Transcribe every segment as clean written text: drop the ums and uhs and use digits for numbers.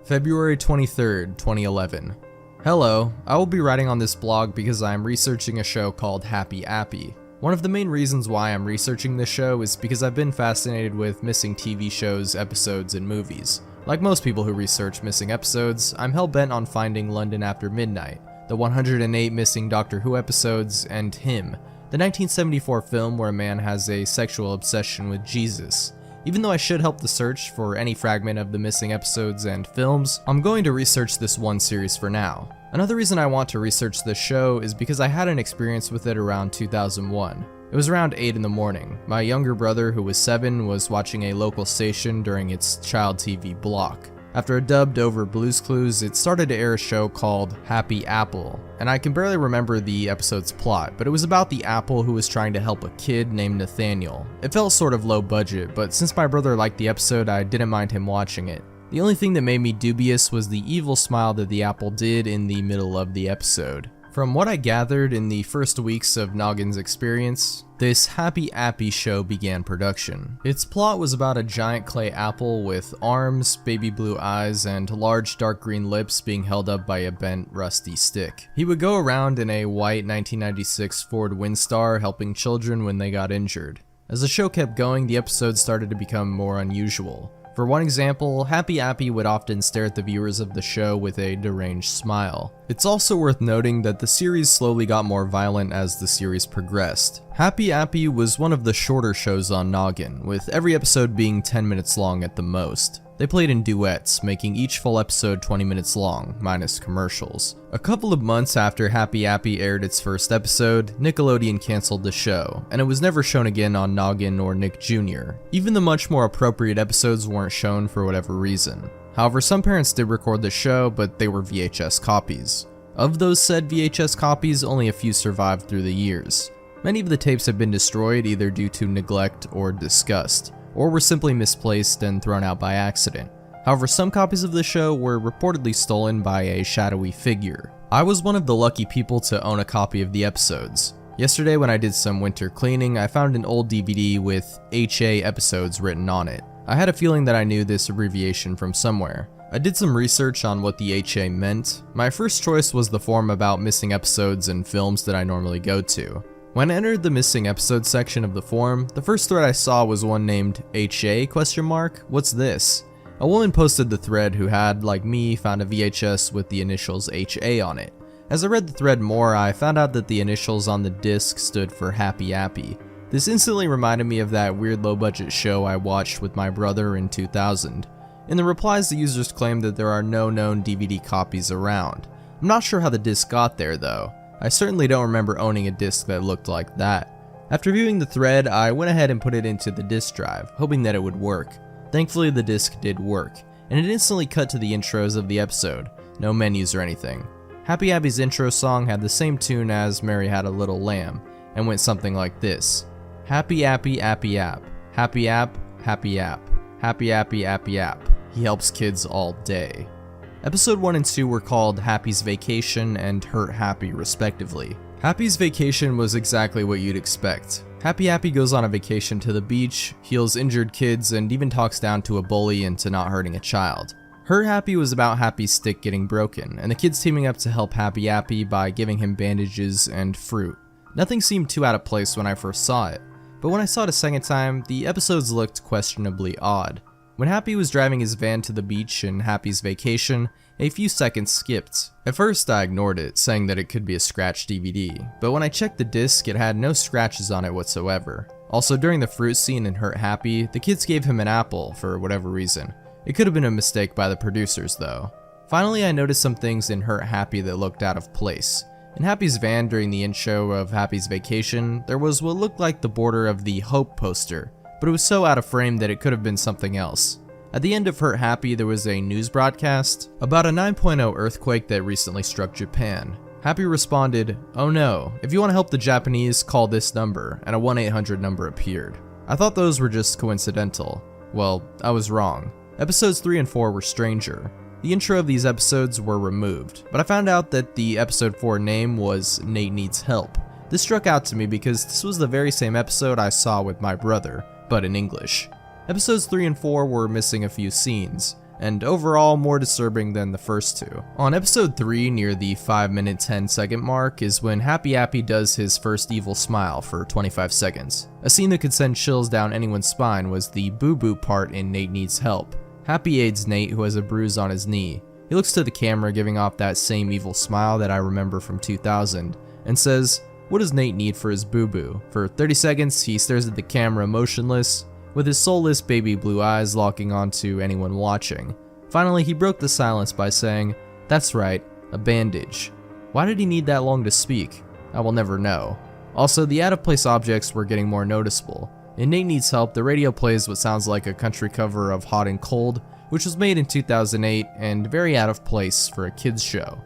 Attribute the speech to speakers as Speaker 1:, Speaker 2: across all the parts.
Speaker 1: February 23rd, 2011. Hello, I will be writing on this blog because I am researching a show called Appy. One of the main reasons why I'm researching this show is because I've been fascinated with missing TV shows, episodes, and movies. Like most people who research missing episodes, I'm hell-bent on finding London After Midnight, the 108 missing Doctor Who episodes, and Him, the 1974 film where a man has a sexual obsession with Jesus. Even though I should help the search for any fragment of the missing episodes and films, I'm going to research this one series for now. Another reason I want to research this show is because I had an experience with it around 2001. It was around 8 in the morning. My younger brother, who was 7, was watching a local station during its child TV block. After a dubbed over Blue's Clues, it started to air a show called Happy Apple, and I can barely remember the episode's plot, but it was about the apple who was trying to help a kid named Nathaniel. It felt sort of low budget, but since my brother liked the episode, I didn't mind him watching it. The only thing that made me dubious was the evil smile that the apple did in the middle of the episode. From what I gathered in the first weeks of Noggin's experience, this Appy show began production. Its plot was about a giant clay apple with arms, baby blue eyes, and large dark green lips being held up by a bent, rusty stick. He would go around in a white 1996 Ford Windstar helping children when they got injured. As the show kept going, the episodes started to become more unusual. For one example, Appy would often stare at the viewers of the show with a deranged smile. It's also worth noting that the series slowly got more violent as the series progressed. Appy was one of the shorter shows on Noggin, with every episode being 10 minutes long at the most. They played in duets, making each full episode 20 minutes long, minus commercials. A couple of months after Appy aired its first episode, Nickelodeon canceled the show, and it was never shown again on Noggin or Nick Jr. Even the much more appropriate episodes weren't shown for whatever reason. However, some parents did record the show, but they were VHS copies. Of those said VHS copies, only a few survived through the years. Many of the tapes have been destroyed either due to neglect or disgust, or were simply misplaced and thrown out by accident. However, some copies of the show were reportedly stolen by a shadowy figure. I was one of the lucky people to own a copy of the episodes. Yesterday when I did some winter cleaning, I found an old DVD with HA episodes written on it. I had a feeling that I knew this abbreviation from somewhere. I did some research on what the HA meant. My first choice was the forum about missing episodes and films that I normally go to. When I entered the missing episodes section of the forum, the first thread I saw was one named HA ? What's this? A woman posted the thread who had, like me, found a VHS with the initials HA on it. As I read the thread more, I found out that the initials on the disc stood for Appy. This instantly reminded me of that weird low-budget show I watched with my brother in 2000. In the replies, the users claimed that there are no known DVD copies around. I'm not sure how the disc got there though. I certainly don't remember owning a disc that looked like that. After viewing the thread, I went ahead and put it into the disk drive, hoping that it would work. Thankfully, the disc did work, and it instantly cut to the intros of the episode, no menus or anything. Appy's intro song had the same tune as Mary Had a Little Lamb, and went something like this. Happy app, happy app, happy app, happy app, happy app. He helps kids all day. Episode 1 and 2 were called Happy's Vacation and Hurt Happy respectively. Happy's Vacation was exactly what you'd expect. Appy goes on a vacation to the beach, heals injured kids, and even talks down to a bully into not hurting a child. Hurt Happy was about Happy's stick getting broken, and the kids teaming up to help Appy by giving him bandages and fruit. Nothing seemed too out of place when I first saw it, but when I saw it a second time, the episodes looked questionably odd. When Appy was driving his van to the beach in Happy's Vacation, a few seconds skipped. At first I ignored it, saying that it could be a scratched DVD, but when I checked the disc, it had no scratches on it whatsoever. Also, during the fruit scene in Hurt Happy, the kids gave him an apple for whatever reason. It could have been a mistake by the producers though. Finally, I noticed some things in Hurt Happy that looked out of place. In Happy's van during the intro of Happy's Vacation, there was what looked like the border of the Hope poster, but it was so out of frame that it could have been something else. At the end of Hurt Happy, there was a news broadcast about a 9.0 earthquake that recently struck Japan. Happy responded, "Oh no, if you want to help the Japanese, call this number," and a 1-800 number appeared. I thought those were just coincidental. Well, I was wrong. Episodes 3 and 4 were stranger. The intro of these episodes were removed, but I found out that the episode 4 name was Nate Needs Help. This struck out to me because this was the very same episode I saw with my brother, but in English. Episodes 3 and 4 were missing a few scenes. and overall more disturbing than the first two. On episode 3, near the 5-minute 10-second mark, is when Happy Appy does his first evil smile for 25 seconds. A scene that could send chills down anyone's spine was the boo-boo part in Nate Needs Help. Happy aids Nate, who has a bruise on his knee. He looks to the camera, giving off that same evil smile that I remember from 2000, and says, "What does Nate need for his boo-boo?" For 30 seconds, he stares at the camera motionless, with his soulless baby blue eyes locking onto anyone watching. Finally, he broke the silence by saying, "That's right, a bandage." Why did he need that long to speak? I will never know. Also, the out-of-place objects were getting more noticeable. In Nate Needs Help, the radio plays what sounds like a country cover of Hot and Cold, which was made in 2008 and very out of place for a kids show.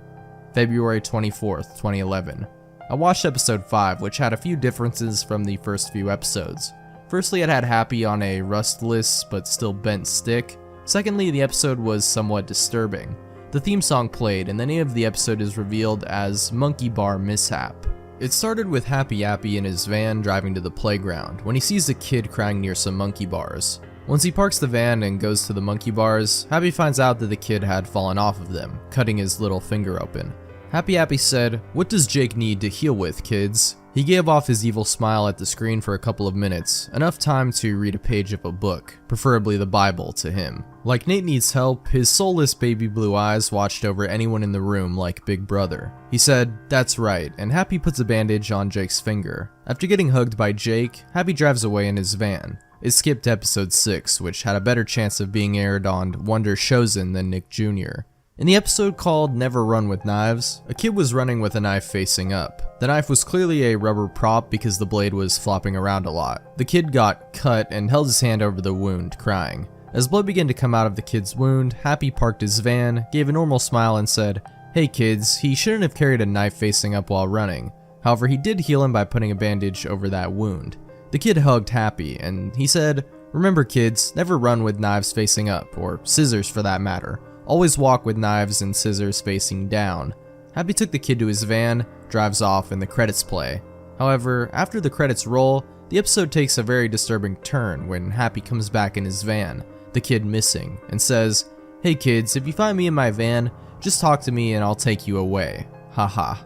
Speaker 1: February 24th, 2011. I watched episode 5, which had a few differences from the first few episodes. Firstly, it had Happy on a rustless but still bent stick. Secondly, the episode was somewhat disturbing. The theme song played, and the name of the episode is revealed as Monkey Bar Mishap. It started with Happy Appy in his van driving to the playground when he sees a kid crying near some monkey bars. Once he parks the van and goes to the monkey bars, Happy finds out that the kid had fallen off of them, cutting his little finger open. Happy Appy said, "What does Jake need to heal with, kids?" He gave off his evil smile at the screen for a couple of minutes, enough time to read a page of a book, preferably the Bible to him. Like Nate Needs Help, his soulless baby blue eyes watched over anyone in the room like Big Brother. He said, "That's right," and Happy puts a bandage on Jake's finger. After getting hugged by Jake, Happy drives away in his van. It skipped episode 6, which had a better chance of being aired on Wonder Chosen than Nick Jr. In the episode called Never Run with Knives, a kid was running with a knife facing up. The knife was clearly a rubber prop because the blade was flopping around a lot. The kid got cut and held his hand over the wound, crying. As blood began to come out of the kid's wound, Happy parked his van, gave a normal smile and said, "Hey kids, he shouldn't have carried a knife facing up while running." However, he did heal him by putting a bandage over that wound. The kid hugged Happy, and he said, "Remember kids, never run with knives facing up, or scissors for that matter. Always walk with knives and scissors facing down." Happy took the kid to his van, drives off, and the credits play. However, after the credits roll, the episode takes a very disturbing turn when Happy comes back in his van, the kid missing, and says, "Hey kids, if you find me in my van, just talk to me and I'll take you away. Haha."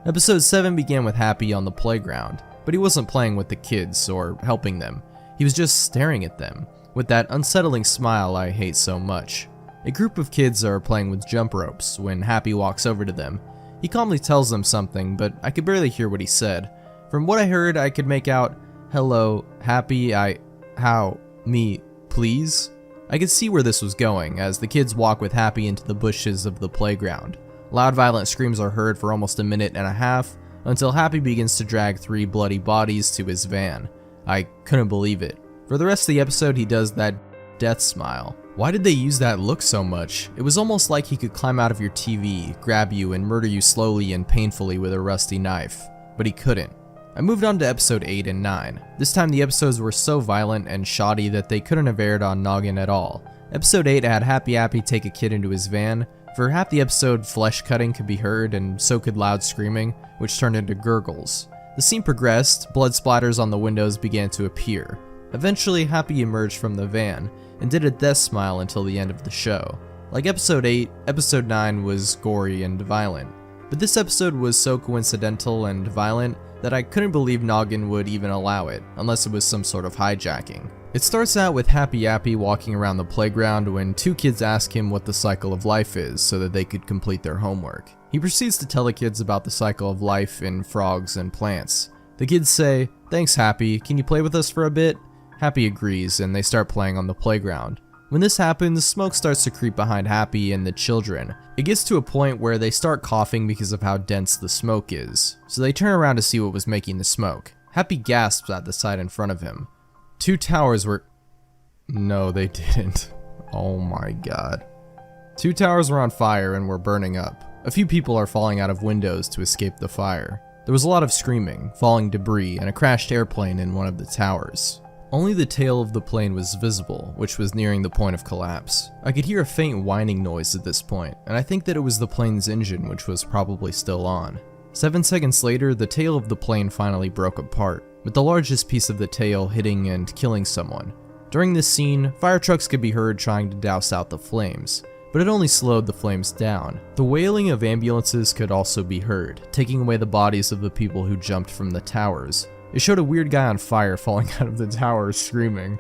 Speaker 1: Episode 7 began with Happy on the playground. But he wasn't playing with the kids or helping them. He was just staring at them, with that unsettling smile I hate so much. A group of kids are playing with jump ropes when Happy walks over to them. He calmly tells them something, but I could barely hear what he said. From what I heard, I could make out, "Hello, Happy, me, please?" I could see where this was going, as the kids walk with Happy into the bushes of the playground. Loud violent screams are heard for almost a minute and a half, until Happy begins to drag 3 bloody bodies to his van. I couldn't believe it. For the rest of the episode, he does that death smile. Why did they use that look so much? It was almost like he could climb out of your TV, grab you, and murder you slowly and painfully with a rusty knife. But he couldn't. I moved on to episode 8 and 9. This time the episodes were so violent and shoddy that they couldn't have aired on Noggin at all. Episode 8 had Happy Appy take a kid into his van. For half the episode, flesh cutting could be heard, and so could loud screaming, which turned into gurgles. The scene progressed, blood splatters on the windows began to appear. Eventually, Happy emerged from the van, and did a death smile until the end of the show. Like episode 8, episode 9 was gory and violent. But this episode was so coincidental and violent that I couldn't believe Noggin would even allow it, unless it was some sort of hijacking. It starts out with Happy Appy walking around the playground when 2 kids ask him what the cycle of life is so that they could complete their homework. He proceeds to tell the kids about the cycle of life in frogs and plants. The kids say, "Thanks Happy, can you play with us for a bit?" Happy agrees and they start playing on the playground. When this happens, smoke starts to creep behind Happy and the children. It gets to a point where they start coughing because of how dense the smoke is, so they turn around to see what was making the smoke. Happy gasps at the sight in front of him. 2 towers were... No, they didn't. Oh my god. 2 towers were on fire and were burning up. A few people are falling out of windows to escape the fire. There was a lot of screaming, falling debris, and a crashed airplane in one of the towers. Only the tail of the plane was visible, which was nearing the point of collapse. I could hear a faint whining noise at this point, and I think that it was the plane's engine, which was probably still on. 7 seconds later, the tail of the plane finally broke apart, with the largest piece of the tail hitting and killing someone. During this scene, fire trucks could be heard trying to douse out the flames, but it only slowed the flames down. The wailing of ambulances could also be heard, taking away the bodies of the people who jumped from the towers. It showed a weird guy on fire falling out of the tower screaming.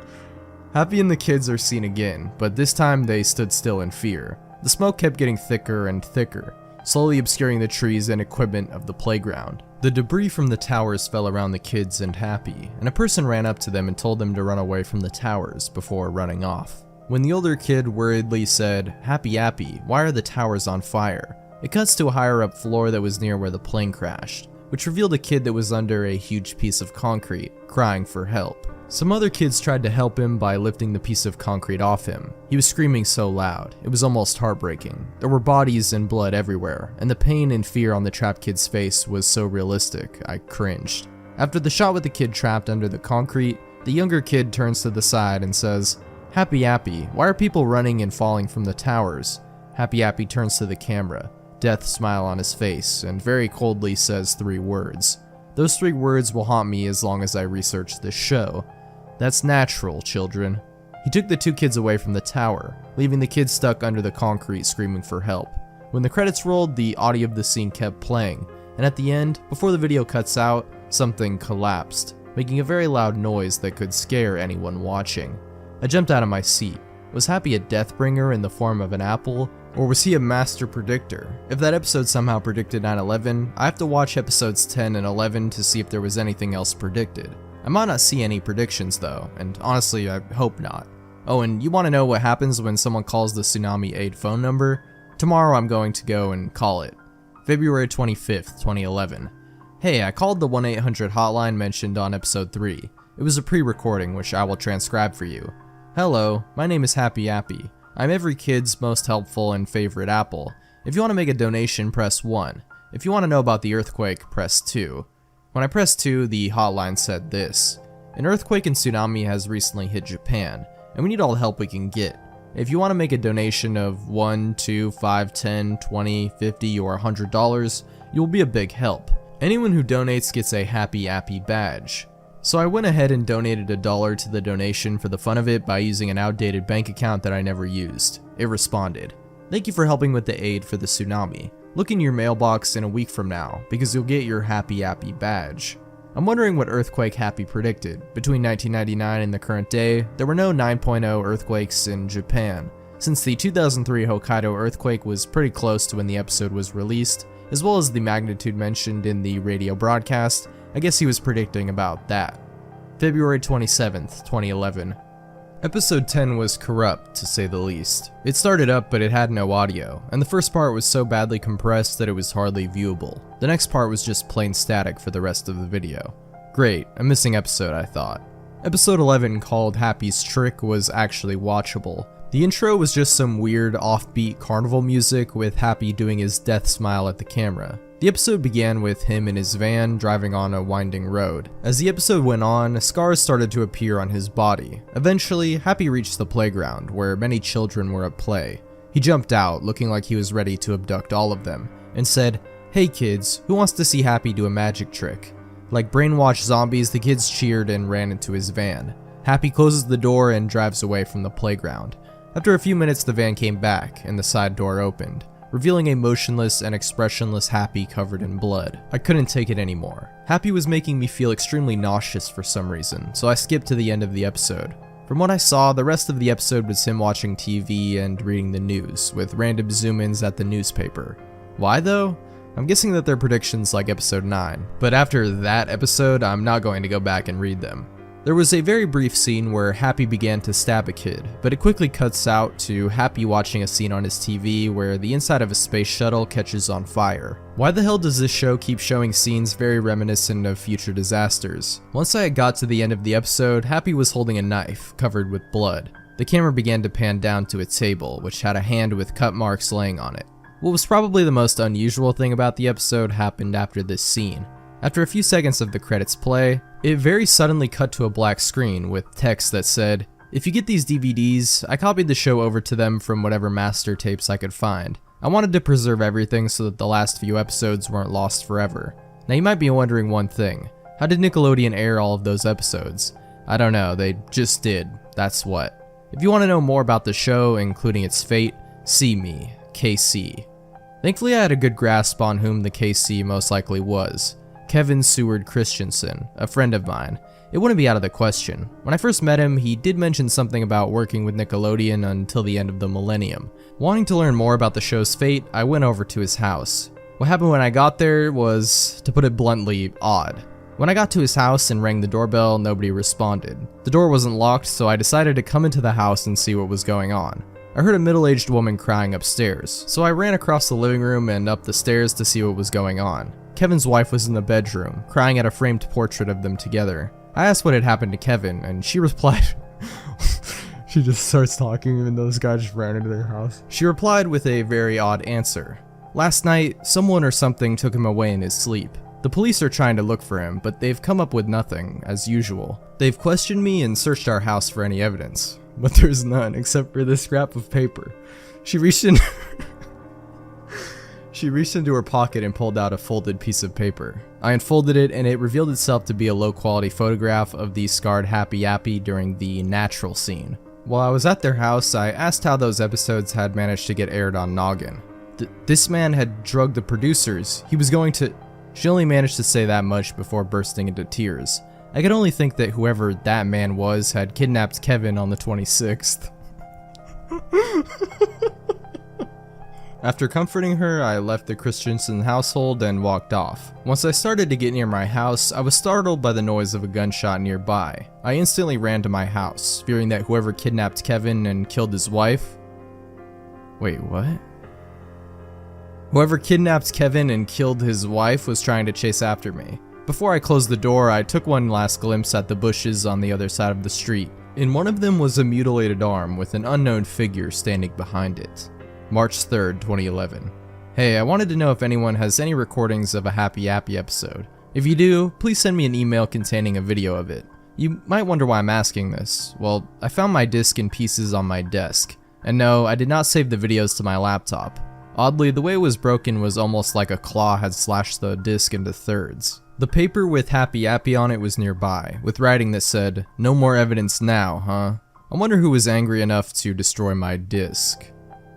Speaker 1: Happy and the kids are seen again, but this time they stood still in fear. The smoke kept getting thicker and thicker, slowly obscuring the trees and equipment of the playground. The debris from the towers fell around the kids and Happy, and a person ran up to them and told them to run away from the towers before running off. When the older kid worriedly said, "Happy, Appy, why are the towers on fire?" It cuts to a higher up floor that was near where the plane crashed, which revealed a kid that was under a huge piece of concrete, crying for help. Some other kids tried to help him by lifting the piece of concrete off him. He was screaming so loud, it was almost heartbreaking. There were bodies and blood everywhere, and the pain and fear on the trapped kid's face was so realistic, I cringed. After the shot with the kid trapped under the concrete, the younger kid turns to the side and says, "Happy, Appy, why are people running and falling from the towers?" Happy Appy turns to the camera, death smile on his face, and very coldly says 3 words. Those 3 words will haunt me as long as I research this show. "That's natural, children." He took the 2 kids away from the tower, leaving the kids stuck under the concrete screaming for help. When the credits rolled, the audio of the scene kept playing, and at the end, before the video cuts out, something collapsed, making a very loud noise that could scare anyone watching. I jumped out of my seat. Was Happy a Deathbringer in the form of an apple, or was he a master predictor? If that episode somehow predicted 9/11, I have to watch episodes 10 and 11 to see if there was anything else predicted. I might not see any predictions though, and honestly I hope not. Oh, and you want to know what happens when someone calls the Tsunami Aid phone number? Tomorrow I'm going to go and call it. February 25th, 2011. Hey, I called the 1-800 hotline mentioned on episode 3. It was a pre-recording which I will transcribe for you. Hello, my name is Happy Appy. I'm every kid's most helpful and favorite apple. If you want to make a donation, press 1. If you want to know about the earthquake, press 2. When I pressed 2, the hotline said this. An earthquake and tsunami has recently hit Japan, and we need all the help we can get. If you want to make a donation of $1, $2, $5, $10, $20, $50, or $100, you will be a big help. Anyone who donates gets a Happy Appy badge. So I went ahead and donated $1 to the donation for the fun of it by using an outdated bank account that I never used. It responded, "Thank you for helping with the aid for the tsunami. Look in your mailbox in a week from now, because you'll get your Happy Appy badge." I'm wondering what earthquake Happy predicted. Between 1999 and the current day, there were no 9.0 earthquakes in Japan. Since the 2003 Hokkaido earthquake was pretty close to when the episode was released, as well as the magnitude mentioned in the radio broadcast, I guess he was predicting about that. February 27th, 2011. Episode 10 was corrupt, to say the least. It started up, but it had no audio, and the first part was so badly compressed that it was hardly viewable. The next part was just plain static for the rest of the video. Great, a missing episode, I thought. Episode 11, called Happy's Trick, was actually watchable. The intro was just some weird, offbeat carnival music with Happy doing his death smile at the camera. The episode began with him in his van driving on a winding road. As the episode went on, scars started to appear on his body. Eventually, Happy reached the playground, where many children were at play. He jumped out, looking like he was ready to abduct all of them, and said, "Hey kids, who wants to see Happy do a magic trick?" Like brainwashed zombies, the kids cheered and ran into his van. Happy closes the door and drives away from the playground. After a few minutes, the van came back, and the side door opened, revealing a motionless and expressionless Happy covered in blood. I couldn't take it anymore. Happy was making me feel extremely nauseous for some reason, so I skipped to the end of the episode. From what I saw, the rest of the episode was him watching TV and reading the news, with random zoom-ins at the newspaper. Why though? I'm guessing that they're predictions like episode 9, but after that episode, I'm not going to go back and read them. There was a very brief scene where Happy began to stab a kid, but it quickly cuts out to Happy watching a scene on his TV where the inside of a space shuttle catches on fire. Why the hell does this show keep showing scenes very reminiscent of future disasters? Once I got to the end of the episode, Happy was holding a knife, covered with blood. The camera began to pan down to a table, which had a hand with cut marks laying on it. What was probably the most unusual thing about the episode happened after this scene. After a few seconds of the credits play, it very suddenly cut to a black screen with text that said, "If you get these DVDs, I copied the show over to them from whatever master tapes I could find. I wanted to preserve everything so that the last few episodes weren't lost forever." Now you might be wondering one thing. How did Nickelodeon air all of those episodes? I don't know, they just did. That's what. If you want to know more about the show, including its fate, see me, KC. Thankfully I had a good grasp on whom the KC most likely was. Kevin Seward Christensen, a friend of mine. It wouldn't be out of the question. When I first met him, he did mention something about working with Nickelodeon until the end of the millennium. Wanting to learn more about the show's fate, I went over to his house. What happened when I got there was, to put it bluntly, odd. When I got to his house and rang the doorbell, nobody responded. The door wasn't locked, so I decided to come into the house and see what was going on. I heard a middle-aged woman crying upstairs, so I ran across the living room and up the stairs to see what was going on. Kevin's wife was in the bedroom, crying at a framed portrait of them together. I asked what had happened to Kevin, and she replied... She just starts talking even though this guy just ran into their house. She replied with a very odd answer. Last night, someone or something took him away in his sleep. The police are trying to look for him, but they've come up with nothing, as usual. They've questioned me and searched our house for any evidence, but there's none except for this scrap of paper. She reached into her pocket and pulled out a folded piece of paper. I unfolded it and it revealed itself to be a low-quality photograph of the scarred Happy Appy during the natural scene. While I was at their house, I asked how those episodes had managed to get aired on Noggin. This man had drugged the producers. He was going to... She only managed to say that much before bursting into tears. I could only think that whoever that man was had kidnapped Kevin on the 26th. After comforting her, I left the Christensen household and walked off. Once I started to get near my house, I was startled by the noise of a gunshot nearby. I instantly ran to my house, fearing that whoever kidnapped Kevin and killed his wife... Wait, what? Whoever kidnapped Kevin and killed his wife was trying to chase after me. Before I closed the door, I took one last glimpse at the bushes on the other side of the street. In one of them was a mutilated arm with an unknown figure standing behind it. March 3rd, 2011. Hey, I wanted to know if anyone has any recordings of a Happy Appy episode. If you do, please send me an email containing a video of it. You might wonder why I'm asking this. Well, I found my disc in pieces on my desk. And no, I did not save the videos to my laptop. Oddly, the way it was broken was almost like a claw had slashed the disc into thirds. The paper with Happy Appy on it was nearby, with writing that said, "No more evidence now, huh?" I wonder who was angry enough to destroy my disc.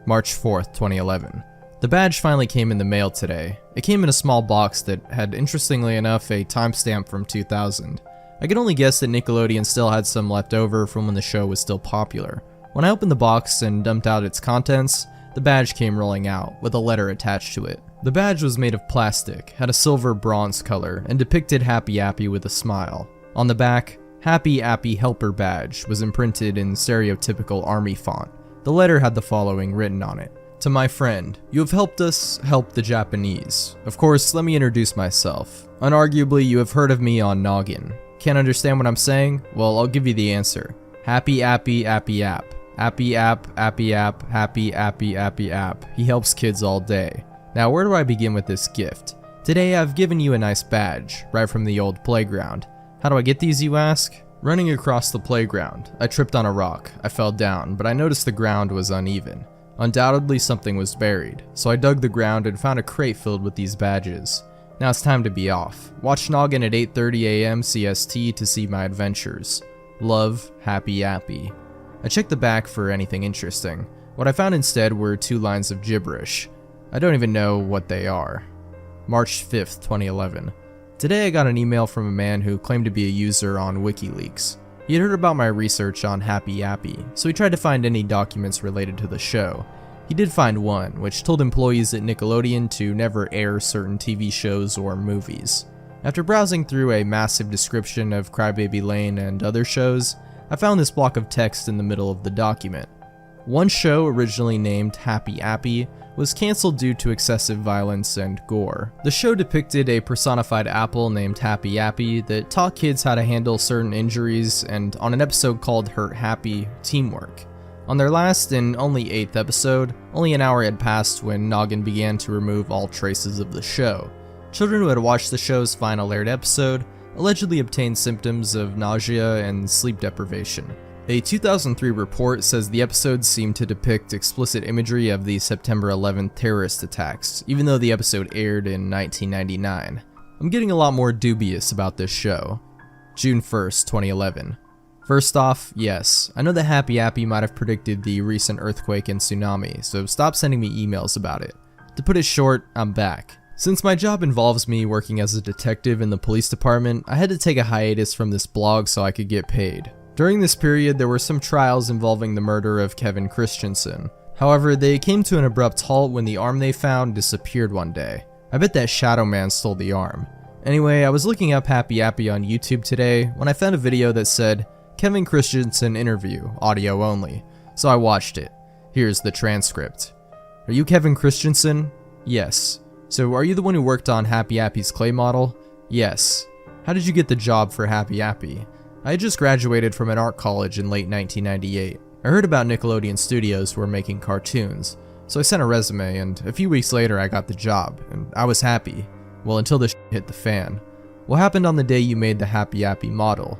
Speaker 1: March 4th, 2011. The badge finally came in the mail today. It came in a small box that had, interestingly enough, a timestamp from 2000. I could only guess that Nickelodeon still had some left over from when the show was still popular. When I opened the box and dumped out its contents, the badge came rolling out, with a letter attached to it. The badge was made of plastic, had a silver bronze color, and depicted Happy Appy with a smile. On the back, Happy Appy Helper Badge was imprinted in stereotypical army font. The letter had the following written on it. To my friend, you have helped us help the Japanese. Of course, let me introduce myself. Unarguably, you have heard of me on Noggin. Can't understand what I'm saying? Well, I'll give you the answer. Happy Appy Appy App. Appy App, Appy App, Happy Appy Appy App. He helps kids all day. Now, where do I begin with this gift? Today, I've given you a nice badge, right from the old playground. How do I get these, you ask? Running across the playground, I tripped on a rock. I fell down, but I noticed the ground was uneven. Undoubtedly something was buried, so I dug the ground and found a crate filled with these badges. Now it's time to be off. Watch Noggin at 8:30 AM CST to see my adventures. Love, Happy Appy. I checked the back for anything interesting. What I found instead were 2 lines of gibberish. I don't even know what they are. March 5th, 2011. Today I got an email from a man who claimed to be a user on WikiLeaks. He had heard about my research on Happy Appy, so he tried to find any documents related to the show. He did find one, which told employees at Nickelodeon to never air certain TV shows or movies. After browsing through a massive description of Crybaby Lane and other shows, I found this block of text in the middle of the document. One show, originally named Happy Appy, was cancelled due to excessive violence and gore. The show depicted a personified apple named Happy Appy that taught kids how to handle certain injuries, and on an episode called Hurt Happy, teamwork. On their last and only 8th episode, only an hour had passed when Noggin began to remove all traces of the show. Children who had watched the show's final aired episode allegedly obtained symptoms of nausea and sleep deprivation. A 2003 report says the episodes seemed to depict explicit imagery of the September 11th terrorist attacks, even though the episode aired in 1999. I'm getting a lot more dubious about this show. June 1st, 2011. First off, yes, I know that Happy Appy might have predicted the recent earthquake and tsunami, so stop sending me emails about it. To put it short, I'm back. Since my job involves me working as a detective in the police department, I had to take a hiatus from this blog so I could get paid. During this period, there were some trials involving the murder of Kevin Christensen. However, they came to an abrupt halt when the arm they found disappeared one day. I bet that Shadow Man stole the arm. Anyway, I was looking up Happy Appy on YouTube today when I found a video that said, Kevin Christensen interview, audio only. So I watched it. Here's the transcript. Are you Kevin Christensen? Yes. So are you the one who worked on Happy Appy's clay model? Yes. How did you get the job for Happy Appy? I had just graduated from an art college in late 1998. I heard about Nickelodeon Studios who were making cartoons. So I sent a resume and a few weeks later I got the job and I was happy. Well, until the hit the fan. What happened on the day you made the Happy Appy model?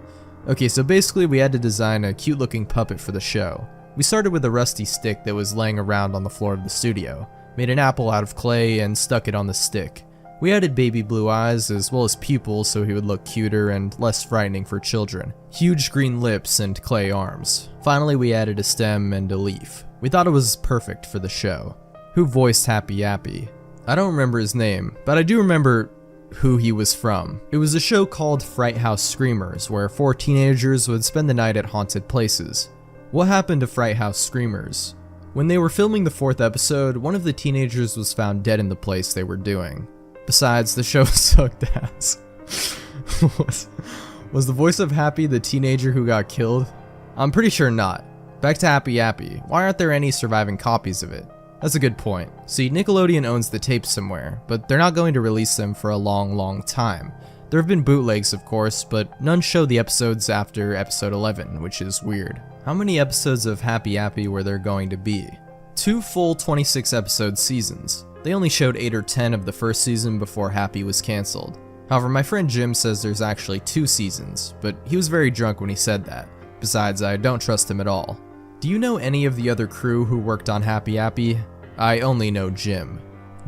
Speaker 1: Okay, so basically we had to design a cute looking puppet for the show. We started with a rusty stick that was laying around on the floor of the studio, made an apple out of clay and stuck it on the stick. We added baby blue eyes as well as pupils so he would look cuter and less frightening for children, huge green lips and clay arms. Finally we added a stem and a leaf. We thought it was perfect for the show. Who voiced Happy Appy? I don't remember his name, but I do remember who he was from. It was a show called Fright House Screamers, where 4 teenagers would spend the night at haunted places. What happened to Fright House Screamers? When they were filming the 4th episode, one of the teenagers was found dead in the place they were doing. Besides, the show sucked ass. Was the voice of Happy the teenager who got killed? I'm pretty sure not. Back to Happy Appy. Why aren't there any surviving copies of it? That's a good point. See, Nickelodeon owns the tapes somewhere, but they're not going to release them for a long time. There have been bootlegs, of course, but none show the episodes after episode 11, which is weird. How many episodes of Happy Appy were there going to be? 2 full 26 episode seasons. They only showed 8 or 10 of the first season before Happy was cancelled. However, my friend Jim says there's actually 2 seasons, but he was very drunk when he said that. Besides, I don't trust him at all. Do you know any of the other crew who worked on Happy Appy? I only know Jim.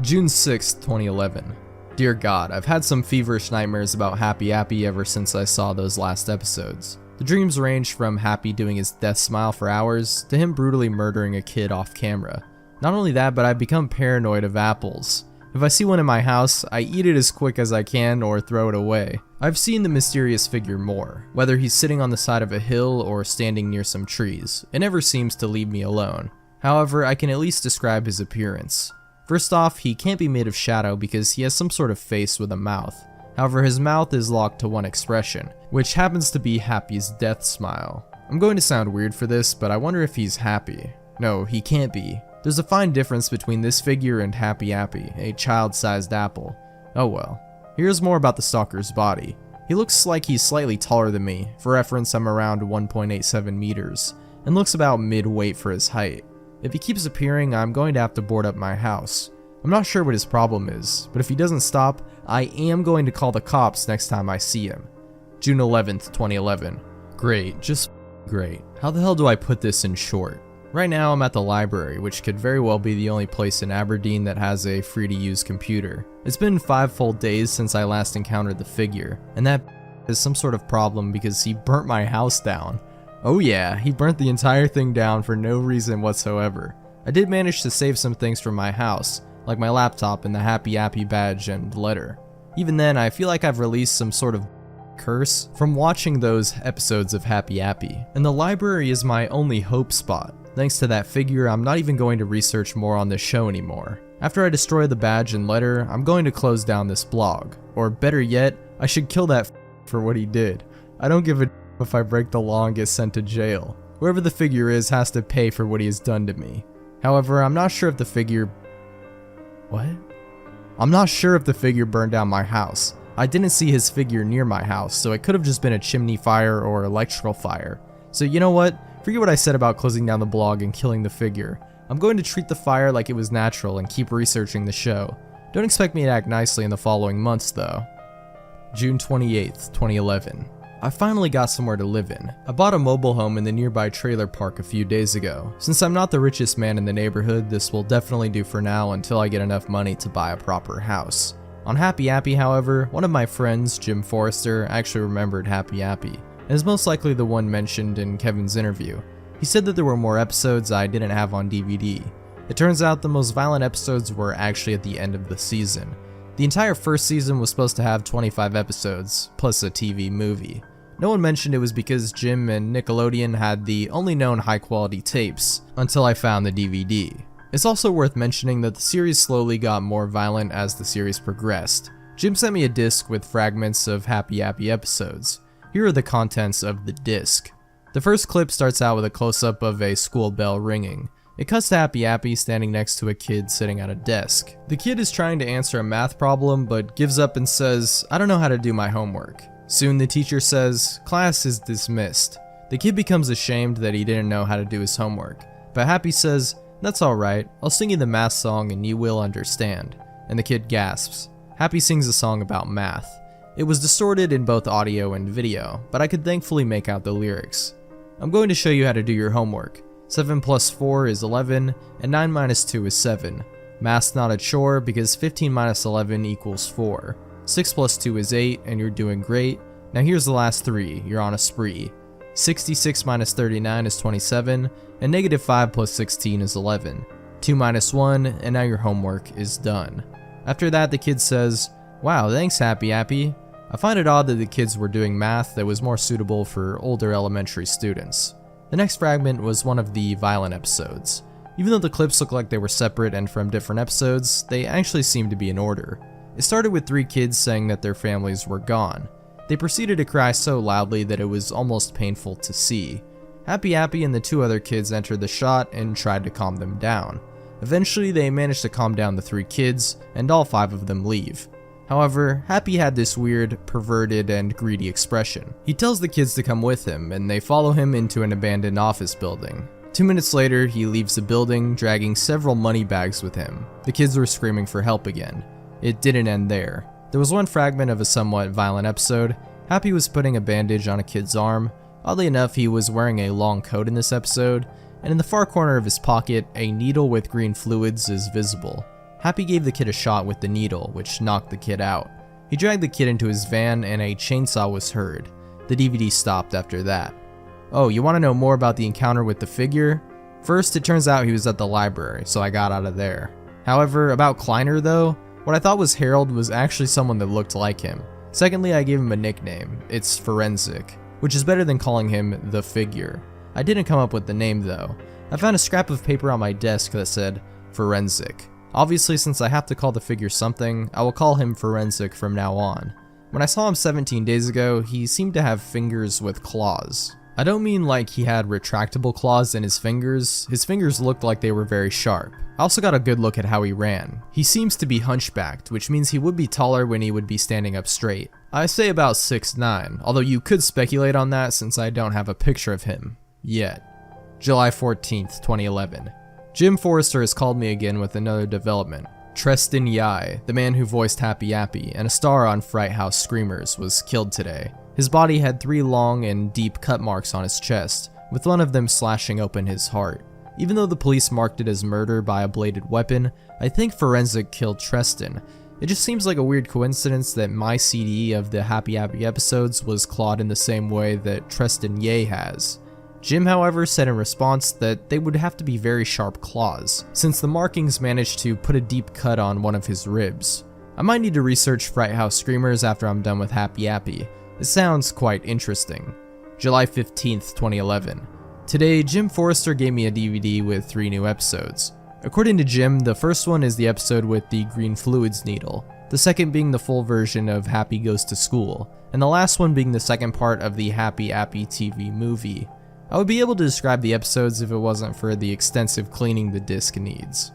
Speaker 1: June 6, 2011. Dear God, I've had some feverish nightmares about Happy Appy ever since I saw those last episodes. The dreams range from Happy doing his death smile for hours to him brutally murdering a kid off camera. Not only that, but I've become paranoid of apples. If I see one in my house, I eat it as quick as I can or throw it away. I've seen the mysterious figure more, whether he's sitting on the side of a hill or standing near some trees. It never seems to leave me alone. However, I can at least describe his appearance. First off, he can't be made of shadow because he has some sort of face with a mouth. However, his mouth is locked to one expression, which happens to be Happy's death smile. I'm going to sound weird for this, but I wonder if he's happy. No, he can't be. There's a fine difference between this figure and Happy Appy, a child-sized apple. Oh well. Here's more about the stalker's body. He looks like he's slightly taller than me. For reference, I'm around 1.87 meters, and looks about mid-weight for his height. If he keeps appearing, I'm going to have to board up my house. I'm not sure what his problem is, but if he doesn't stop, I am going to call the cops next time I see him. June 11th, 2011. Great, just great. How the hell do I put this in short? Right now I'm at the library, which could very well be the only place in Aberdeen that has a free-to-use computer. It's been 5 full days since I last encountered the figure, and that is some sort of problem because he burnt my house down. Oh yeah, he burnt the entire thing down for no reason whatsoever. I did manage to save some things from my house, like my laptop and the Happy Appy badge and letter. Even then, I feel like I've released some sort of curse from watching those episodes of Happy Appy, and the library is my only hope spot. Thanks to that figure, I'm not even going to research more on this show anymore. After I destroy the badge and letter, I'm going to close down this blog. Or better yet, I should kill that for what he did. I don't give a if I break the law and get sent to jail. Whoever the figure is has to pay for what he has done to me. However, I'm not sure if the figure... What? I'm not sure if the figure burned down my house. I didn't see his figure near my house, so it could have just been a chimney fire or electrical fire. So you know what? Forget what I said about closing down the blog and killing the figure. I'm going to treat the fire like it was natural and keep researching the show. Don't expect me to act nicely in the following months though. June 28th, 2011. I finally got somewhere to live in. I bought a mobile home in the nearby trailer park a few days ago. Since I'm not the richest man in the neighborhood, this will definitely do for now until I get enough money to buy a proper house. On Happy Appy, however, one of my friends, Jim Forrester, actually remembered Happy Appy. and is most likely the one mentioned in Kevin's interview. He said that there were more episodes I didn't have on DVD. It turns out the most violent episodes were actually at the end of the season. The entire first season was supposed to have 25 episodes, plus a TV movie. No one mentioned it was because Jim and Nickelodeon had the only known high quality tapes, until I found the DVD. It's also worth mentioning that the series slowly got more violent as the series progressed. Jim sent me a disc with fragments of Happy Appy episodes. Here are the contents of the disc. The first clip starts out with a close-up of a school bell ringing. It cuts to Happy Appy standing next to a kid sitting at a desk. The kid is trying to answer a math problem but gives up and says, "I don't know how to do my homework." Soon the teacher says, "Class is dismissed." The kid becomes ashamed that he didn't know how to do his homework, but Happy says, "That's alright, I'll sing you the math song and you will understand." And the kid gasps. Happy sings a song about math. It was distorted in both audio and video, but I could thankfully make out the lyrics. "I'm going to show you how to do your homework. 7 plus 4 is 11, and 9 minus 2 is 7. Math's not a chore because 15 minus 11 equals 4. 6 plus 2 is 8, and you're doing great. Now here's the last 3, you're on a spree. 66 minus 39 is 27, and negative 5 plus 16 is 11. 2 minus 1, and now your homework is done." After that, the kid says, "Wow, thanks Happy Appy." I find it odd that the kids were doing math that was more suitable for older elementary students. The next fragment was one of the violent episodes. Even though the clips look like they were separate and from different episodes, they actually seem to be in order. It started with 3 kids saying that their families were gone. They proceeded to cry so loudly that it was almost painful to see. Happy Appy and the 2 other kids entered the shot and tried to calm them down. Eventually, they managed to calm down the 3 kids, and all 5 of them leave. However, Happy had this weird, perverted, and greedy expression. He tells the kids to come with him, and they follow him into an abandoned office building. 2 minutes later, he leaves the building, dragging several money bags with him. The kids were screaming for help again. It didn't end there. There was one fragment of a somewhat violent episode. Happy was putting a bandage on a kid's arm. Oddly enough, he was wearing a long coat in this episode, and in the far corner of his pocket, a needle with green fluids is visible. Happy gave the kid a shot with the needle, which knocked the kid out. He dragged the kid into his van and a chainsaw was heard. The DVD stopped after that. Oh, you want to know more about the encounter with the figure? First, it turns out he was at the library, so I got out of there. However, about Kleiner though, what I thought was Harold was actually someone that looked like him. Secondly, I gave him a nickname. It's Forensic, which is better than calling him the Figure. I didn't come up with the name though. I found a scrap of paper on my desk that said Forensic. Obviously, since I have to call the figure something, I will call him Forensic from now on. When I saw him 17 days ago, he seemed to have fingers with claws. I don't mean like he had retractable claws in his fingers looked like they were very sharp. I also got a good look at how he ran. He seems to be hunchbacked, which means he would be taller when he would be standing up straight. I say about 6'9", although you could speculate on that since I don't have a picture of him. Yet. July 14th, 2011. Jim Forrester has called me again with another development. Treston Yai, the man who voiced Happy Appy and a star on Fright House Screamers, was killed today. His body had 3 long and deep cut marks on his chest, with one of them slashing open his heart. Even though the police marked it as murder by a bladed weapon, I think Forensic killed Treston. It just seems like a weird coincidence that my CD of the Happy Appy episodes was clawed in the same way that Treston Yai has. Jim, however, said in response that they would have to be very sharp claws, since the markings managed to put a deep cut on one of his ribs. I might need to research Fright House Screamers after I'm done with Happy Appy. It sounds quite interesting. July 15th, 2011. Today, Jim Forrester gave me a DVD with 3 new episodes. According to Jim, the first one is the episode with the green fluids needle, the second being the full version of Happy Goes to School, and the last one being the second part of the Happy Appy TV movie. I would be able to describe the episodes if it wasn't for the extensive cleaning the disc needs.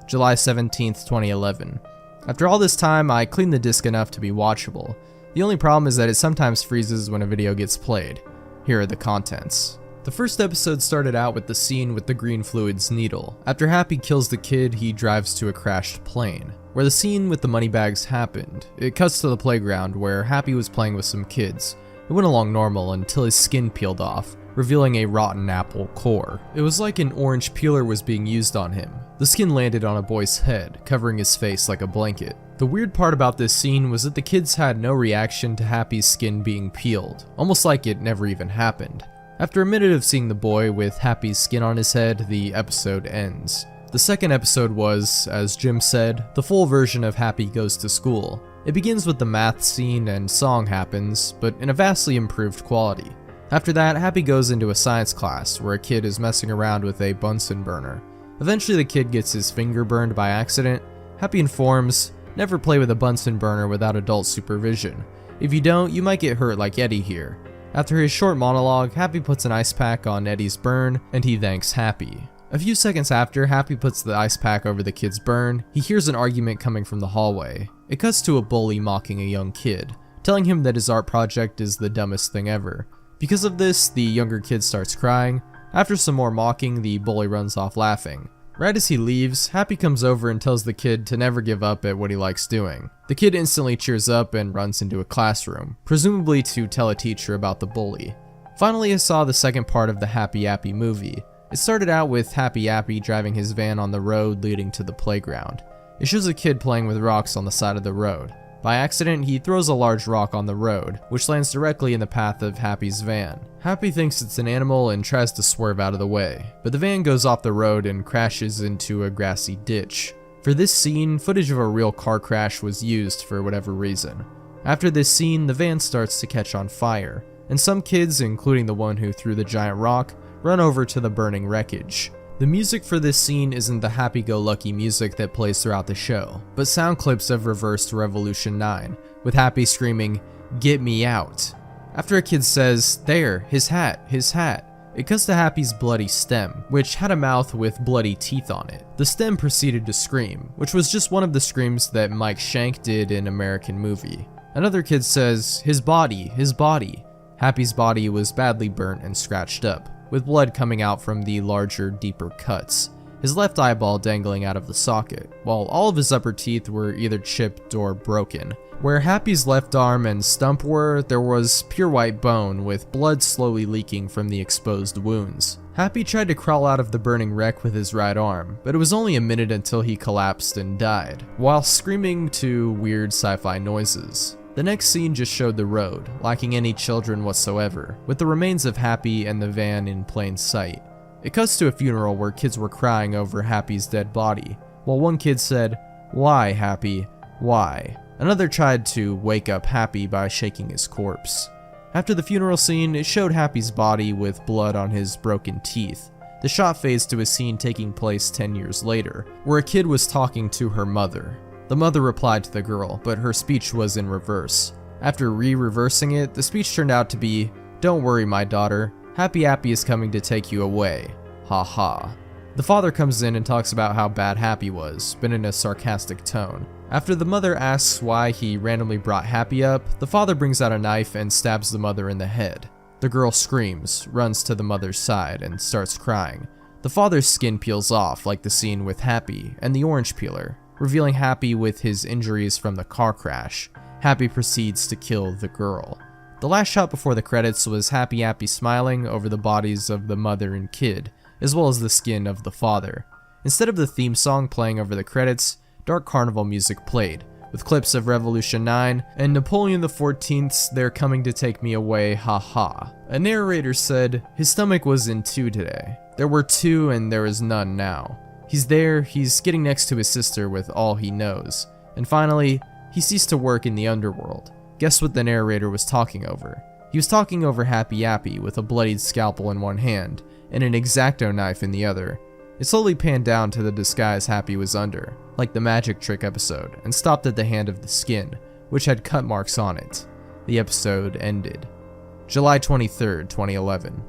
Speaker 1: July 17th, 2011. After all this time, I cleaned the disc enough to be watchable. The only problem is that it sometimes freezes when a video gets played. Here are the contents. The first episode started out with the scene with the green fluids needle. After Happy kills the kid, he drives to a crashed plane, where the scene with the money bags happened. It cuts to the playground where Happy was playing with some kids. It went along normal until his skin peeled off, revealing a rotten apple core. It was like an orange peeler was being used on him. The skin landed on a boy's head, covering his face like a blanket. The weird part about this scene was that the kids had no reaction to Happy's skin being peeled, almost like it never even happened. After a minute of seeing the boy with Happy's skin on his head, the episode ends. The second episode was, as Jim said, the full version of Happy Goes to School. It begins with the math scene and song happens, but in a vastly improved quality. After that, Happy goes into a science class where a kid is messing around with a Bunsen burner. Eventually the kid gets his finger burned by accident. Happy informs, never play with a Bunsen burner without adult supervision. If you don't, you might get hurt like Eddie here. After his short monologue, Happy puts an ice pack on Eddie's burn, and he thanks Happy. A few seconds after Happy puts the ice pack over the kid's burn, he hears an argument coming from the hallway. It cuts to a bully mocking a young kid, telling him that his art project is the dumbest thing ever. Because of this, the younger kid starts crying. After some more mocking, the bully runs off laughing. Right as he leaves, Happy comes over and tells the kid to never give up at what he likes doing. The kid instantly cheers up and runs into a classroom, presumably to tell a teacher about the bully. Finally, I saw the second part of the Happy Appy movie. It started out with Happy Appy driving his van on the road leading to the playground. It shows a kid playing with rocks on the side of the road. By accident, he throws a large rock on the road, which lands directly in the path of Happy's van. Happy thinks it's an animal and tries to swerve out of the way, but the van goes off the road and crashes into a grassy ditch. For this scene, footage of a real car crash was used for whatever reason. After this scene, the van starts to catch on fire, and some kids, including the one who threw the giant rock, run over to the burning wreckage. The music for this scene isn't the happy-go-lucky music that plays throughout the show, but sound clips of reversed Revolution 9, with Happy screaming, "Get me out." After a kid says, "There, his hat, his hat," it cuts to Happy's bloody stem, which had a mouth with bloody teeth on it. The stem proceeded to scream, which was just one of the screams that Mike Shank did in American Movie. Another kid says, "His body, his body." Happy's body was badly burnt and scratched up, with blood coming out from the larger, deeper cuts, his left eyeball dangling out of the socket, while all of his upper teeth were either chipped or broken. Where Happy's left arm and stump were, there was pure white bone with blood slowly leaking from the exposed wounds. Happy tried to crawl out of the burning wreck with his right arm, but it was only a minute until he collapsed and died, while screaming to weird sci-fi noises. The next scene just showed the road, lacking any children whatsoever, with the remains of Happy and the van in plain sight. It cuts to a funeral where kids were crying over Happy's dead body, while one kid said, "Why, Happy? Why?" Another tried to wake up Happy by shaking his corpse. After the funeral scene, it showed Happy's body with blood on his broken teeth. The shot fades to a scene taking place 10 years later, where a kid was talking to her mother. The mother replied to the girl, but her speech was in reverse. After reversing it, the speech turned out to be, "Don't worry, my daughter. Happy Appy is coming to take you away. Ha ha." The father comes in and talks about how bad Happy was, but in a sarcastic tone. After the mother asks why he randomly brought Happy up, the father brings out a knife and stabs the mother in the head. The girl screams, runs to the mother's side, and starts crying. The father's skin peels off, like the scene with Happy and the orange peeler, revealing Happy with his injuries from the car crash. Happy proceeds to kill the girl. The last shot before the credits was Happy Appy smiling over the bodies of the mother and kid, as well as the skin of the father. Instead of the theme song playing over the credits, dark carnival music played, with clips of Revolution 9 and Napoleon XIV's "They're Coming to Take Me Away, Ha Ha." A narrator said, "His stomach was in two today. There were two and there is none now. He's there, he's getting next to his sister with all he knows. And finally, he ceased to work in the underworld." Guess what the narrator was talking over? He was talking over Happy Appy with a bloodied scalpel in one hand and an X-Acto knife in the other. It slowly panned down to the disguise Happy was under, like the magic trick episode, and stopped at the hand of the skin, which had cut marks on it. The episode ended. July 23rd, 2011.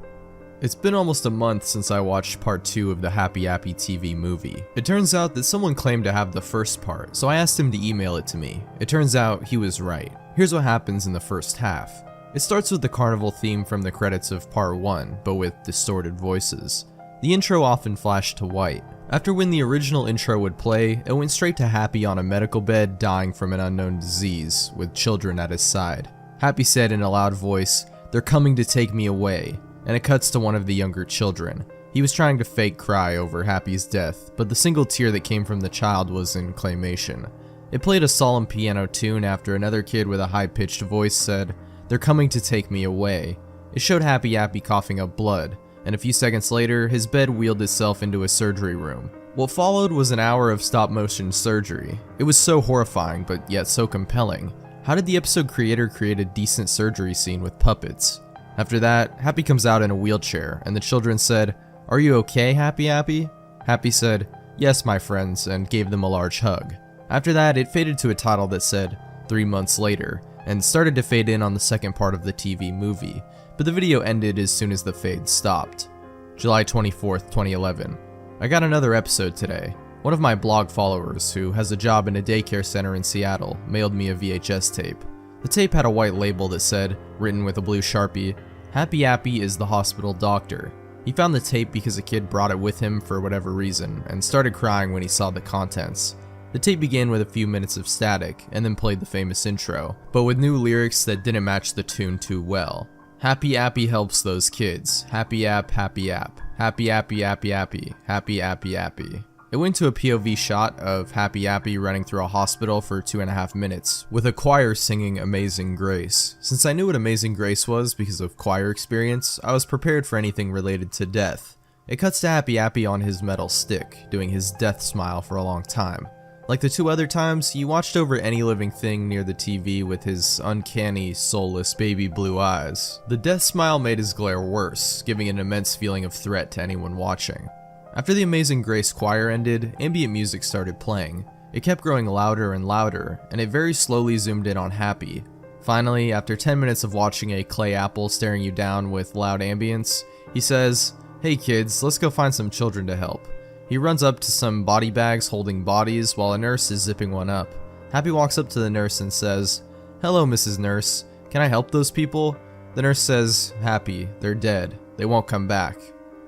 Speaker 1: It's been almost a month since I watched part 2 of the Happy Appy TV movie. It turns out that someone claimed to have the first part, so I asked him to email it to me. It turns out he was right. Here's what happens in the first half. It starts with the carnival theme from the credits of part 1, but with distorted voices. The intro often flashed to white. After when the original intro would play, it went straight to Happy on a medical bed dying from an unknown disease, with children at his side. Happy said in a loud voice, "They're coming to take me away." and it cuts to one of the younger children. He was trying to fake cry over Happy's death, but the single tear that came from the child was in claymation. It played a solemn piano tune after another kid with a high-pitched voice said, "They're coming to take me away." It showed Happy Appy coughing up blood, and a few seconds later, his bed wheeled itself into a surgery room. What followed was an hour of stop-motion surgery. It was so horrifying, but yet so compelling. How did the episode creator create a decent surgery scene with puppets? After that, Happy comes out in a wheelchair, and the children said, "Are you okay, Happy Appy?" Happy said, "Yes, my friends," and gave them a large hug. After that, it faded to a title that said, 3 months later, and started to fade in on the second part of the TV movie, but the video ended as soon as the fade stopped. July 24th, 2011. I got another episode today. One of my blog followers, who has a job in a daycare center in Seattle, mailed me a VHS tape. The tape had a white label that said, written with a blue Sharpie, "Happy Appy is the hospital doctor." He found the tape because a kid brought it with him for whatever reason, and started crying when he saw the contents. The tape began with a few minutes of static, and then played the famous intro, but with new lyrics that didn't match the tune too well. Happy Appy helps those kids. Happy App, Happy App. Happy Appy, Appy Appy. Happy Appy Appy. It went to a POV shot of Happy Appy running through a hospital for 2.5 minutes, with a choir singing Amazing Grace. Since I knew what Amazing Grace was because of choir experience, I was prepared for anything related to death. It cuts to Happy Appy on his metal stick, doing his death smile for a long time. Like the 2 other times, he watched over any living thing near the TV with his uncanny, soulless baby blue eyes. The death smile made his glare worse, giving an immense feeling of threat to anyone watching. After the Amazing Grace choir ended, ambient music started playing. It kept growing louder and louder, and it very slowly zoomed in on Happy. Finally, after 10 minutes of watching a clay apple staring you down with loud ambience, he says, "Hey kids, let's go find some children to help." He runs up to some body bags holding bodies while a nurse is zipping one up. Happy walks up to the nurse and says, "Hello, Mrs. Nurse. Can I help those people?" The nurse says, "Happy, they're dead. They won't come back."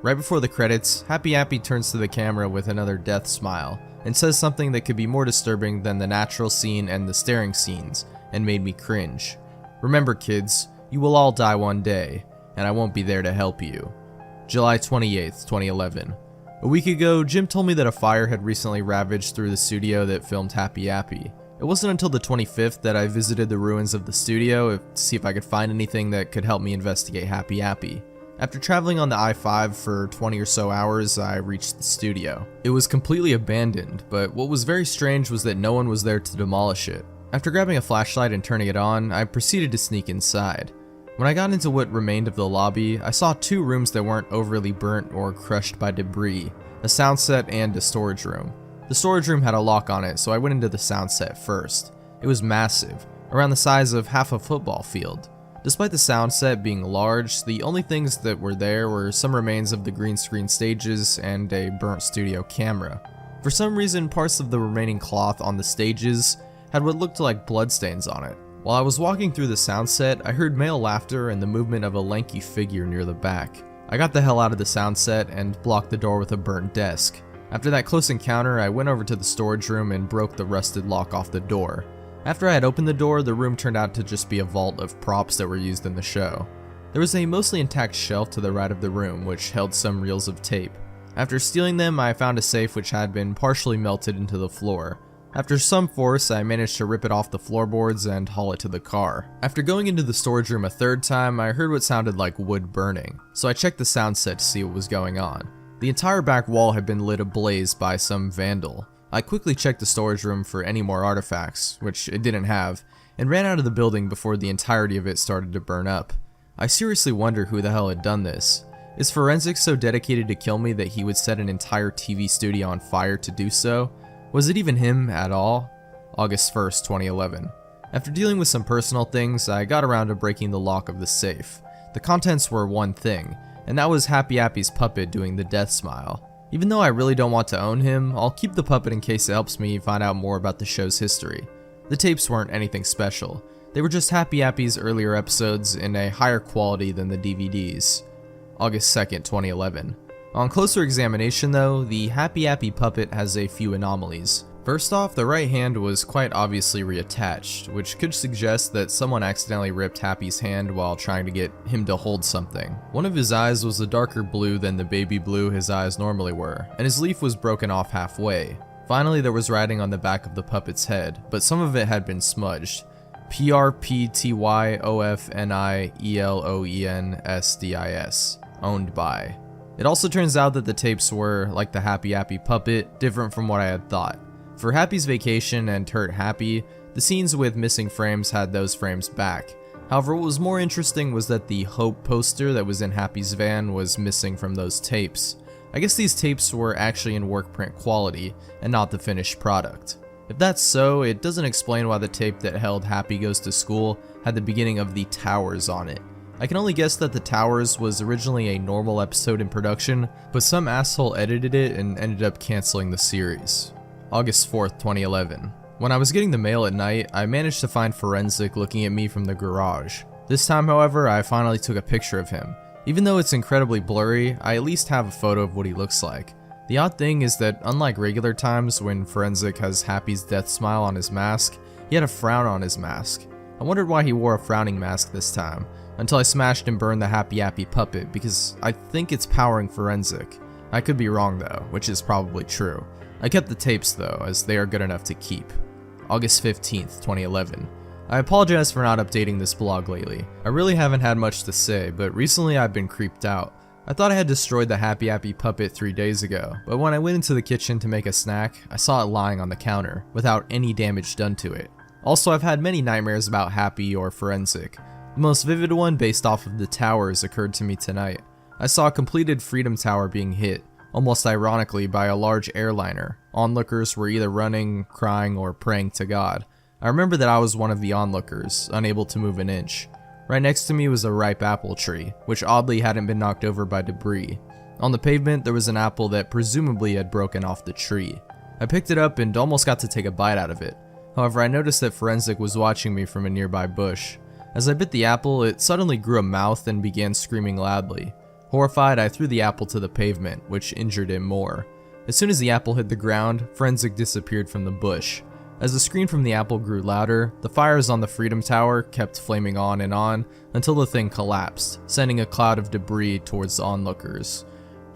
Speaker 1: Right before the credits, Happy Appy turns to the camera with another death smile and says something that could be more disturbing than the natural scene and the staring scenes, and made me cringe. "Remember kids, you will all die one day, and I won't be there to help you." July 28th, 2011. A week ago, Jim told me that a fire had recently ravaged through the studio that filmed Happy Appy. It wasn't until the 25th that I visited the ruins of the studio to see if I could find anything that could help me investigate Happy Appy. After traveling on the I-5 for 20 or so hours, I reached the studio. It was completely abandoned, but what was very strange was that no one was there to demolish it. After grabbing a flashlight and turning it on, I proceeded to sneak inside. When I got into what remained of the lobby, I saw 2 rooms that weren't overly burnt or crushed by debris, a sound set and a storage room. The storage room had a lock on it, so I went into the sound set first. It was massive, around the size of half a football field. Despite the sound set being large, the only things that were there were some remains of the green screen stages and a burnt studio camera. For some reason, parts of the remaining cloth on the stages had what looked like bloodstains on it. While I was walking through the sound set, I heard male laughter and the movement of a lanky figure near the back. I got the hell out of the sound set and blocked the door with a burnt desk. After that close encounter, I went over to the storage room and broke the rusted lock off the door. After I had opened the door, the room turned out to just be a vault of props that were used in the show. There was a mostly intact shelf to the right of the room which held some reels of tape. After stealing them, I found a safe which had been partially melted into the floor. After some force, I managed to rip it off the floorboards and haul it to the car. After going into the storage room a 3rd time, I heard what sounded like wood burning, so I checked the sound set to see what was going on. The entire back wall had been lit ablaze by some vandal. I quickly checked the storage room for any more artifacts, which it didn't have, and ran out of the building before the entirety of it started to burn up. I seriously wonder who the hell had done this. Is forensics so dedicated to kill me that he would set an entire TV studio on fire to do so? Was it even him at all? August 1st, 2011. After dealing with some personal things, I got around to breaking the lock of the safe. The contents were one thing, and that was Happy Appy's puppet doing the death smile. Even though I really don't want to own him, I'll keep the puppet in case it helps me find out more about the show's history. The tapes weren't anything special. They were just Happy Appy's earlier episodes in a higher quality than the DVDs. August 2nd, 2011. On closer examination though, the Happy Appy puppet has a few anomalies. First off, the right hand was quite obviously reattached, which could suggest that someone accidentally ripped Happy's hand while trying to get him to hold something. One of his eyes was a darker blue than the baby blue his eyes normally were, and his leaf was broken off halfway. Finally, there was writing on the back of the puppet's head, but some of it had been smudged. PRPTYOFNIELOENSDIS, owned by. It also turns out that the tapes were, like the Happy Appy puppet, different from what I had thought. For Happy's Vacation and Hurt Happy, the scenes with missing frames had those frames back. However, what was more interesting was that the Hope poster that was in Happy's van was missing from those tapes. I guess these tapes were actually in work print quality, and not the finished product. If that's so, it doesn't explain why the tape that held Happy Goes to School had the beginning of The Towers on it. I can only guess that The Towers was originally a normal episode in production, but some asshole edited it and ended up canceling the series. August 4th, 2011. When I was getting the mail at night, I managed to find Forensic looking at me from the garage. This time, however, I finally took a picture of him. Even though it's incredibly blurry, I at least have a photo of what he looks like. The odd thing is that unlike regular times when Forensic has Happy's death smile on his mask, he had a frown on his mask. I wondered why he wore a frowning mask this time, until I smashed and burned the Happy Appy puppet because I think it's powering Forensic. I could be wrong though, which is probably true. I kept the tapes though, as they are good enough to keep. August 15th, 2011. I apologize for not updating this blog lately. I really haven't had much to say, but recently I've been creeped out. I thought I had destroyed the Happy Appy puppet 3 days ago, but when I went into the kitchen to make a snack, I saw it lying on the counter, without any damage done to it. Also, I've had many nightmares about Happy or Forensic. The most vivid one based off of the towers occurred to me tonight. I saw a completed Freedom Tower being hit, almost ironically by a large airliner. Onlookers were either running, crying, or praying to God. I remember that I was one of the onlookers, unable to move an inch. Right next to me was a ripe apple tree, which oddly hadn't been knocked over by debris. On the pavement, there was an apple that presumably had broken off the tree. I picked it up and almost got to take a bite out of it. However, I noticed that Forensic was watching me from a nearby bush. As I bit the apple, it suddenly grew a mouth and began screaming loudly. Horrified, I threw the apple to the pavement, which injured him more. As soon as the apple hit the ground, Forensic disappeared from the bush. As the scream from the apple grew louder, the fires on the Freedom Tower kept flaming on until the thing collapsed, sending a cloud of debris towards the onlookers.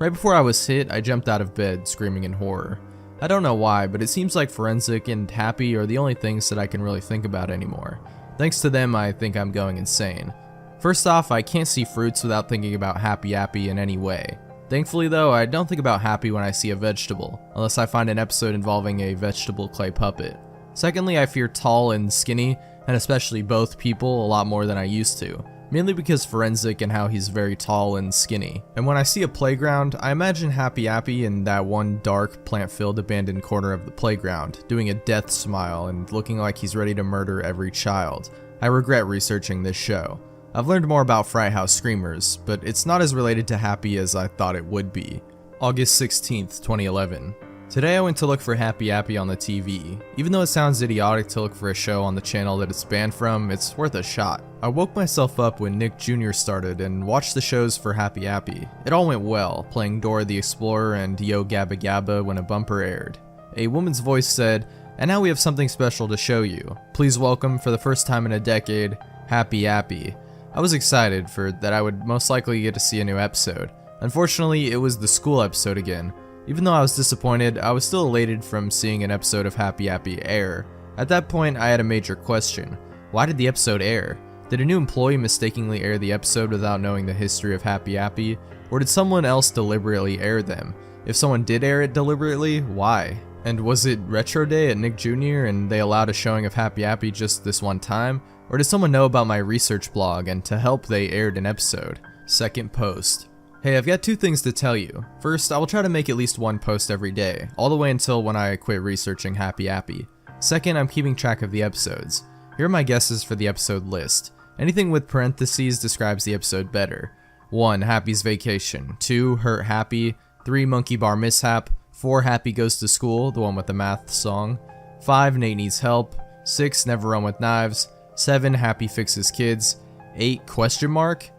Speaker 1: Right before I was hit, I jumped out of bed, screaming in horror. I don't know why, but it seems like Forensic and Happy are the only things that I can really think about anymore. Thanks to them, I think I'm going insane. First off, I can't see fruits without thinking about Happy Appy in any way. Thankfully though, I don't think about Happy when I see a vegetable, unless I find an episode involving a vegetable clay puppet. Secondly, I fear tall and skinny, and especially both people, a lot more than I used to. Mainly because Forensic and how he's very tall and skinny. And when I see a playground, I imagine Happy Appy in that one dark, plant-filled abandoned corner of the playground, doing a death smile and looking like he's ready to murder every child. I regret researching this show. I've learned more about Fright House Screamers, but it's not as related to Happy as I thought it would be. August 16th, 2011. Today I went to look for Happy Appy on the TV. Even though it sounds idiotic to look for a show on the channel that it's banned from, it's worth a shot. I woke myself up when Nick Jr. started and watched the shows for Happy Appy. It all went well, playing Dora the Explorer and Yo Gabba Gabba when a bumper aired. A woman's voice said, "And now we have something special to show you. Please welcome, for the first time in a decade, Happy Appy." I was excited for that I would most likely get to see a new episode. Unfortunately, it was the school episode again. Even though I was disappointed, I was still elated from seeing an episode of Happy Appy air. At that point, I had a major question. Why did the episode air? Did a new employee mistakenly air the episode without knowing the history of Happy Appy? Or did someone else deliberately air them? If someone did air it deliberately, why? And was it Retro Day at Nick Jr. and they allowed a showing of Happy Appy just this one time? Or did someone know about my research blog and to help they aired an episode? Second post. Hey, I've got two things to tell you. First, I will try to make at least one post every day, all the way until when I quit researching Happy Appy. Second, I'm keeping track of the episodes. Here are my guesses for the episode list. Anything with parentheses describes the episode better. 1. Happy's Vacation. 2. Hurt Happy. 3. Monkey Bar Mishap. 4. Happy Goes to School, the one with the math song. 5. Nate Needs Help. 6. Never Run with Knives. 7. Happy Fixes Kids. 8.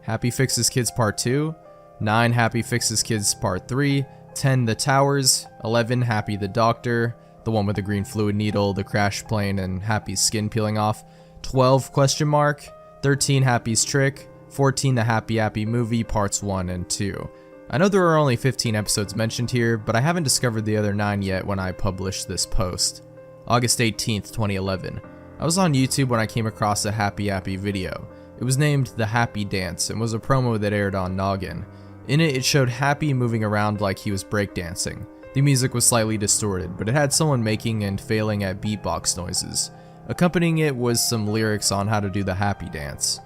Speaker 1: Happy Fixes Kids Part 2. 9. Happy Fixes Kids Part 3. 10. The Towers. 11. Happy the Doctor. The one with the green fluid needle, the crash plane, and Happy's skin peeling off. 12 question mark. 13 Happy's trick. 14 the Happy Appy movie parts 1 and 2. I know there are only 15 episodes mentioned here, but I haven't discovered the other 9 yet when I published this post. August 18th, 2011. I was on YouTube when I came across a Happy Appy video. It was named The Happy Dance and was a promo that aired on Noggin. In it showed Happy moving around like he was breakdancing. The music was slightly distorted, but it had someone making and failing at beatbox noises. Accompanying it was some lyrics on how to do the Happy Dance.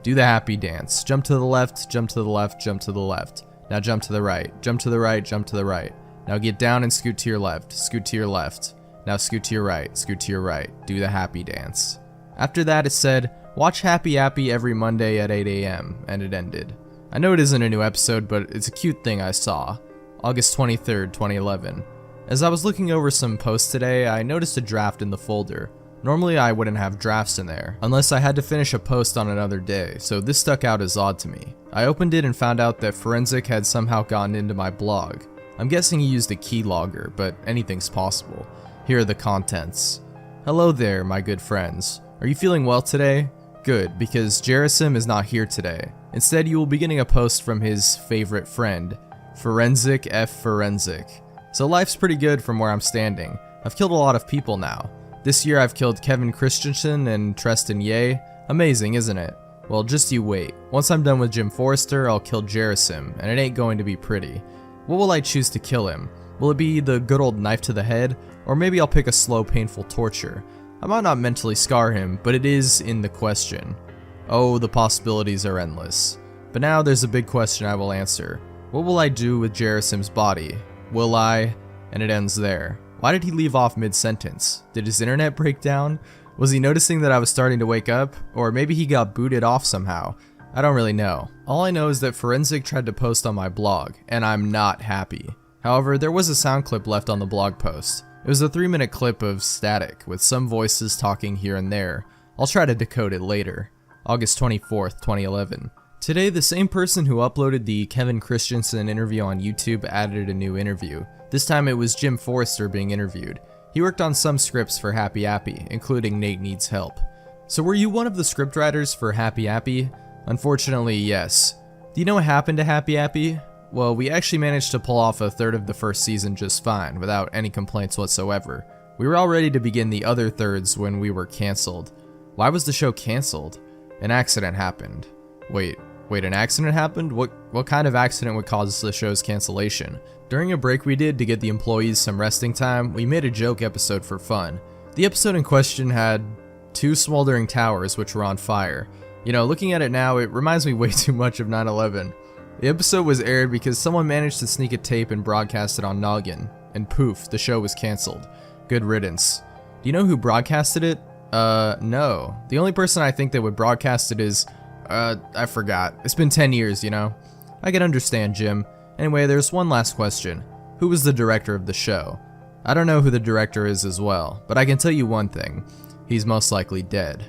Speaker 1: Do the Happy Dance. Jump to the left, jump to the left, jump to the left. Now jump to the right, jump to the right, jump to the right. Now get down and scoot to your left, scoot to your left. Now scoot to your right, scoot to your right. Do the Happy Dance. After that it said, watch Happy Appy every Monday at 8 AM, and it ended. I know it isn't a new episode, but it's a cute thing I saw. August 23rd, 2011. As I was looking over some posts today, I noticed a draft in the folder. Normally I wouldn't have drafts in there, unless I had to finish a post on another day, so this stuck out as odd to me. I opened it and found out that Forensic had somehow gotten into my blog. I'm guessing he used a keylogger, but anything's possible. Here are the contents. Hello there, my good friends. Are you feeling well today? Good, because Jerisim is not here today. Instead, you will be getting a post from his favorite friend, Forensic F Forensic. So life's pretty good from where I'm standing. I've killed a lot of people now. This year I've killed Kevin Christensen and Treston Ye. Amazing, isn't it? Well, just you wait. Once I'm done with Jim Forrester, I'll kill Jerisim, and it ain't going to be pretty. What will I choose to kill him? Will it be the good old knife to the head? Or maybe I'll pick a slow, painful torture. I might not mentally scar him, but it is in the question. Oh, the possibilities are endless. But now there's a big question I will answer. What will I do with Jerisim's body? Will I? And it ends there. Why did he leave off mid-sentence? Did his internet break down? Was he noticing that I was starting to wake up? Or maybe he got booted off somehow. I don't really know. All I know is that Forensic tried to post on my blog, and I'm not happy. However, there was a sound clip left on the blog post. It was a 3-minute clip of static, with some voices talking here and there. I'll try to decode it later. August 24th, 2011. Today, the same person who uploaded the Kevin Christensen interview on YouTube added a new interview. This time it was Jim Forrester being interviewed. He worked on some scripts for Happy Appy, including Nate Needs Help. So were you one of the scriptwriters for Happy Appy? Unfortunately, yes. Do you know what happened to Happy Appy? Well, we actually managed to pull off a third of the first season just fine, without any complaints whatsoever. We were all ready to begin the other thirds when we were cancelled. Why was the show cancelled? An accident happened. Wait, an accident happened? What kind of accident would cause the show's cancellation? During a break we did to get the employees some resting time, we made a joke episode for fun. The episode in question had 2 smoldering towers which were on fire. You know, looking at it now, it reminds me way too much of 9/11. The episode was aired because someone managed to sneak a tape and broadcast it on Noggin, and poof, the show was cancelled. Good riddance. Do you know who broadcasted it? No. The only person I think that would broadcast it is, I forgot. It's been 10 years, you know? I can understand, Jim. Anyway, there's one last question. Who was the director of the show? I don't know who the director is as well, but I can tell you one thing. He's most likely dead.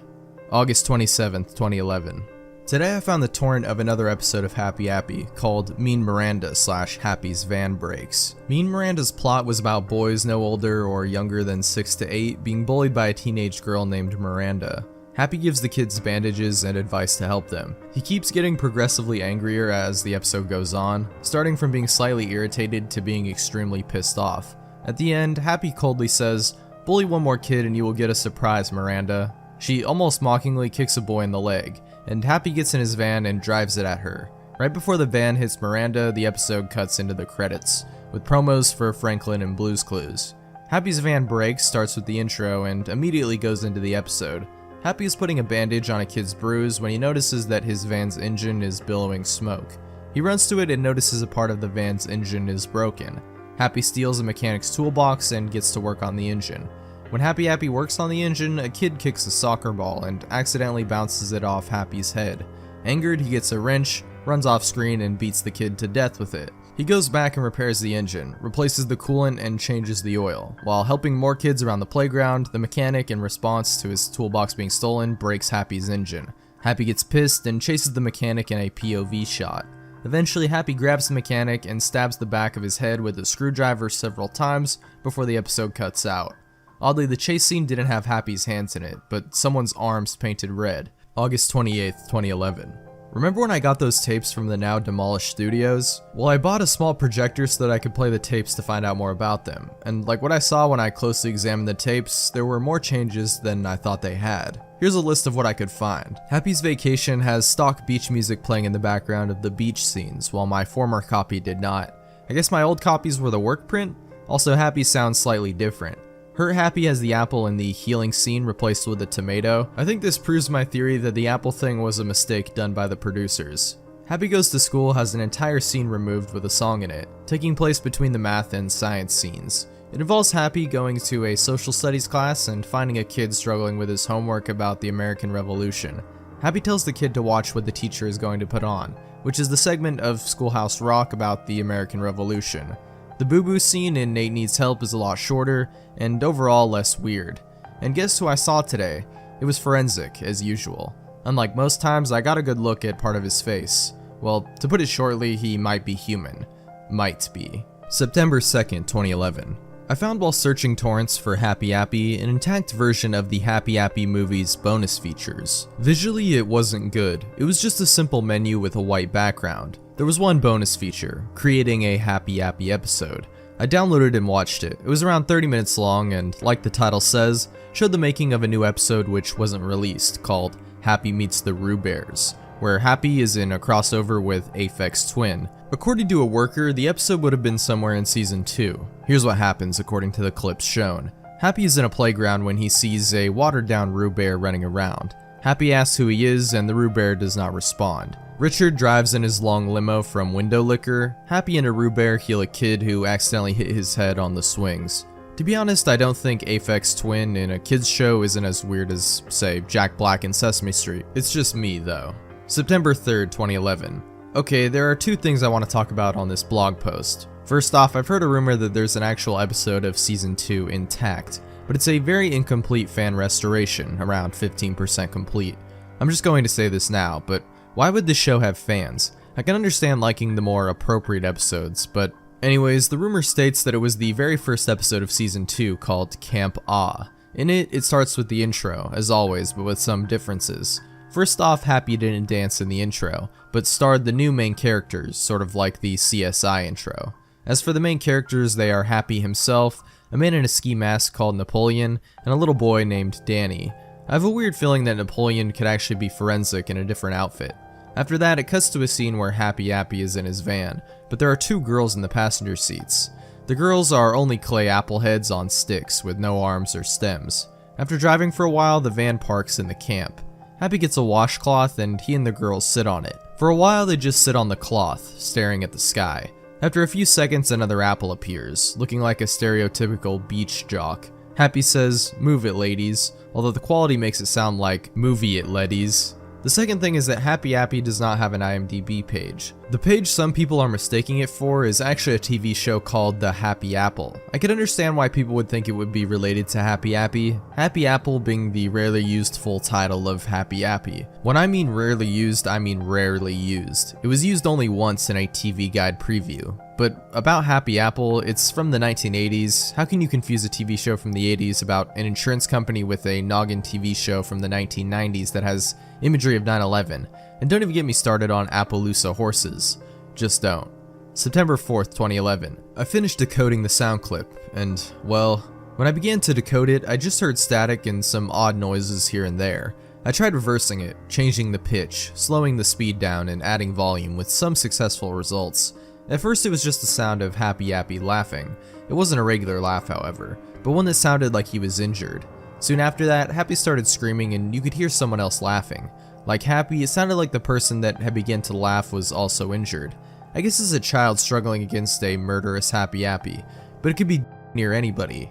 Speaker 1: August 27th, 2011. Today I found the torrent of another episode of Happy Appy called Mean Miranda / Happy's Van Breaks. Mean Miranda's plot was about boys no older or younger than 6 to 8 being bullied by a teenage girl named Miranda. Happy gives the kids bandages and advice to help them. He keeps getting progressively angrier as the episode goes on, starting from being slightly irritated to being extremely pissed off. At the end, Happy coldly says, "Bully one more kid and you will get a surprise, Miranda." She almost mockingly kicks a boy in the leg, and Happy gets in his van and drives it at her. Right before the van hits Miranda, the episode cuts into the credits, with promos for Franklin and Blue's Clues. Happy's Van Breaks starts with the intro and immediately goes into the episode. Happy is putting a bandage on a kid's bruise when he notices that his van's engine is billowing smoke. He runs to it and notices a part of the van's engine is broken. Happy steals a mechanic's toolbox and gets to work on the engine. When Happy Appy works on the engine, a kid kicks a soccer ball and accidentally bounces it off Happy's head. Angered, he gets a wrench, runs off screen, and beats the kid to death with it. He goes back and repairs the engine, replaces the coolant, and changes the oil. While helping more kids around the playground, the mechanic, in response to his toolbox being stolen, breaks Happy's engine. Happy gets pissed and chases the mechanic in a POV shot. Eventually, Happy grabs the mechanic and stabs the back of his head with a screwdriver several times before the episode cuts out. Oddly, the chase scene didn't have Happy's hands in it, but someone's arms painted red. August 28th, 2011. Remember when I got those tapes from the now demolished studios? Well, I bought a small projector so that I could play the tapes to find out more about them, and like what I saw when I closely examined the tapes, there were more changes than I thought they had. Here's a list of what I could find. Happy's Vacation has stock beach music playing in the background of the beach scenes, while my former copy did not. I guess my old copies were the work print? Also, Happy sounds slightly different. Hurt Happy has the apple in the healing scene replaced with a tomato. I think this proves my theory that the apple thing was a mistake done by the producers. Happy Goes to School has an entire scene removed with a song in it, taking place between the math and science scenes. It involves Happy going to a social studies class and finding a kid struggling with his homework about the American Revolution. Happy tells the kid to watch what the teacher is going to put on, which is the segment of Schoolhouse Rock about the American Revolution. The boo-boo scene in Nate Needs Help is a lot shorter, and overall less weird. And guess who I saw today? It was Forensic, as usual. Unlike most times, I got a good look at part of his face. Well, to put it shortly, he might be human. Might be. September 2nd, 2011. I found while searching torrents for Happy Appy an intact version of the Happy Appy movie's bonus features. Visually, it wasn't good. It was just a simple menu with a white background. There was one bonus feature, creating a Happy Appy episode. I downloaded and watched it. It was around 30 minutes long and, like the title says, showed the making of a new episode which wasn't released, called Happy Meets the Roo Bears, where Happy is in a crossover with Aphex Twin. According to a worker, the episode would have been somewhere in season 2. Here's what happens according to the clips shown. Happy is in a playground when he sees a watered-down Roo Bear running around. Happy asks who he is and the Roo Bear does not respond. Richard drives in his long limo from Window Liquor. Happy and a Roo Bear heal a kid who accidentally hit his head on the swings. To be honest, I don't think Aphex Twin in a kids show isn't as weird as, say, Jack Black in Sesame Street. It's just me, though. September 3rd, 2011. Okay, there are two things I want to talk about on this blog post. First off, I've heard a rumor that there's an actual episode of Season 2 intact, but it's a very incomplete fan restoration, around 15% complete. I'm just going to say this now, but why would this show have fans? I can understand liking the more appropriate episodes, but anyways, the rumor states that it was the very first episode of Season 2 called Camp Ah. In it, it starts with the intro, as always, but with some differences. First off, Happy didn't dance in the intro, but starred the new main characters, sort of like the CSI intro. As for the main characters, they are Happy himself, a man in a ski mask called Napoleon, and a little boy named Danny. I have a weird feeling that Napoleon could actually be Forensic in a different outfit. After that, it cuts to a scene where Happy Appy is in his van, but there are two girls in the passenger seats. The girls are only clay apple heads on sticks with no arms or stems. After driving for a while, the van parks in the camp. Happy gets a washcloth and he and the girls sit on it. For a while, they just sit on the cloth, staring at the sky. After a few seconds, another apple appears, looking like a stereotypical beach jock. Happy says, "Move it, ladies," although the quality makes it sound like, "Movie it, leddies." The second thing is that Happy Appy does not have an IMDb page. The page some people are mistaking it for is actually a TV show called The Happy Apple. I can understand why people would think it would be related to Happy Appy, Happy Apple being the rarely used full title of Happy Appy. When I mean rarely used, I mean rarely used. It was used only once in a TV Guide preview. But about Happy Apple, it's from the 1980s. How can you confuse a TV show from the 80s about an insurance company with a noggin TV show from the 1990s that has imagery of 9/11? And don't even get me started on Appaloosa horses. Just don't. September 4th, 2011. I finished decoding the sound clip, and, well, when I began to decode it, I just heard static and some odd noises here and there. I tried reversing it, changing the pitch, slowing the speed down, and adding volume with some successful results. At first it was just the sound of Happy Appy laughing. It wasn't a regular laugh, however, but one that sounded like he was injured. Soon after that, Happy started screaming and you could hear someone else laughing. Like Happy, it sounded like the person that had begun to laugh was also injured. I guess as a child struggling against a murderous Happy Appy, but it could be near anybody.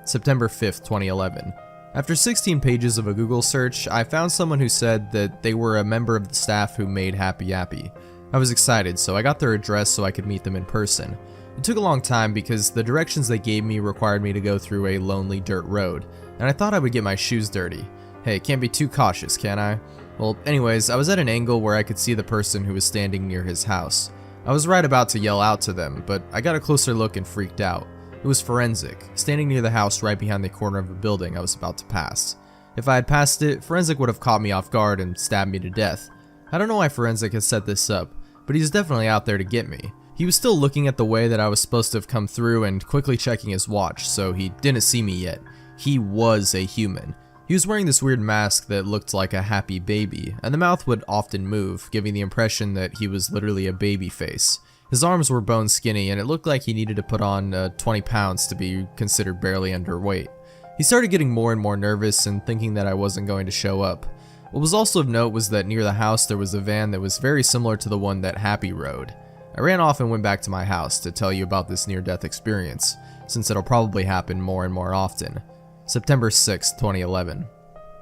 Speaker 1: September 5th, 2011. After 16 pages of a Google search, I found someone who said that they were a member of the staff who made Happy Appy. I was excited, so I got their address so I could meet them in person. It took a long time because the directions they gave me required me to go through a lonely dirt road, and I thought I would get my shoes dirty. Hey, can't be too cautious, can I? Well, anyways, I was at an angle where I could see the person who was standing near his house. I was right about to yell out to them, but I got a closer look and freaked out. It was Forensic, standing near the house right behind the corner of a building I was about to pass. If I had passed it, Forensic would have caught me off guard and stabbed me to death. I don't know why Forensic has set this up, but he's definitely out there to get me. He was still looking at the way that I was supposed to have come through and quickly checking his watch, so he didn't see me yet. He was a human. He was wearing this weird mask that looked like a happy baby, and the mouth would often move, giving the impression that he was literally a baby face. His arms were bone skinny, and it looked like he needed to put on 20 pounds to be considered barely underweight. He started getting more and more nervous and thinking that I wasn't going to show up. What was also of note was that near the house there was a van that was very similar to the one that Happy rode. I ran off and went back to my house to tell you about this near-death experience, since it'll probably happen more and more often. September 6, 2011.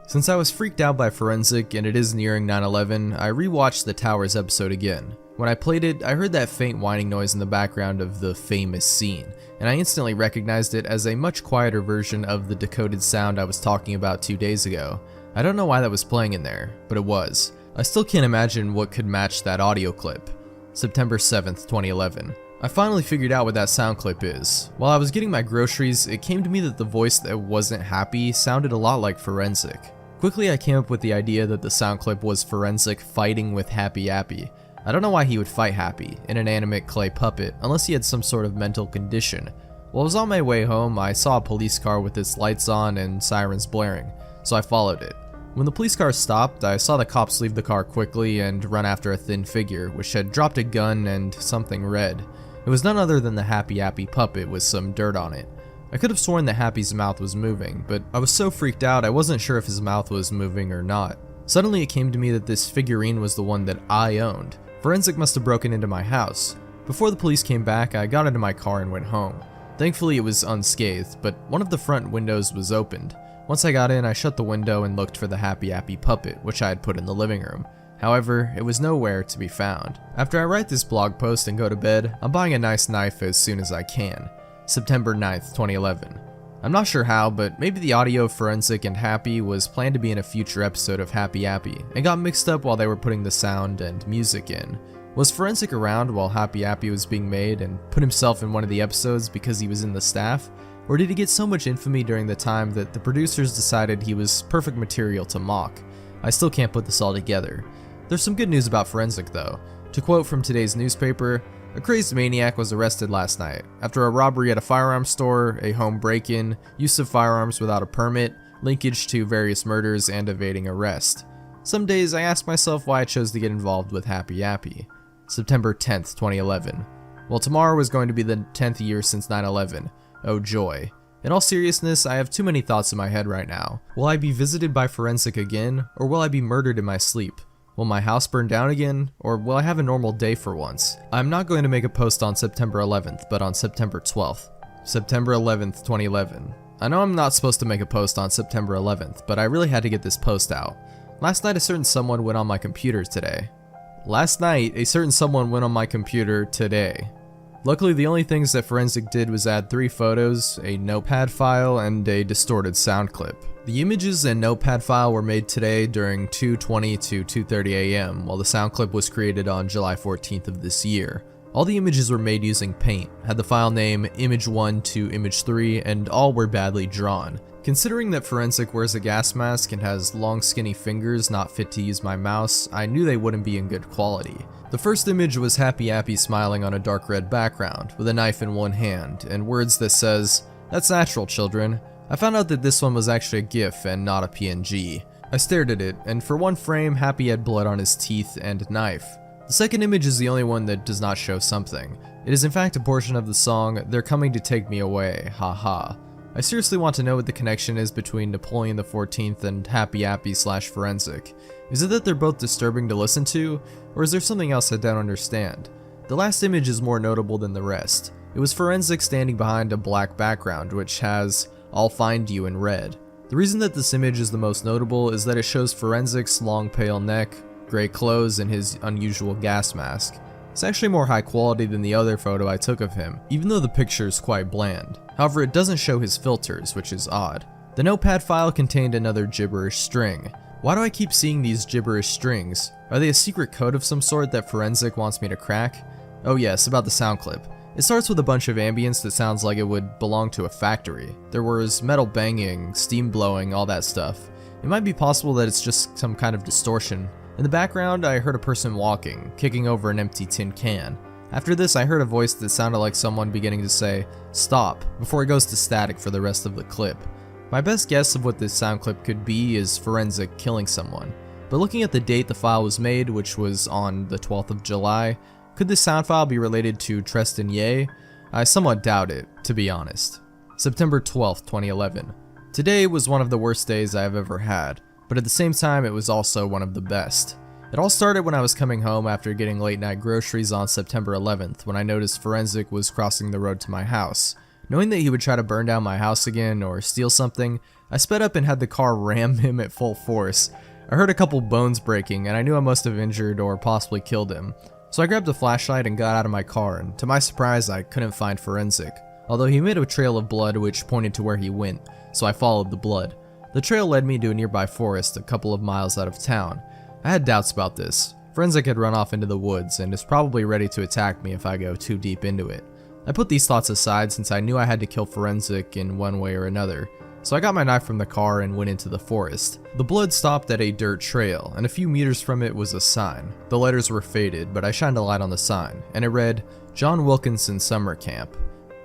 Speaker 1: Since I was freaked out by Forensic and it is nearing 9/11, I rewatched the Towers episode again. When I played it, I heard that faint whining noise in the background of the famous scene, and I instantly recognized it as a much quieter version of the decoded sound I was talking about 2 days ago. I don't know why that was playing in there, but it was. I still can't imagine what could match that audio clip. September 7th, 2011. I finally figured out what that sound clip is. While I was getting my groceries, it came to me that the voice that wasn't Happy sounded a lot like Forensic. Quickly I came up with the idea that the sound clip was Forensic fighting with Happy Appy. I don't know why he would fight Happy, an inanimate clay puppet, unless he had some sort of mental condition. While I was on my way home, I saw a police car with its lights on and sirens blaring, so I followed it. When the police car stopped, I saw the cops leave the car quickly and run after a thin figure, which had dropped a gun and something red. It was none other than the Happy Appy puppet with some dirt on it. I could have sworn that Happy's mouth was moving, but I was so freaked out I wasn't sure if his mouth was moving or not. Suddenly it came to me that this figurine was the one that I owned. Forensic must have broken into my house. Before the police came back, I got into my car and went home. Thankfully it was unscathed, but one of the front windows was opened. Once I got in, I shut the window and looked for the Happy Appy puppet, which I had put in the living room. However, it was nowhere to be found. After I write this blog post and go to bed, I'm buying a nice knife as soon as I can. September 9th, 2011. I'm not sure how, but maybe the audio of Forensic and Happy was planned to be in a future episode of Happy Appy, and got mixed up while they were putting the sound and music in. Was Forensic around while Happy Appy was being made and put himself in one of the episodes because he was in the staff? Or did he get so much infamy during the time that the producers decided he was perfect material to mock? I still can't put this all together. There's some good news about Forensic though. To quote from today's newspaper, a crazed maniac was arrested last night after a robbery at a firearms store, a home break-in, use of firearms without a permit, linkage to various murders, and evading arrest. Some days I ask myself why I chose to get involved with Happy Appy. September 10th, 2011. Well, tomorrow is going to be the 10th year since 9/11. Oh joy. In all seriousness, I have too many thoughts in my head right now. Will I be visited by Forensic again, or will I be murdered in my sleep? Will my house burn down again, or will I have a normal day for once? I'm not going to make a post on September 11th, but on September 12th. September 11th, 2011. I know I'm not supposed to make a post on September 11th, but I really had to get this post out. Last night a certain someone went on my computer today. Luckily, the only things that Forensic did was add 3 photos, a notepad file, and a distorted sound clip. The images and notepad file were made today during 2:20 to 2:30 AM, while the sound clip was created on July 14th of this year. All the images were made using Paint, had the file name image1 to image3, and all were badly drawn. Considering that Forensic wears a gas mask and has long skinny fingers not fit to use my mouse, I knew they wouldn't be in good quality. The first image was Happy Appy smiling on a dark red background, with a knife in one hand, and words that says, "That's natural, children." I found out that this one was actually a GIF and not a PNG. I stared at it, and for one frame, Happy had blood on his teeth and knife. The second image is the only one that does not show something. It is in fact a portion of the song, "They're Coming to Take Me Away, ha ha." I seriously want to know what the connection is between Napoleon the 14th and Happy Appy / Forensic. Is it that they're both disturbing to listen to, or is there something else I don't understand? The last image is more notable than the rest. It was Forensic standing behind a black background which has, "I'll find you" in red. The reason that this image is the most notable is that it shows Forensic's long pale neck, gray clothes, and his unusual gas mask. It's actually more high quality than the other photo I took of him, even though the picture is quite bland. However, it doesn't show his filters, which is odd. The notepad file contained another gibberish string. Why do I keep seeing these gibberish strings? Are they a secret code of some sort that Forensic wants me to crack? Oh yes, about the sound clip. It starts with a bunch of ambience that sounds like it would belong to a factory. There was metal banging, steam blowing, all that stuff. It might be possible that it's just some kind of distortion. In the background, I heard a person walking, kicking over an empty tin can. After this, I heard a voice that sounded like someone beginning to say, "Stop," before it goes to static for the rest of the clip. My best guess of what this sound clip could be is Forensic killing someone. But looking at the date the file was made, which was on the 12th of July, could this sound file be related to Treston Ye? I somewhat doubt it, to be honest. September 12th, 2011. Today was one of the worst days I have ever had, but at the same time it was also one of the best. It all started when I was coming home after getting late night groceries on September 11th when I noticed Forensic was crossing the road to my house. Knowing that he would try to burn down my house again or steal something, I sped up and had the car ram him at full force. I heard a couple bones breaking and I knew I must have injured or possibly killed him. So I grabbed a flashlight and got out of my car, and to my surprise I couldn't find Forensic, although he made a trail of blood which pointed to where he went, so I followed the blood. The trail led me to a nearby forest a couple of miles out of town. I had doubts about this. Forensic had run off into the woods and is probably ready to attack me if I go too deep into it. I put these thoughts aside since I knew I had to kill Forensic in one way or another, so I got my knife from the car and went into the forest. The blood stopped at a dirt trail, and a few meters from it was a sign. The letters were faded, but I shined a light on the sign, and it read, John Wilkinson Summer Camp.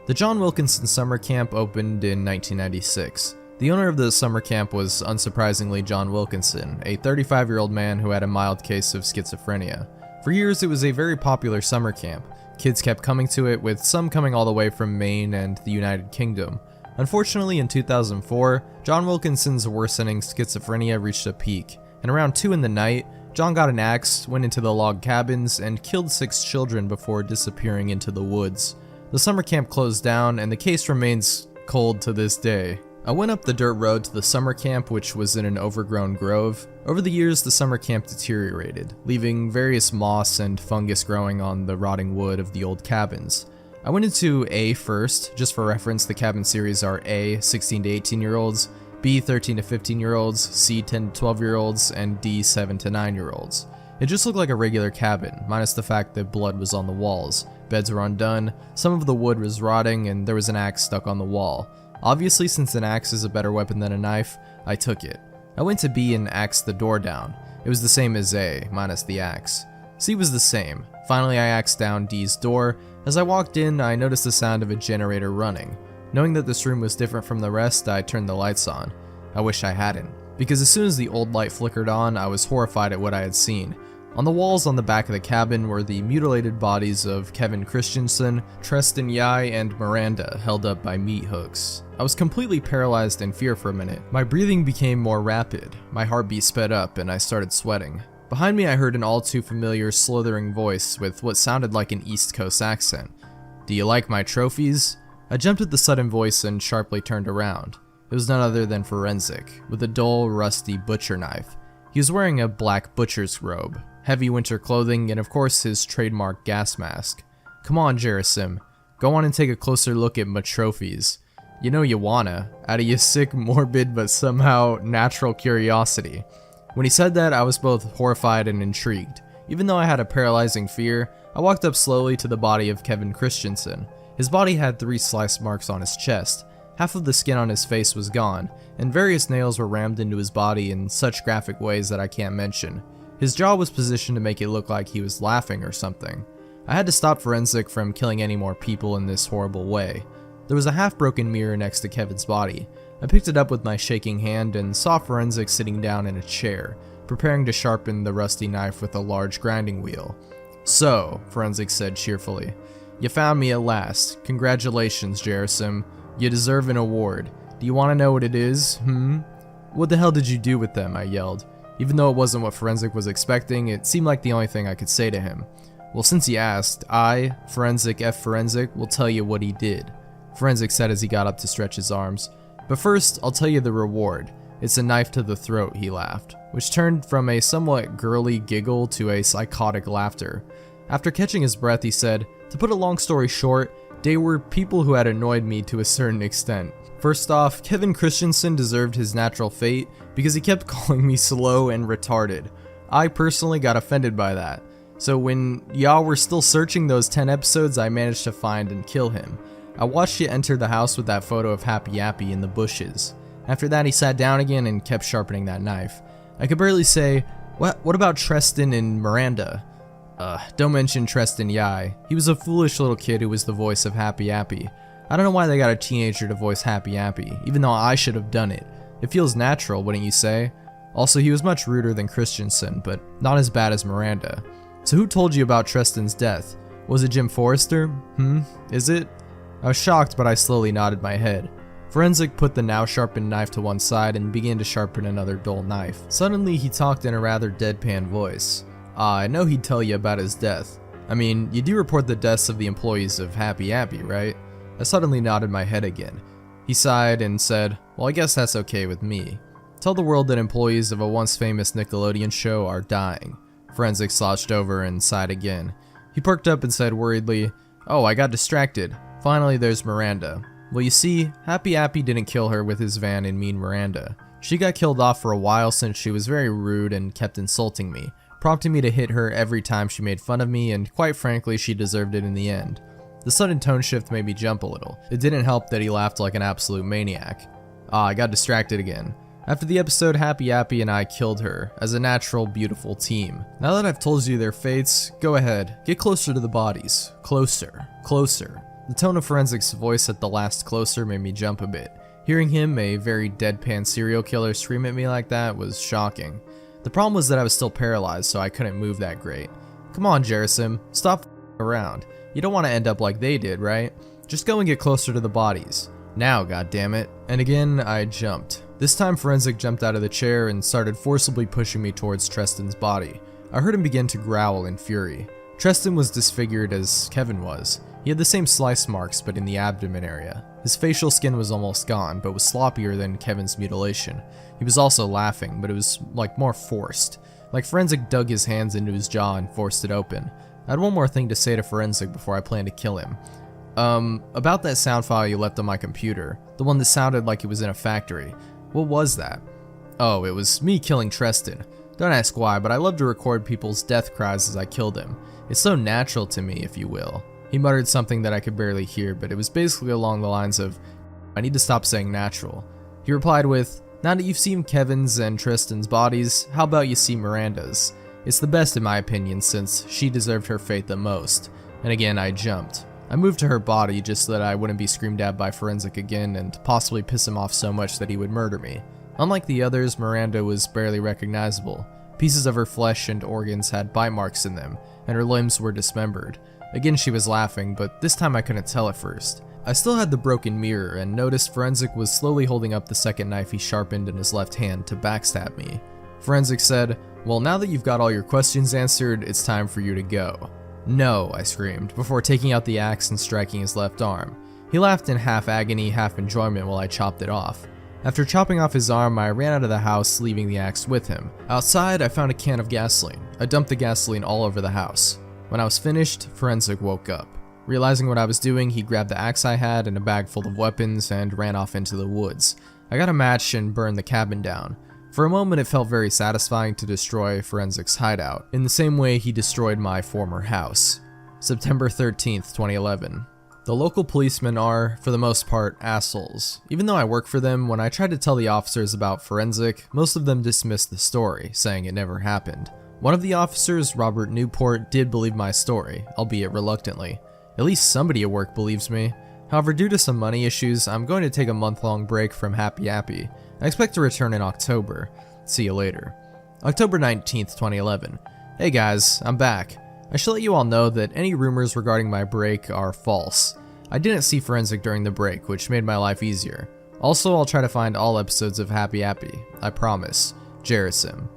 Speaker 1: The John Wilkinson Summer Camp opened in 1996. The owner of the summer camp was, unsurprisingly, John Wilkinson, a 35-year-old man who had a mild case of schizophrenia. For years, it was a very popular summer camp. Kids kept coming to it, with some coming all the way from Maine and the United Kingdom. Unfortunately, in 2004, John Wilkinson's worsening schizophrenia reached a peak, and around 2 in the night, John got an axe, went into the log cabins, and killed 6 children before disappearing into the woods. The summer camp closed down, and the case remains cold to this day. I went up the dirt road to the summer camp, which was in an overgrown grove. Over the years, the summer camp deteriorated, leaving various moss and fungus growing on the rotting wood of the old cabins. I went into A first. Just for reference, the cabin series are A, 16 to 18 year olds, B, 13 to 15 year olds, C, 10 to 12 year olds, and D, 7 to 9 year olds. It just looked like a regular cabin, minus the fact that blood was on the walls, beds were undone, some of the wood was rotting, and there was an axe stuck on the wall. Obviously, since an axe is a better weapon than a knife, I took it. I went to B and axed the door down. It was the same as A, minus the axe. C was the same. Finally, I axed down D's door. As I walked in, I noticed the sound of a generator running. Knowing that this room was different from the rest, I turned the lights on. I wish I hadn't, because as soon as the old light flickered on, I was horrified at what I had seen. On the walls on the back of the cabin were the mutilated bodies of Kevin Christensen, Treston Ye, and Miranda, held up by meat hooks. I was completely paralyzed in fear for a minute. My breathing became more rapid, my heartbeat sped up, and I started sweating. Behind me I heard an all too familiar slithering voice with what sounded like an East Coast accent. "Do you like my trophies?" I jumped at the sudden voice and sharply turned around. It was none other than Forensic, with a dull, rusty butcher knife. He was wearing a black butcher's robe, heavy winter clothing, and of course his trademark gas mask. "Come on, Jerasim, go on and take a closer look at my trophies. You know you wanna, out of your sick, morbid, but somehow natural curiosity." When he said that, I was both horrified and intrigued. Even though I had a paralyzing fear, I walked up slowly to the body of Kevin Christensen. His body had 3 slice marks on his chest. Half of the skin on his face was gone, and various nails were rammed into his body in such graphic ways that I can't mention. His jaw was positioned to make it look like he was laughing or something. I had to stop Forensic from killing any more people in this horrible way. There was a half-broken mirror next to Kevin's body. I picked it up with my shaking hand and saw Forensic sitting down in a chair, preparing to sharpen the rusty knife with a large grinding wheel. "So," Forensic said cheerfully, "you found me at last. Congratulations, Jerasim. You deserve an award. Do you want to know what it is, "What the hell did you do with them?" I yelled. Even though it wasn't what Forensic was expecting, it seemed like the only thing I could say to him. "Well, since he asked, I, Forensic F. Forensic, will tell you what he did," Forensic said as he got up to stretch his arms. "But first, I'll tell you the reward. It's a knife to the throat," he laughed, which turned from a somewhat girly giggle to a psychotic laughter. After catching his breath, he said, "To put a long story short, they were people who had annoyed me to a certain extent. First off, Kevin Christensen deserved his natural fate because he kept calling me slow and retarded. I personally got offended by that. So when y'all were still searching those 10 episodes, I managed to find and kill him. I watched you enter the house with that photo of Happy Appy in the bushes. After that, he sat down again and kept sharpening that knife. I could barely say, what about Tristan and Miranda? Don't mention Tristan Yai. He was a foolish little kid who was the voice of Happy Appy. I don't know why they got a teenager to voice Happy Appy, even though I should have done it. It feels natural, wouldn't you say? Also, he was much ruder than Christensen, but not as bad as Miranda. So who told you about Tristan's death? Was it Jim Forrester? Is it? I was shocked, but I slowly nodded my head. Forensic put the now sharpened knife to one side and began to sharpen another dull knife. Suddenly, he talked in a rather deadpan voice. I know he'd tell you about his death. I mean, you do report the deaths of the employees of Happy Appy, right? I suddenly nodded my head again. He sighed and said, well, I guess that's okay with me. Tell the world that employees of a once famous Nickelodeon show are dying. Forensic slouched over and sighed again. He perked up and said worriedly, oh, I got distracted. Finally, there's Miranda. Well, you see, Happy Appy didn't kill her with his van and mean Miranda. She got killed off for a while since she was very rude and kept insulting me, prompting me to hit her every time she made fun of me, and quite frankly, she deserved it in the end. The sudden tone shift made me jump a little. It didn't help that he laughed like an absolute maniac. I got distracted again. After the episode, Happy Appy and I killed her, as a natural, beautiful team. Now that I've told you their fates, go ahead, get closer to the bodies. Closer. Closer. The tone of Forensic's voice at the last closer made me jump a bit. Hearing him, a very deadpan serial killer, scream at me like that was shocking. The problem was that I was still paralyzed, so I couldn't move that great. Come on, Jerasim, stop around. You don't want to end up like they did, right? Just go and get closer to the bodies. Now, goddammit. And again, I jumped. This time Forensic jumped out of the chair and started forcibly pushing me towards Tristan's body. I heard him begin to growl in fury. Tristan was disfigured as Kevin was. He had the same slice marks, but in the abdomen area. His facial skin was almost gone, but was sloppier than Kevin's mutilation. He was also laughing, but it was like more forced. Like Forensic dug his hands into his jaw and forced it open. I had one more thing to say to Forensic before I planned to kill him. About that sound file you left on my computer, the one that sounded like it was in a factory. What was that? Oh, it was me killing Tristan. Don't ask why, but I love to record people's death cries as I killed him. It's so natural to me, if you will. He muttered something that I could barely hear, but it was basically along the lines of, I need to stop saying natural. He replied with, now that you've seen Kevin's and Tristan's bodies, how about you see Miranda's? It's the best in my opinion, since she deserved her fate the most. And again, I jumped. I moved to her body just so that I wouldn't be screamed at by Forensic again and possibly piss him off so much that he would murder me. Unlike the others, Miranda was barely recognizable. Pieces of her flesh and organs had bite marks in them, and her limbs were dismembered. Again, she was laughing, but this time I couldn't tell at first. I still had the broken mirror and noticed Forensic was slowly holding up the second knife he sharpened in his left hand to backstab me. Forensic said, well, now that you've got all your questions answered, it's time for you to go. No, I screamed, before taking out the axe and striking his left arm. He laughed in half agony, half enjoyment while I chopped it off. After chopping off his arm, I ran out of the house, leaving the axe with him. Outside, I found a can of gasoline. I dumped the gasoline all over the house. When I was finished, Forensic woke up. Realizing what I was doing, he grabbed the axe I had and a bag full of weapons and ran off into the woods. I got a match and burned the cabin down. For a moment, it felt very satisfying to destroy Forensic's hideout, in the same way he destroyed my former house. September 13th, 2011. The local policemen are, for the most part, assholes. Even though I work for them, when I tried to tell the officers about Forensic, most of them dismissed the story, saying it never happened. One of the officers, Robert Newport, did believe my story, albeit reluctantly. At least somebody at work believes me. However, due to some money issues, I'm going to take a month-long break from Happy Appy. I expect to return in October. See you later. October 19th, 2011. Hey guys, I'm back. I should let you all know that any rumors regarding my break are false. I didn't see Forensic during the break, which made my life easier. Also, I'll try to find all episodes of Happy Appy. I promise. Jerasim.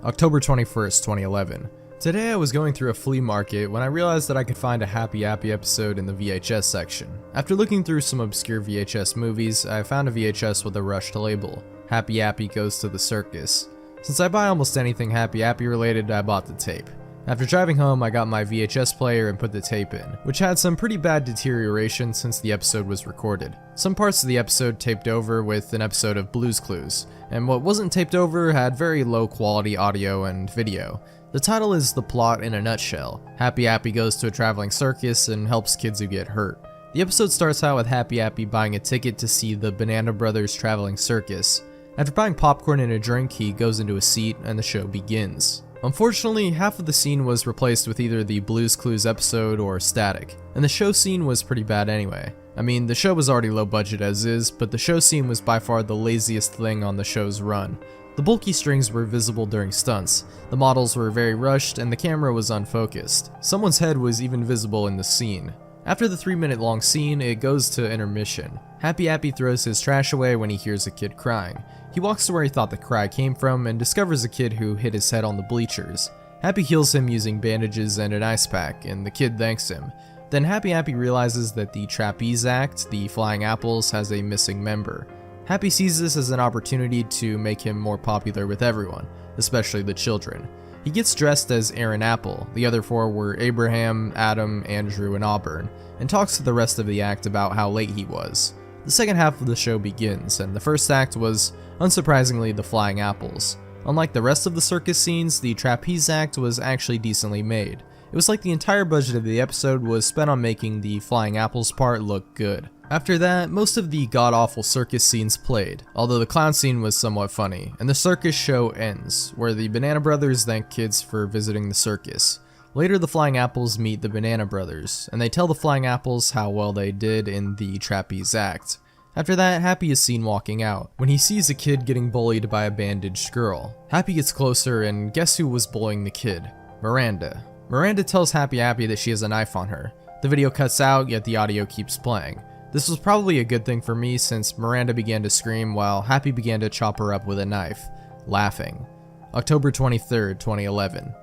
Speaker 1: October 21st, 2011. Today I was going through a flea market when I realized that I could find a Happy Appy episode in the VHS section. After looking through some obscure VHS movies, I found a VHS with a rushed label. Happy Appy Goes to the Circus. Since I buy almost anything Happy Appy related, I bought the tape. After driving home, I got my VHS player and put the tape in, which had some pretty bad deterioration since the episode was recorded. Some parts of the episode taped over with an episode of Blue's Clues, and what wasn't taped over had very low quality audio and video. The title is the plot in a nutshell. Happy Appy goes to a traveling circus and helps kids who get hurt. The episode starts out with Happy Appy buying a ticket to see the Banana Brothers traveling circus. After buying popcorn and a drink, he goes into a seat and the show begins. Unfortunately, half of the scene was replaced with either the Blue's Clues episode or static, and the show scene was pretty bad anyway. I mean, the show was already low budget as is, but the show scene was by far the laziest thing on the show's run. The bulky strings were visible during stunts, the models were very rushed, and the camera was unfocused. Someone's head was even visible in the scene. After the 3-minute long scene, it goes to intermission. Happy Appy throws his trash away when he hears a kid crying. He walks to where he thought the cry came from and discovers a kid who hit his head on the bleachers. Happy heals him using bandages and an ice pack, and the kid thanks him. Then Happy Appy realizes that the trapeze act, the Flying Apples, has a missing member. Happy sees this as an opportunity to make him more popular with everyone, especially the children. He gets dressed as Aaron Apple, the other 4 were Abraham, Adam, Andrew, and Auburn, and talks to the rest of the act about how late he was. The second half of the show begins, and the first act was, unsurprisingly, the Flying Apples. Unlike the rest of the circus scenes, the trapeze act was actually decently made. It was like the entire budget of the episode was spent on making the Flying Apples part look good. After that, most of the god-awful circus scenes played, although the clown scene was somewhat funny, and the circus show ends, where the Banana Brothers thank kids for visiting the circus. Later, the Flying Apples meet the Banana Brothers, and they tell the Flying Apples how well they did in the trapeze act. After that, Happy is seen walking out, when he sees a kid getting bullied by a bandaged girl. Happy gets closer, and guess who was bullying the kid? Miranda. Miranda tells Happy Appy that she has a knife on her. The video cuts out, yet the audio keeps playing. This was probably a good thing for me since Miranda began to scream while Happy began to chop her up with a knife, laughing. October 23rd, 2011.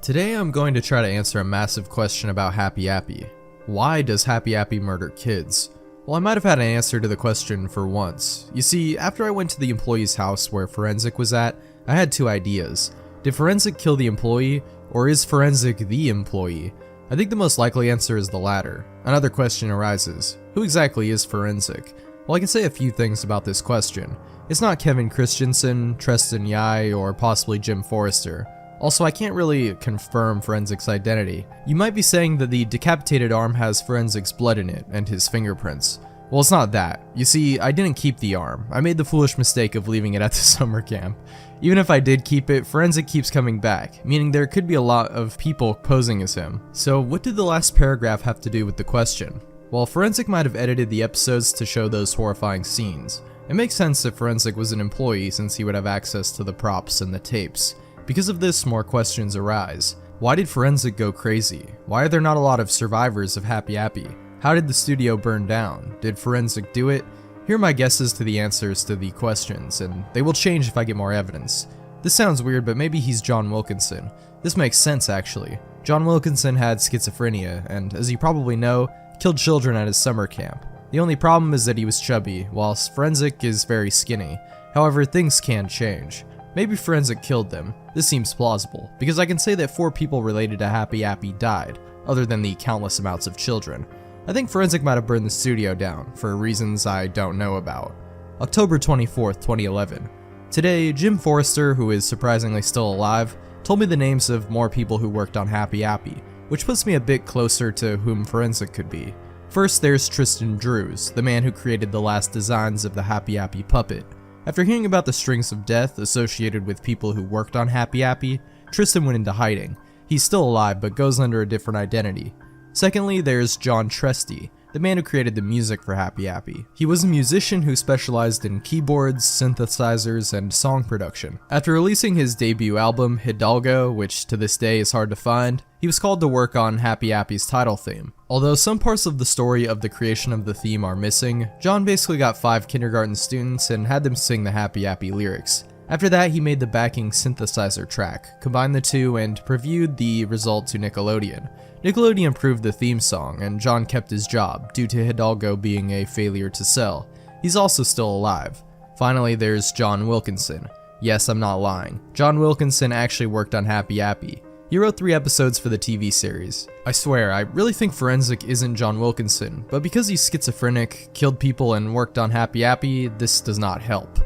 Speaker 1: Today I'm going to try to answer a massive question about Happy Appy. Why does Happy Appy murder kids? Well, I might have had an answer to the question for once. You see, after I went to the employee's house where Forensic was at, I had 2 ideas. Did Forensic kill the employee, or is Forensic the employee? I think the most likely answer is the latter. Another question arises. Who exactly is Forensic? Well, I can say a few things about this question. It's not Kevin Christensen, Tristan Yai, or possibly Jim Forrester. Also, I can't really confirm Forensic's identity. You might be saying that the decapitated arm has Forensic's blood in it, and his fingerprints. Well, it's not that. You see, I didn't keep the arm. I made the foolish mistake of leaving it at the summer camp. Even if I did keep it, Forensic keeps coming back, meaning there could be a lot of people posing as him. So what did the last paragraph have to do with the question? Well, Forensic might have edited the episodes to show those horrifying scenes. It makes sense if Forensic was an employee since he would have access to the props and the tapes. Because of this, more questions arise. Why did Forensic go crazy? Why are there not a lot of survivors of Happy Appy? How did the studio burn down? Did Forensic do it? Here are my guesses to the answers to the questions, and they will change if I get more evidence. This sounds weird, but maybe he's John Wilkinson. This makes sense, actually. John Wilkinson had schizophrenia, and as you probably know, killed children at his summer camp. The only problem is that he was chubby, whilst Forensic is very skinny. However, things can change. Maybe Forensic killed them. This seems plausible, because I can say that 4 people related to Happy Appy died, other than the countless amounts of children. I think Forensic might have burned the studio down, for reasons I don't know about. October 24th, 2011. Today, Jim Forrester, who is surprisingly still alive, told me the names of more people who worked on Happy Appy, which puts me a bit closer to whom Forensic could be. First, there's Tristan Drews, the man who created the last designs of the Happy Appy puppet. After hearing about the strings of death associated with people who worked on Happy Appy, Tristan went into hiding. He's still alive, but goes under a different identity. Secondly, there's John Tresty, the man who created the music for Happy Appy. He was a musician who specialized in keyboards, synthesizers, and song production. After releasing his debut album, Hidalgo, which to this day is hard to find, he was called to work on Happy Appy's title theme. Although some parts of the story of the creation of the theme are missing, John basically got 5 kindergarten students and had them sing the Happy Appy lyrics. After that, he made the backing synthesizer track, combined the two, and previewed the result to Nickelodeon. Nickelodeon approved the theme song, and John kept his job, due to Hidalgo being a failure to sell. He's also still alive. Finally, there's John Wilkinson. Yes, I'm not lying. John Wilkinson actually worked on Happy Appy. He He wrote 3 episodes for the TV series. I swear, I really think Forensic isn't John Wilkinson, but because he's schizophrenic, killed people, and worked on Happy Appy, this does not help.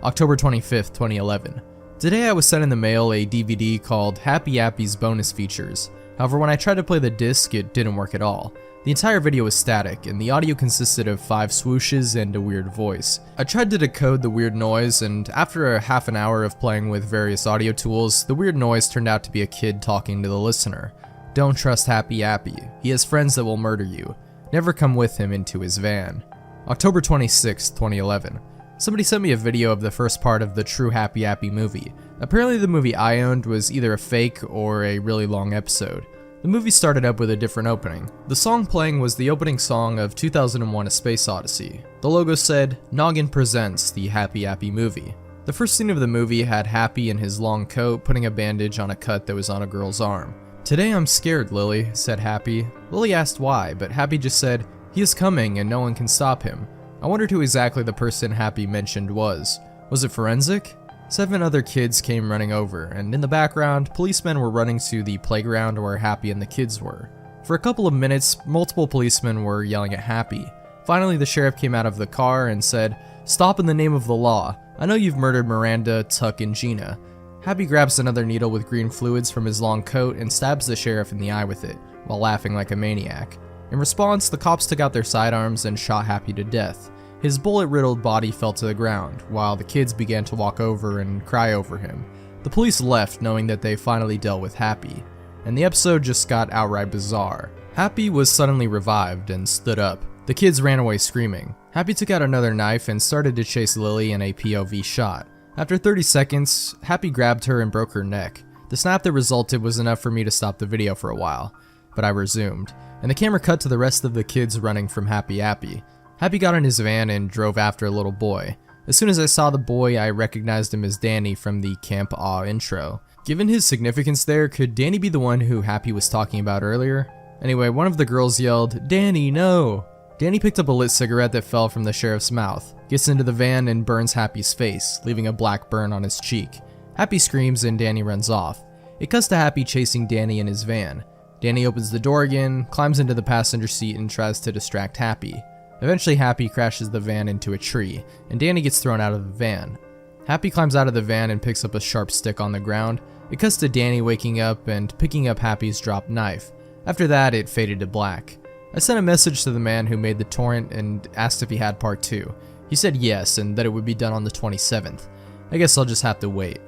Speaker 1: October 25th, 2011. Today I was sent in the mail a DVD called Happy Appy's Bonus Features. However, when I tried to play the disc, it didn't work at all. The entire video was static, and the audio consisted of 5 swooshes and a weird voice. I tried to decode the weird noise, and after a half an hour of playing with various audio tools, the weird noise turned out to be a kid talking to the listener. Don't trust Happy Appy. He has friends that will murder you. Never come with him into his van. October 26, 2011. Somebody sent me a video of the first part of the true Happy Appy movie. Apparently the movie I owned was either a fake or a really long episode. The movie started up with a different opening. The song playing was the opening song of 2001: A Space Odyssey. The logo said, Noggin presents the Happy Appy movie. The first scene of the movie had Happy in his long coat putting a bandage on a cut that was on a girl's arm. Today I'm scared, Lily, said Happy. Lily asked why, but Happy just said, he is coming and no one can stop him. I wondered who exactly the person Happy mentioned was. Was it Forensic? 7 other kids came running over, and in the background, policemen were running to the playground where Happy and the kids were. For a couple of minutes, multiple policemen were yelling at Happy. Finally, the sheriff came out of the car and said, "Stop in the name of the law. I know you've murdered Miranda, Tuck, and Gina." Happy grabs another needle with green fluids from his long coat and stabs the sheriff in the eye with it, while laughing like a maniac. In response, the cops took out their sidearms and shot Happy to death. His bullet-riddled body fell to the ground, while the kids began to walk over and cry over him. The police left knowing that they finally dealt with Happy, and the episode just got outright bizarre. Happy was suddenly revived and stood up. The kids ran away screaming. Happy took out another knife and started to chase Lily in a POV shot. After 30 seconds, Happy grabbed her and broke her neck. The snap that resulted was enough for me to stop the video for a while, but I resumed, and the camera cut to the rest of the kids running from Happy Appy. Happy got in his van and drove after a little boy. As soon as I saw the boy, I recognized him as Danny from the Camp Aw intro. Given his significance there, could Danny be the one who Happy was talking about earlier? Anyway, one of the girls yelled, "Danny, no!" Danny picked up a lit cigarette that fell from the sheriff's mouth, gets into the van and burns Happy's face, leaving a black burn on his cheek. Happy screams and Danny runs off. It cuts to Happy chasing Danny in his van. Danny opens the door again, climbs into the passenger seat and tries to distract Happy. Eventually Happy crashes the van into a tree, and Danny gets thrown out of the van. Happy climbs out of the van and picks up a sharp stick on the ground. It cuts to Danny waking up and picking up Happy's dropped knife. After that, it faded to black. I sent a message to the man who made the torrent and asked if he had part 2. He said yes, and that it would be done on the 27th. I guess I'll just have to wait.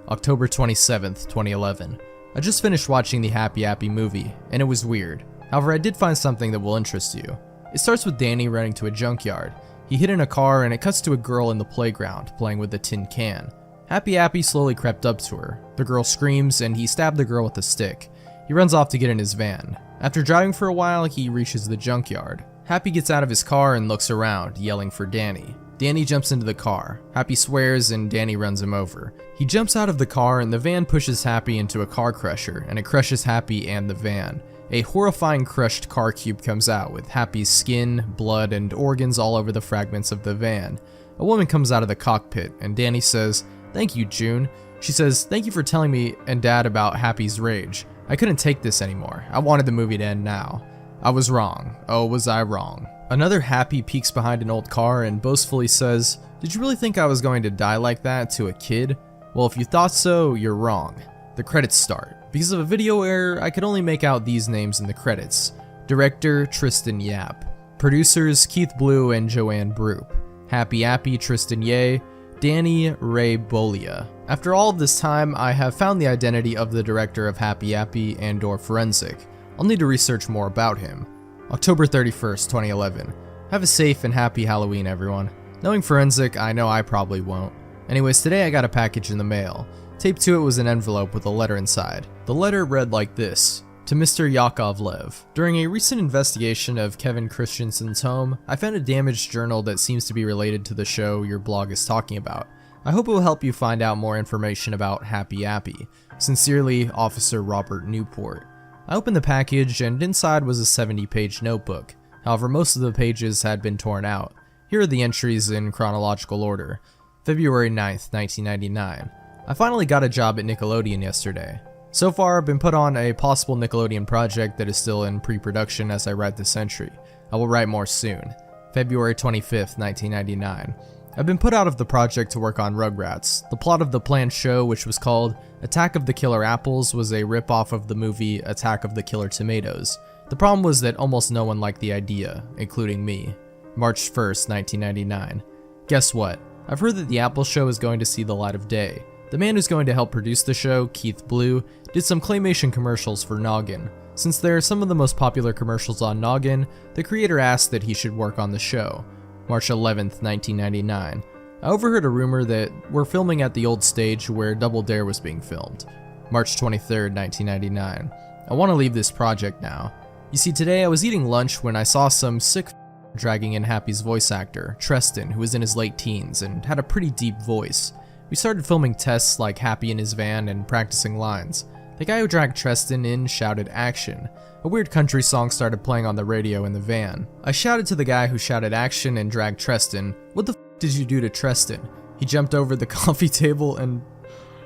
Speaker 1: October 27th, 2011. I just finished watching the Happy Appy movie, and it was weird. However, I did find something that will interest you. It starts with Danny running to a junkyard. He hid in a car and it cuts to a girl in the playground, playing with a tin can. Happy Appy slowly crept up to her. The girl screams and he stabbed the girl with a stick. He runs off to get in his van. After driving for a while, he reaches the junkyard. Happy gets out of his car and looks around, yelling for Danny. Danny jumps into the car. Happy swears and Danny runs him over. He jumps out of the car and the van pushes Happy into a car crusher, and it crushes Happy and the van. A horrifying crushed car cube comes out with Happy's skin, blood, and organs all over the fragments of the van. A woman comes out of the cockpit, and Danny says, "Thank you, June." She says, "Thank you for telling me and Dad about Happy's rage. I couldn't take this anymore. I wanted the movie to end now. I was wrong. Oh, was I wrong." Another Happy peeks behind an old car and boastfully says, "Did you really think I was going to die like that to a kid? Well, if you thought so, you're wrong." The credits start. Because of a video error, I could only make out these names in the credits. Director, Tristan Yap. Producers, Keith Blue and Joanne Broop. Happy Appy, Tristan Ye. Danny Ray Bolia. After all of this time, I have found the identity of the director of Happy Appy and/or Forensic. I'll need to research more about him. October 31st, 2011. Have a safe and happy Halloween, everyone. Knowing Forensic, I know I probably won't. Anyways, today I got a package in the mail. Taped to it was an envelope with a letter inside. The letter read like this: To Mr. Yakovlev. During a recent investigation of Kevin Christensen's home, I found a damaged journal that seems to be related to the show your blog is talking about. I hope it will help you find out more information about Happy Appy. Sincerely, Officer Robert Newport. I opened the package and inside was a 70-page notebook. However, most of the pages had been torn out. Here are the entries in chronological order. February 9th, 1999. I finally got a job at Nickelodeon yesterday. So far, I've been put on a possible Nickelodeon project that is still in pre-production as I write this entry. I will write more soon. February 25th, 1999. I've been put out of the project to work on Rugrats. The plot of the planned show, which was called Attack of the Killer Apples, was a rip-off of the movie Attack of the Killer Tomatoes. The problem was that almost no one liked the idea, including me. March 1st, 1999. Guess what? I've heard that the Apple show is going to see the light of day. The man who's going to help produce the show, Keith Blue, did some claymation commercials for Noggin. Since they're some of the most popular commercials on Noggin, the creator asked that he should work on the show. March 11th, 1999. I overheard a rumor that we're filming at the old stage where Double Dare was being filmed. March 23rd, 1999. I want to leave this project now. You see, today I was eating lunch when I saw some sick dragging in Happy's voice actor, Treston, who was in his late teens and had a pretty deep voice. We started filming tests like Happy in his van and practicing lines. The guy who dragged Treston in shouted action. A weird country song started playing on the radio in the van. I shouted to the guy who shouted action and dragged Treston, "What the f did you do to Treston?" He jumped over the coffee table and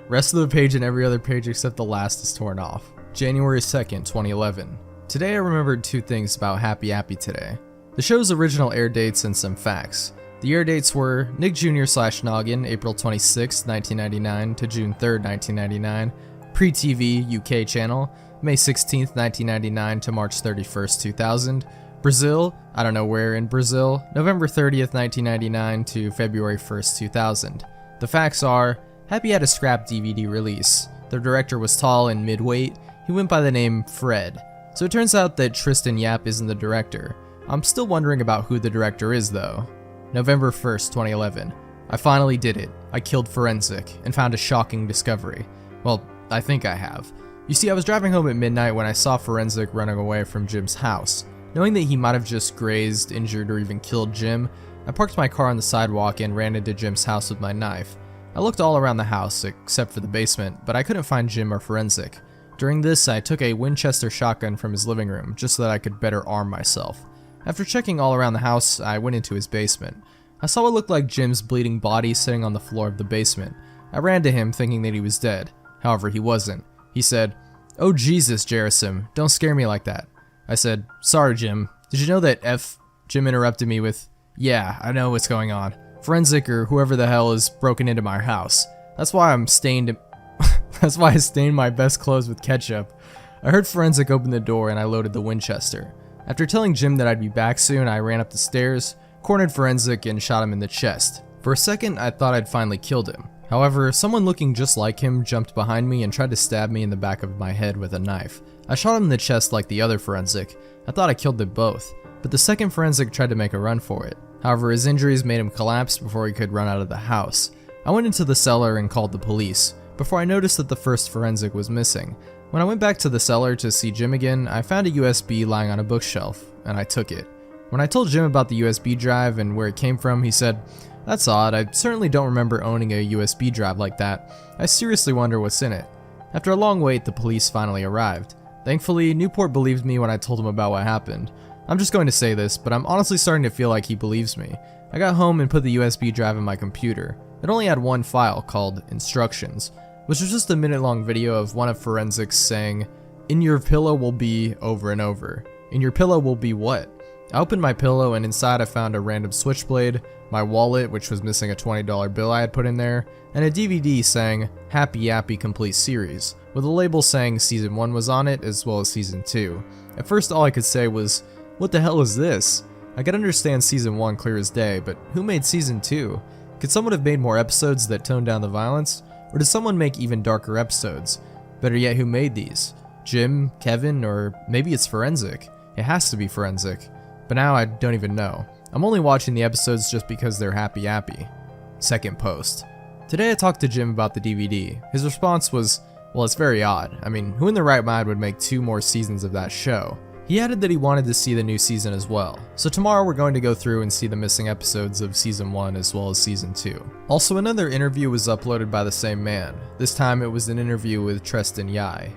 Speaker 1: rest of the page and every other page except the last is torn off. January 2nd, 2011. Today I remembered two things about Happy Appy today. The show's original air dates and some facts. The air dates were Nick Jr./Noggin, April 26, 1999 to June 3rd, 1999. Pre-TV UK channel, May 16th, 1999 to March 31st, 2000. Brazil, I don't know where in Brazil, November 30th, 1999 to February 1st, 2000. The facts are, Happy had a scrap DVD release. The director was tall and mid-weight. He went by the name Fred. So it turns out that Tristan Yap isn't the director. I'm still wondering about who the director is though. November 1st, 2011. I finally did it. I killed Forensic and found a shocking discovery. Well, I think I have. You see, I was driving home at midnight when I saw Forensic running away from Jim's house. Knowing that he might have just grazed, injured, or even killed Jim, I parked my car on the sidewalk and ran into Jim's house with my knife. I looked all around the house, except for the basement, but I couldn't find Jim or Forensic. During this, I took a Winchester shotgun from his living room, just so that I could better arm myself. After checking all around the house, I went into his basement. I saw what looked like Jim's bleeding body sitting on the floor of the basement. I ran to him thinking that he was dead. However, he wasn't. He said, "Oh Jesus, Jerisim, don't scare me like that." I said, "Sorry, Jim. Did you know that Jim interrupted me with, "Yeah, I know what's going on. Forensic or whoever the hell is broken into my house. That's why I stained my best clothes with ketchup." I heard Forensic open the door and I loaded the Winchester. After telling Jim that I'd be back soon, I ran up the stairs, cornered Forensic, and shot him in the chest. For a second, I thought I'd finally killed him. However, someone looking just like him jumped behind me and tried to stab me in the back of my head with a knife. I shot him in the chest like the other Forensic. I thought I killed them both, but the second Forensic tried to make a run for it. However, his injuries made him collapse before he could run out of the house. I went into the cellar and called the police, before I noticed that the first Forensic was missing. When I went back to the cellar to see Jim again, I found a USB lying on a bookshelf, and I took it. When I told Jim about the USB drive and where it came from, he said, "That's odd, I certainly don't remember owning a USB drive like that. I seriously wonder what's in it." After a long wait, the police finally arrived. Thankfully, Newport believed me when I told him about what happened. I'm just going to say this, but I'm honestly starting to feel like he believes me. I got home and put the USB drive in my computer. It only had one file called Instructions, which was just a minute-long video of one of Forensics saying, "In your pillow will be," over and over. In your pillow will be what? I opened my pillow and inside I found a random switchblade, my wallet, which was missing a $20 bill I had put in there, and a DVD saying Happy Appy Complete Series, with a label saying Season 1 was on it as well as Season 2. At first all I could say was, "What the hell is this?" I could understand Season 1 clear as day, but who made Season 2? Could someone have made more episodes that toned down the violence? Or did someone make even darker episodes? Better yet, who made these? Jim, Kevin, or maybe it's Forensic? It has to be Forensic. But now I don't even know. I'm only watching the episodes just because they're Happy Appy. Second post. Today I talked to Jim about the DVD. His response was, "Well, it's very odd. I mean, who in their right mind would make 2 more seasons of that show?" He added that he wanted to see the new season as well. So tomorrow we're going to go through and see the missing episodes of Season 1 as well as Season 2. Also, another interview was uploaded by the same man. This time it was an interview with Tristan Yai.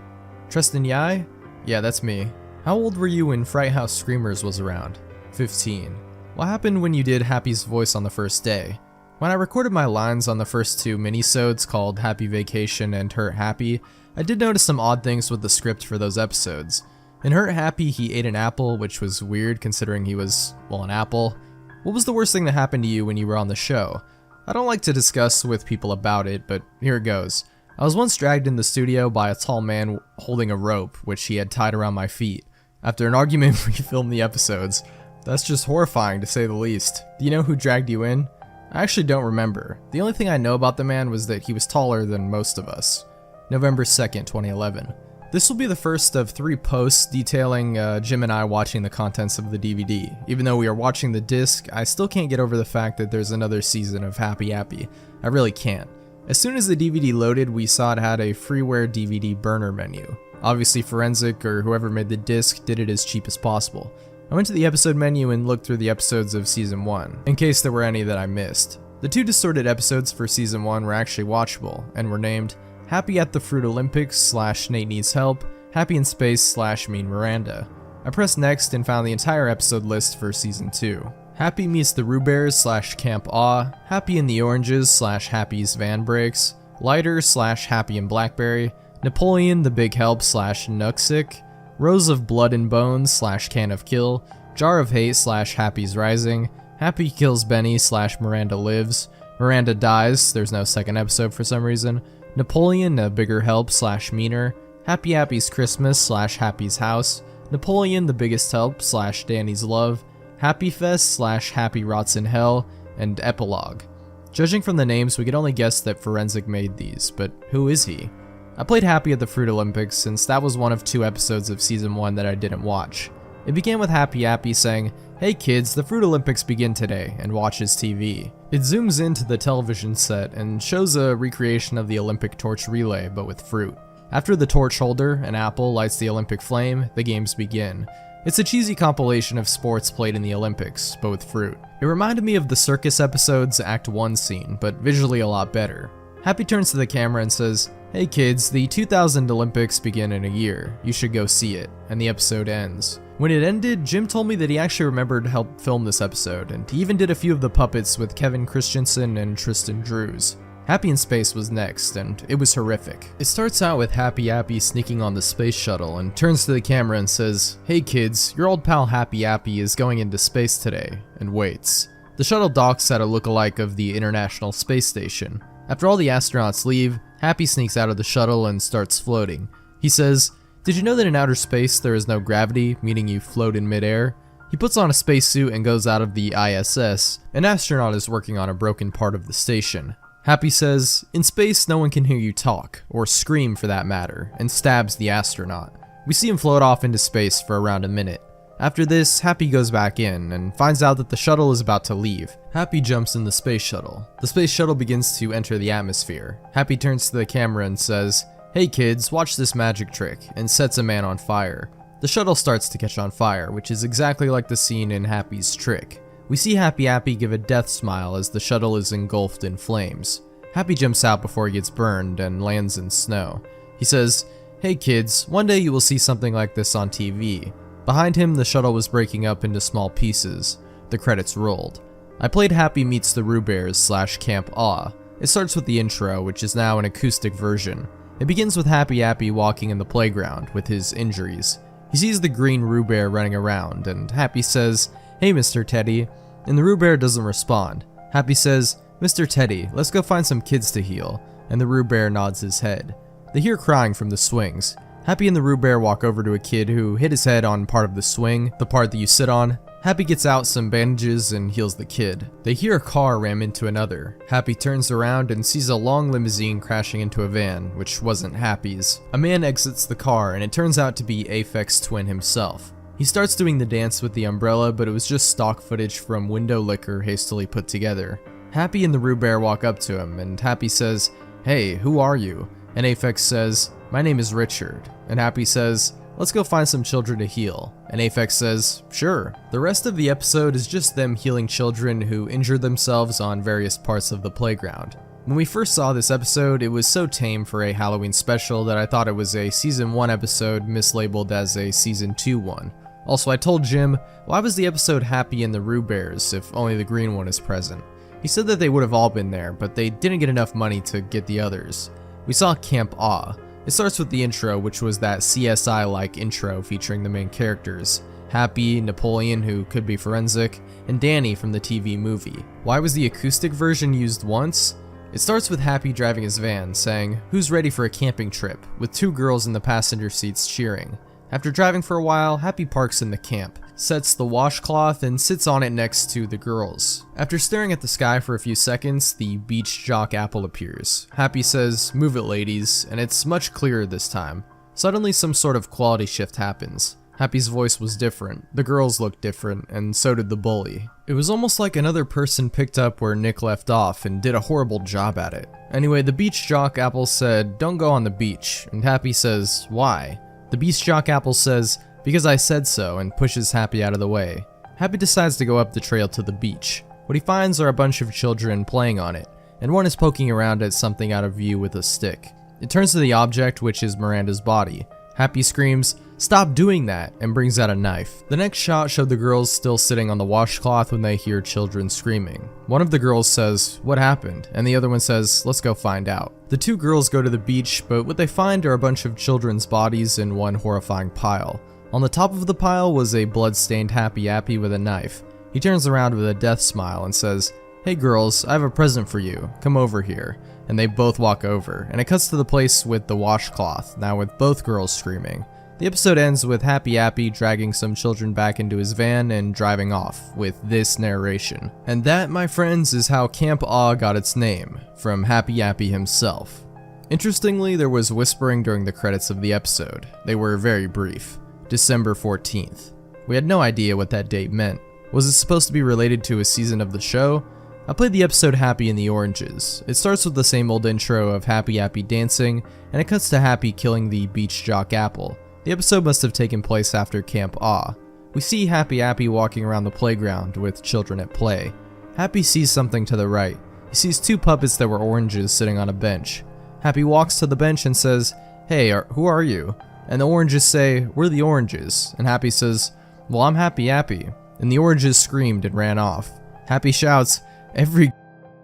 Speaker 1: Tristan Yai? Yeah, that's me. How old were you when Fright House Screamers was around? 15. What happened when you did Happy's voice on the first day? When I recorded my lines on the first 2 minisodes called Happy Vacation and Hurt Happy, I did notice some odd things with the script for those episodes. In Hurt Happy, he ate an apple, which was weird considering he was, well, an apple. What was the worst thing that happened to you when you were on the show? I don't like to discuss with people about it, but here it goes. I was once dragged in the studio by a tall man holding a rope, which he had tied around my feet. After an argument, we filmed the episodes. That's just horrifying to say the least. Do you know who dragged you in? I actually don't remember. The only thing I know about the man was that he was taller than most of us. November 2nd, 2011. This will be the first of 3 posts detailing Jim and I watching the contents of the DVD. Even though we are watching the disc, I still can't get over the fact that there's another season of Happy Appy. I really can't. As soon as the DVD loaded, we saw it had a freeware DVD burner menu. Obviously Forensic or whoever made the disc did it as cheap as possible. I went to the episode menu and looked through the episodes of Season 1, in case there were any that I missed. The 2 distorted episodes for Season 1 were actually watchable, and were named Happy at the Fruit Olympics / Nate Needs Help, Happy in Space / Mean Miranda. I pressed next and found the entire episode list for Season 2. Happy meets the Roo Bears / Camp Aw, Happy in the Oranges / Happy's Van Breaks, Lighter / Happy in Blackberry, Napoleon the Big Help / Nuxic, Rose of Blood and Bones / Can of Kill, Jar of Hate / Happy's Rising, Happy kills Benny / Miranda lives, Miranda dies, there's no second episode for some reason, Napoleon a Bigger Help / Meaner, Happy Appy's Christmas / Happy's House, Napoleon the Biggest Help / Danny's Love, Happy Fest / Happy Rots in Hell, and Epilogue. Judging from the names, we could only guess that Forensic made these, but who is he? I played Happy at the Fruit Olympics since that was one of 2 episodes of Season 1 that I didn't watch. It began with Happy Appy saying, "Hey kids, the Fruit Olympics begin today," and watches TV. It zooms into the television set and shows a recreation of the Olympic torch relay, but with fruit. After the torch holder, an apple, lights the Olympic flame, the games begin. It's a cheesy compilation of sports played in the Olympics, but with fruit. It reminded me of the circus episode's Act 1 scene, but visually a lot better. Happy turns to the camera and says, "Hey kids, the 2000 Olympics begin in a year. You should go see it," and the episode ends. When it ended, Jim told me that he actually remembered to help film this episode, and he even did a few of the puppets with Kevin Christensen and Tristan Drews. Happy in Space was next, and it was horrific. It starts out with Happy Appy sneaking on the space shuttle and turns to the camera and says, "Hey kids, your old pal Happy Appy is going into space today," and waits. The shuttle docks at a lookalike of the International Space Station. After all the astronauts leave, Happy sneaks out of the shuttle and starts floating. He says, "Did you know that in outer space there is no gravity, meaning you float in midair?" He puts on a spacesuit and goes out of the ISS. An astronaut is working on a broken part of the station. Happy says, "In space, no one can hear you talk, or scream for that matter," and stabs the astronaut. We see him float off into space for around a minute. After this, Happy goes back in and finds out that the shuttle is about to leave. Happy jumps in the space shuttle. The space shuttle begins to enter the atmosphere. Happy turns to the camera and says, "Hey kids, watch this magic trick," and sets a man on fire. The shuttle starts to catch on fire, which is exactly like the scene in Happy's trick. We see Happy Appy give a death smile as the shuttle is engulfed in flames. Happy jumps out before he gets burned and lands in snow. He says, "Hey kids, one day you will see something like this on TV." Behind him, the shuttle was breaking up into small pieces. The credits rolled. I played Happy Meets the Roo Bears / Camp Aw. It starts with the intro, which is now an acoustic version. It begins with Happy Appy walking in the playground with his injuries. He sees the green Roo Bear running around, and Happy says, "Hey Mr. Teddy," and the Roo Bear doesn't respond. Happy says, "Mr. Teddy, let's go find some kids to heal," and the Roo Bear nods his head. They hear crying from the swings. Happy and the Roo Bear walk over to a kid who hit his head on part of the swing, the part that you sit on. Happy gets out some bandages and heals the kid. They hear a car ram into another. Happy turns around and sees a long limousine crashing into a van, which wasn't Happy's. A man exits the car and it turns out to be Aphex Twin himself. He starts doing the dance with the umbrella, but it was just stock footage from window liquor hastily put together. Happy and the Roo Bear walk up to him, and Happy says, "Hey, who are you?" And Aphex says, "My name is Richard." And Happy says, "Let's go find some children to heal." And Aphex says, "Sure." The rest of the episode is just them healing children who injured themselves on various parts of the playground. When we first saw this episode, it was so tame for a Halloween special that I thought it was a Season 1 episode mislabeled as a Season 2 one. Also, I told Jim, why was the episode Happy and the Roo Bears if only the green one is present? He said that they would have all been there, but they didn't get enough money to get the others. We saw Camp Aw. It starts with the intro, which was that CSI-like intro featuring the main characters, Happy, Napoleon, who could be forensic, and Danny from the TV movie. Why was the acoustic version used once? It starts with Happy driving his van, saying, "Who's ready for a camping trip?" with two girls in the passenger seats cheering. After driving for a while, Happy parks in the camp, sets the washcloth, and sits on it next to the girls. After staring at the sky for a few seconds, the beach jock apple appears. Happy says, "Move it, ladies," and it's much clearer this time. Suddenly, some sort of quality shift happens. Happy's voice was different, the girls looked different, and so did the bully. It was almost like another person picked up where Nick left off and did a horrible job at it. Anyway, the beach jock apple said, "Don't go on the beach," and Happy says, "Why?" The beach jock apple says, "Because I said so," and pushes Happy out of the way. Happy decides to go up the trail to the beach. What he finds are a bunch of children playing on it, and one is poking around at something out of view with a stick. It turns to the object, which is Miranda's body. Happy screams, "Stop doing that," and brings out a knife. The next shot showed the girls still sitting on the washcloth when they hear children screaming. One of the girls says, "What happened?" and the other one says, "Let's go find out." The two girls go to the beach, but what they find are a bunch of children's bodies in one horrifying pile. On the top of the pile was a blood-stained Happy Appy with a knife. He turns around with a death smile and says, "Hey girls, I have a present for you. Come over here." And they both walk over, and it cuts to the place with the washcloth, now with both girls screaming. The episode ends with Happy Appy dragging some children back into his van and driving off, with this narration. And that, my friends, is how Camp Awe got its name, from Happy Appy himself. Interestingly, there was whispering during the credits of the episode. They were very brief. December 14th. We had no idea what that date meant. Was it supposed to be related to a season of the show? I played the episode Happy in the Oranges. It starts with the same old intro of Happy Appy dancing, and it cuts to Happy killing the beach jock apple. The episode must have taken place after Camp Awe. We see Happy Appy walking around the playground with children at play. Happy sees something to the right. He sees two puppets that were oranges sitting on a bench. Happy walks to the bench and says, "Hey, who are you?" And the oranges say, "We're the oranges." And Happy says, "Well, I'm Happy Appy." And the oranges screamed and ran off. Happy shouts, "Every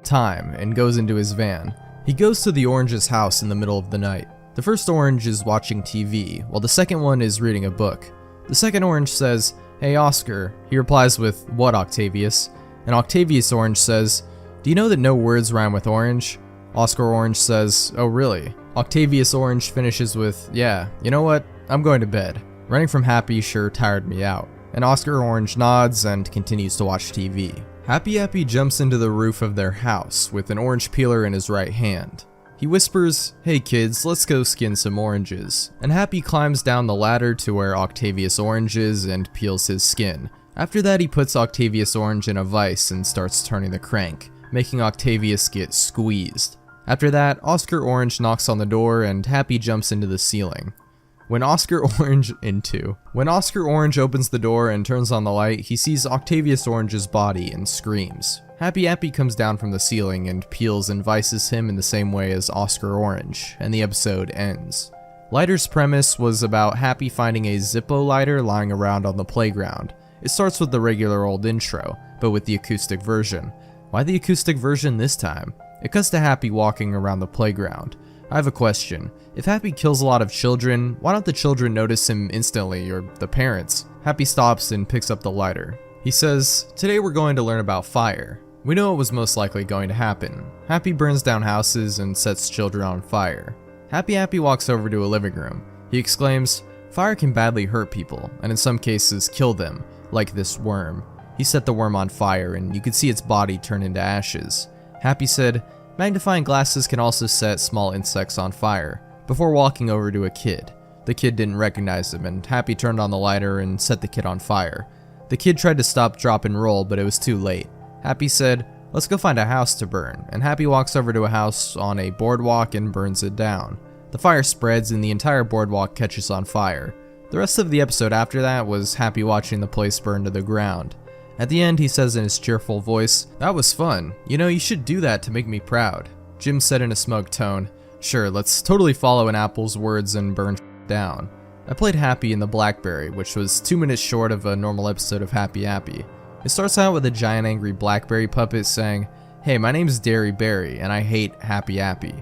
Speaker 1: time," and goes into his van. He goes to the orange's house in the middle of the night. The first orange is watching TV, while the second one is reading a book. The second orange says, "Hey Oscar." He replies with, "What, Octavius?" And Octavius Orange says, "Do you know that no words rhyme with orange?" Oscar Orange says, "Oh really?" Octavius Orange finishes with, "Yeah, you know what? I'm going to bed. Running from Happy sure tired me out." And Oscar Orange nods and continues to watch TV. Happy Appy jumps into the roof of their house with an orange peeler in his right hand. He whispers, "Hey kids, let's go skin some oranges." And Happy climbs down the ladder to where Octavius Orange is and peels his skin. After that, he puts Octavius Orange in a vise and starts turning the crank, making Octavius get squeezed. After that, Oscar Orange knocks on the door and Happy jumps into the ceiling. When Oscar Orange opens the door and turns on the light, he sees Octavius Orange's body and screams. Happy Appy comes down from the ceiling and peels and vices him in the same way as Oscar Orange, and the episode ends. Lighter's premise was about Happy finding a Zippo lighter lying around on the playground. It starts with the regular old intro, but with the acoustic version. Why the acoustic version this time? It cuts to Happy walking around the playground. I have a question. If Happy kills a lot of children, why don't the children notice him instantly, or the parents? Happy stops and picks up the lighter. He says, "Today we're going to learn about fire." We know it was most likely going to happen. Happy burns down houses and sets children on fire. Happy Appy walks over to a living room. He exclaims, "Fire can badly hurt people, and in some cases kill them, like this worm." He set the worm on fire and you could see its body turn into ashes. Happy said, "Magnifying glasses can also set small insects on fire," before walking over to a kid. The kid didn't recognize him and Happy turned on the lighter and set the kid on fire. The kid tried to stop, drop, and roll, but it was too late. Happy said, "Let's go find a house to burn," and Happy walks over to a house on a boardwalk and burns it down. The fire spreads and the entire boardwalk catches on fire. The rest of the episode after that was Happy watching the place burn to the ground. At the end, he says in his cheerful voice, "That was fun. You know, you should do that to make me proud." Jim said in a smug tone, "Sure, let's totally follow an apple's words and burn down." I played Happy in the Blackberry, which was 2 minutes short of a normal episode of Happy Appy. It starts out with a giant angry Blackberry puppet saying, "Hey, my name's Derry Berry, and I hate Happy Appy."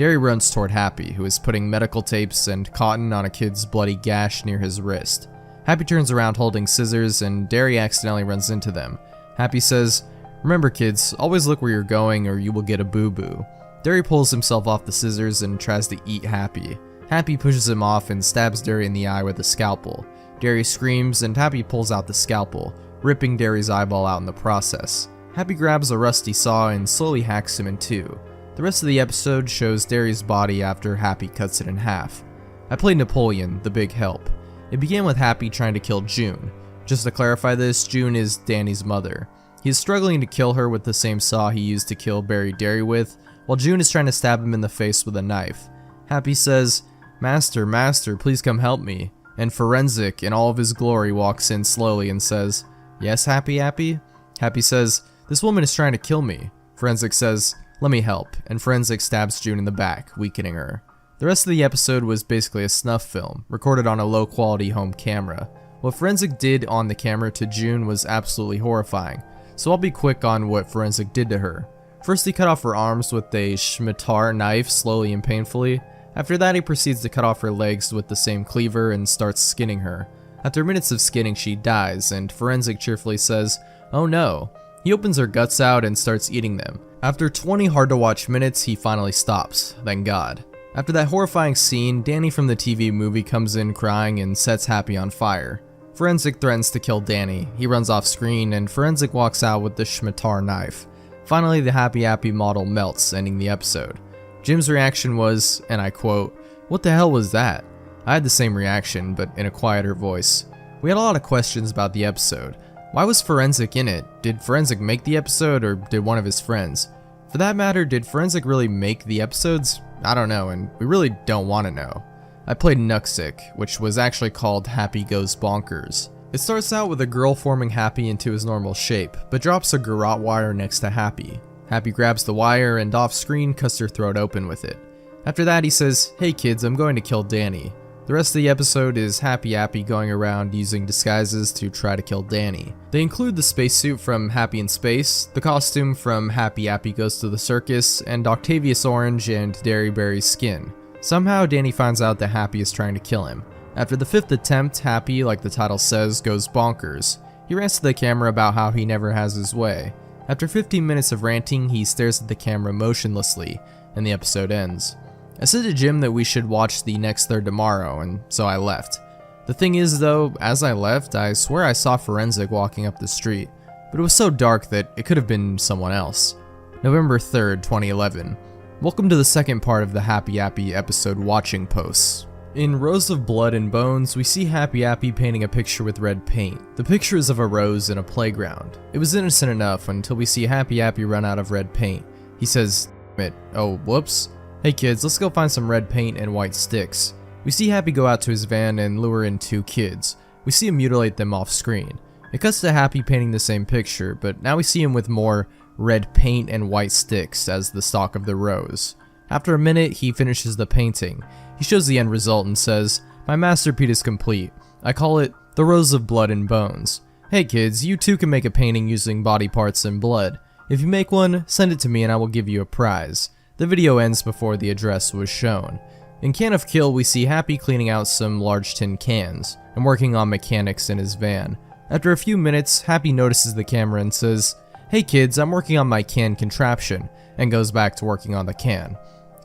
Speaker 1: Derry runs toward Happy, who is putting medical tapes and cotton on a kid's bloody gash near his wrist. Happy turns around holding scissors, and Derry accidentally runs into them. Happy says, "Remember kids, always look where you're going or you will get a boo-boo." Derry pulls himself off the scissors and tries to eat Happy. Happy pushes him off and stabs Derry in the eye with a scalpel. Derry screams and Happy pulls out the scalpel, ripping Derry's eyeball out in the process. Happy grabs a rusty saw and slowly hacks him in two. The rest of the episode shows Derry's body after Happy cuts it in half. I played Napoleon, the big help. It began with Happy trying to kill June. Just to clarify this, June is Danny's mother. He is struggling to kill her with the same saw he used to kill Barry Derry with, while June is trying to stab him in the face with a knife. Happy says, "Master, master, please come help me." And Forensic, in all of his glory, walks in slowly and says, "Yes, Happy? Happy says, "This woman is trying to kill me." Forensic says, "Let me help," and Forensic stabs June in the back, weakening her. The rest of the episode was basically a snuff film, recorded on a low-quality home camera. What Forensic did on the camera to June was absolutely horrifying, so I'll be quick on what Forensic did to her. First, he cut off her arms with a scimitar knife slowly and painfully. After that, he proceeds to cut off her legs with the same cleaver and starts skinning her. After minutes of skinning, she dies, and Forensic cheerfully says, "Oh no." He opens her guts out and starts eating them. After 20 hard-to-watch minutes, he finally stops, thank God. After that horrifying scene, Danny from the TV movie comes in crying and sets Happy on fire. Forensic threatens to kill Danny. He runs off screen, and Forensic walks out with the scimitar knife. Finally, the Happy model melts, ending the episode. Jim's reaction was, and I quote, "What the hell was that?" I had the same reaction, but in a quieter voice. We had a lot of questions about the episode. Why was Forensic in it? Did Forensic make the episode, or did one of his friends? For that matter, did Forensic really make the episodes? I don't know, and we really don't want to know. I played Nuxic, which was actually called Happy Goes Bonkers. It starts out with a girl forming Happy into his normal shape, but drops a garrote wire next to Happy. Happy grabs the wire and off screen cuts her throat open with it. After that he says, "Hey kids, I'm going to kill Danny." The rest of the episode is Happy going around using disguises to try to kill Danny. They include the spacesuit from Happy in Space, the costume from Happy Goes to the Circus, and Octavius Orange and Derry Berry's skin. Somehow Danny finds out that Happy is trying to kill him. After the 5th attempt, Happy, like the title says, goes bonkers. He rants to the camera about how he never has his way. After 15 minutes of ranting, he stares at the camera motionlessly, and the episode ends. I said to Jim that we should watch the next third tomorrow, and so I left. The thing is though, as I left, I swear I saw Forensic walking up the street, but it was so dark that it could have been someone else. November 3rd, 2011. Welcome to the second part of the Happy episode watching posts. In Rows of Blood and Bones, we see Happy painting a picture with red paint. The picture is of a rose in a playground. It was innocent enough until we see Happy run out of red paint. He says, "It, oh, whoops. Hey kids, let's go find some red paint and white sticks." We see Happy go out to his van and lure in 2 kids. We see him mutilate them off screen. It cuts to Happy painting the same picture, but now we see him with more red paint and white sticks as the stalk of the rose. After a minute, he finishes the painting. He shows the end result and says, "My masterpiece is complete. I call it the Rows of Blood and Bones. Hey kids, you too can make a painting using body parts and blood. If you make one, send it to me and I will give you a prize." The video ends before the address was shown. In Can of Kill, we see Happy cleaning out some large tin cans and working on mechanics in his van. After a few minutes, Happy notices the camera and says, "Hey kids, I'm working on my can contraption," and goes back to working on the can.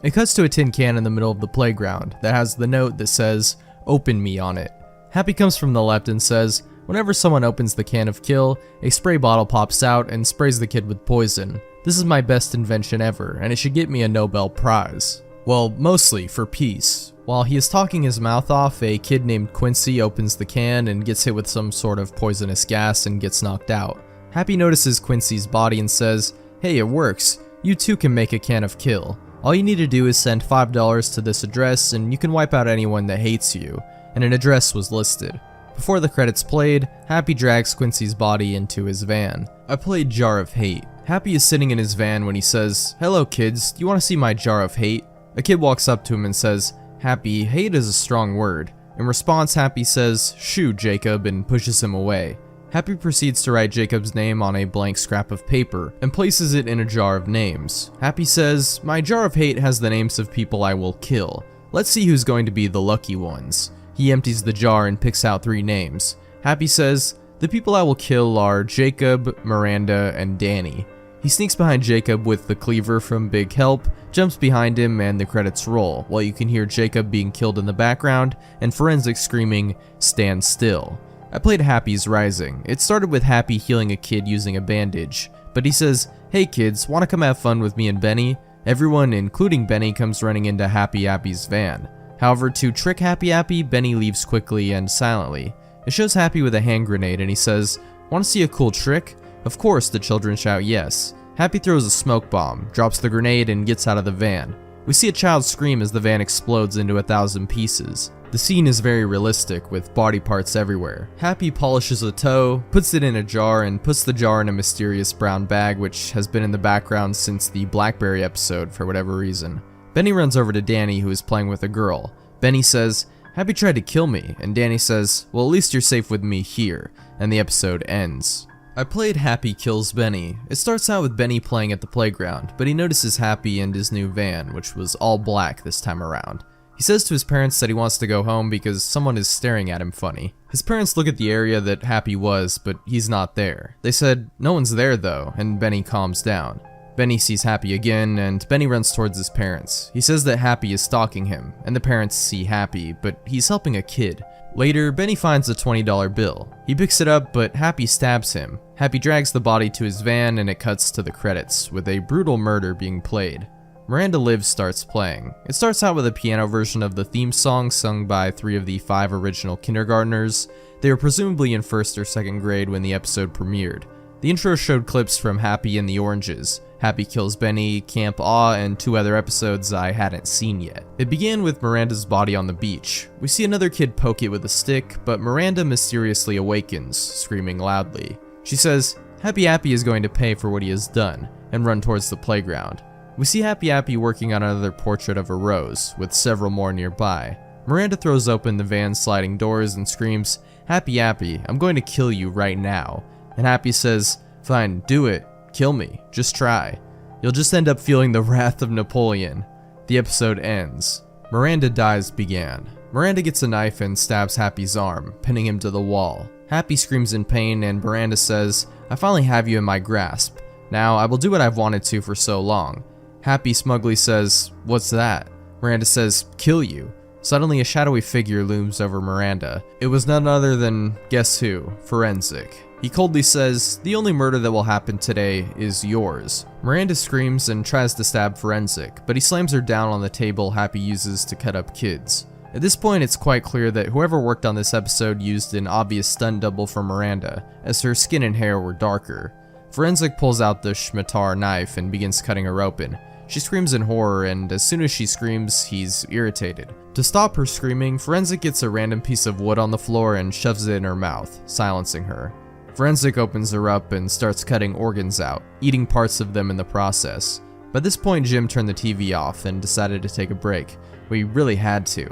Speaker 1: It cuts to a tin can in the middle of the playground that has the note that says, "Open me" on it. Happy comes from the left and says, "Whenever someone opens the Can of Kill, a spray bottle pops out and sprays the kid with poison. This is my best invention ever, and it should get me a Nobel Prize." Well, mostly for peace. While he is talking his mouth off, a kid named Quincy opens the can and gets hit with some sort of poisonous gas and gets knocked out. Happy notices Quincy's body and says, "Hey, it works. You too can make a Can of Kill. All you need to do is send $5 to this address and you can wipe out anyone that hates you," and an address was listed. Before the credits played, Happy drags Quincy's body into his van. I played Jar of Hate. Happy is sitting in his van when he says, "Hello kids, do you want to see my jar of hate?" A kid walks up to him and says, "Happy, hate is a strong word." In response, Happy says, "Shoo, Jacob," and pushes him away. Happy proceeds to write Jacob's name on a blank scrap of paper and places it in a jar of names. Happy says, "My jar of hate has the names of people I will kill. Let's see who's going to be the lucky ones." He empties the jar and picks out 3 names. Happy says, "The people I will kill are Jacob, Miranda, and Danny." He sneaks behind Jacob with the cleaver from Big Help, jumps behind him, and the credits roll, while you can hear Jacob being killed in the background and Forensic screaming, "Stand still." I played Happy's Rising. It started with Happy healing a kid using a bandage, but he says, "Hey kids, wanna come have fun with me and Benny?" Everyone, including Benny, comes running into Happy Appy's van. However, to trick Happy Appy, Benny leaves quickly and silently. It shows Happy with a hand grenade and he says, "Wanna see a cool trick?" Of course, the children shout yes. Happy throws a smoke bomb, drops the grenade, and gets out of the van. We see a child scream as the van explodes into 1,000 pieces. The scene is very realistic, with body parts everywhere. Happy polishes a toe, puts it in a jar, and puts the jar in a mysterious brown bag which has been in the background since the Blackberry episode for whatever reason. Benny runs over to Danny, who is playing with a girl. Benny says, "Happy tried to kill me," and Danny says, "Well, at least you're safe with me here," and the episode ends. I played Happy Kills Benny. It starts out with Benny playing at the playground, but he notices Happy and his new van, which was all black this time around. He says to his parents that he wants to go home because someone is staring at him funny. His parents look at the area that Happy was, but he's not there. They said, "No one's there though," and Benny calms down. Benny sees Happy again, and Benny runs towards his parents. He says that Happy is stalking him, and the parents see Happy, but he's helping a kid. Later, Benny finds a $20 bill. He picks it up, but Happy stabs him. Happy drags the body to his van, and it cuts to the credits, with a brutal murder being played. Miranda Lives starts playing. It starts out with a piano version of the theme song sung by 3 of the 5 original kindergartners. They were presumably in 1st or 2nd grade when the episode premiered. The intro showed clips from Happy and the Oranges, Happy Kills Benny, Camp Awe, and 2 other episodes I hadn't seen yet. It began with Miranda's body on the beach. We see another kid poke it with a stick, but Miranda mysteriously awakens, screaming loudly. She says, "Happy Appy is going to pay for what he has done," and run towards the playground. We see Happy Appy working on another portrait of a rose, with several more nearby. Miranda throws open the van's sliding doors and screams, "Happy Appy, I'm going to kill you right now." And Happy says, "Fine, do it. Kill me. Just try. You'll just end up feeling the wrath of Napoleon." The episode ends. Miranda Dies began. Miranda gets a knife and stabs Happy's arm, pinning him to the wall. Happy screams in pain and Miranda says, "I finally have you in my grasp. Now I will do what I've wanted to for so long." Happy smugly says, "What's that?" Miranda says, "Kill you." Suddenly a shadowy figure looms over Miranda. It was none other than, guess who? Forensic. He coldly says, "The only murder that will happen today is yours." Miranda screams and tries to stab Forensic, but he slams her down on the table Happy uses to cut up kids. At this point, it's quite clear that whoever worked on this episode used an obvious stunt double for Miranda, as her skin and hair were darker. Forensic pulls out the scimitar knife and begins cutting her open. She screams in horror, and as soon as she screams, he's irritated. To stop her screaming, Forensic gets a random piece of wood on the floor and shoves it in her mouth, silencing her. Forensic opens her up and starts cutting organs out, eating parts of them in the process. By this point, Jim turned the TV off and decided to take a break. We really had to.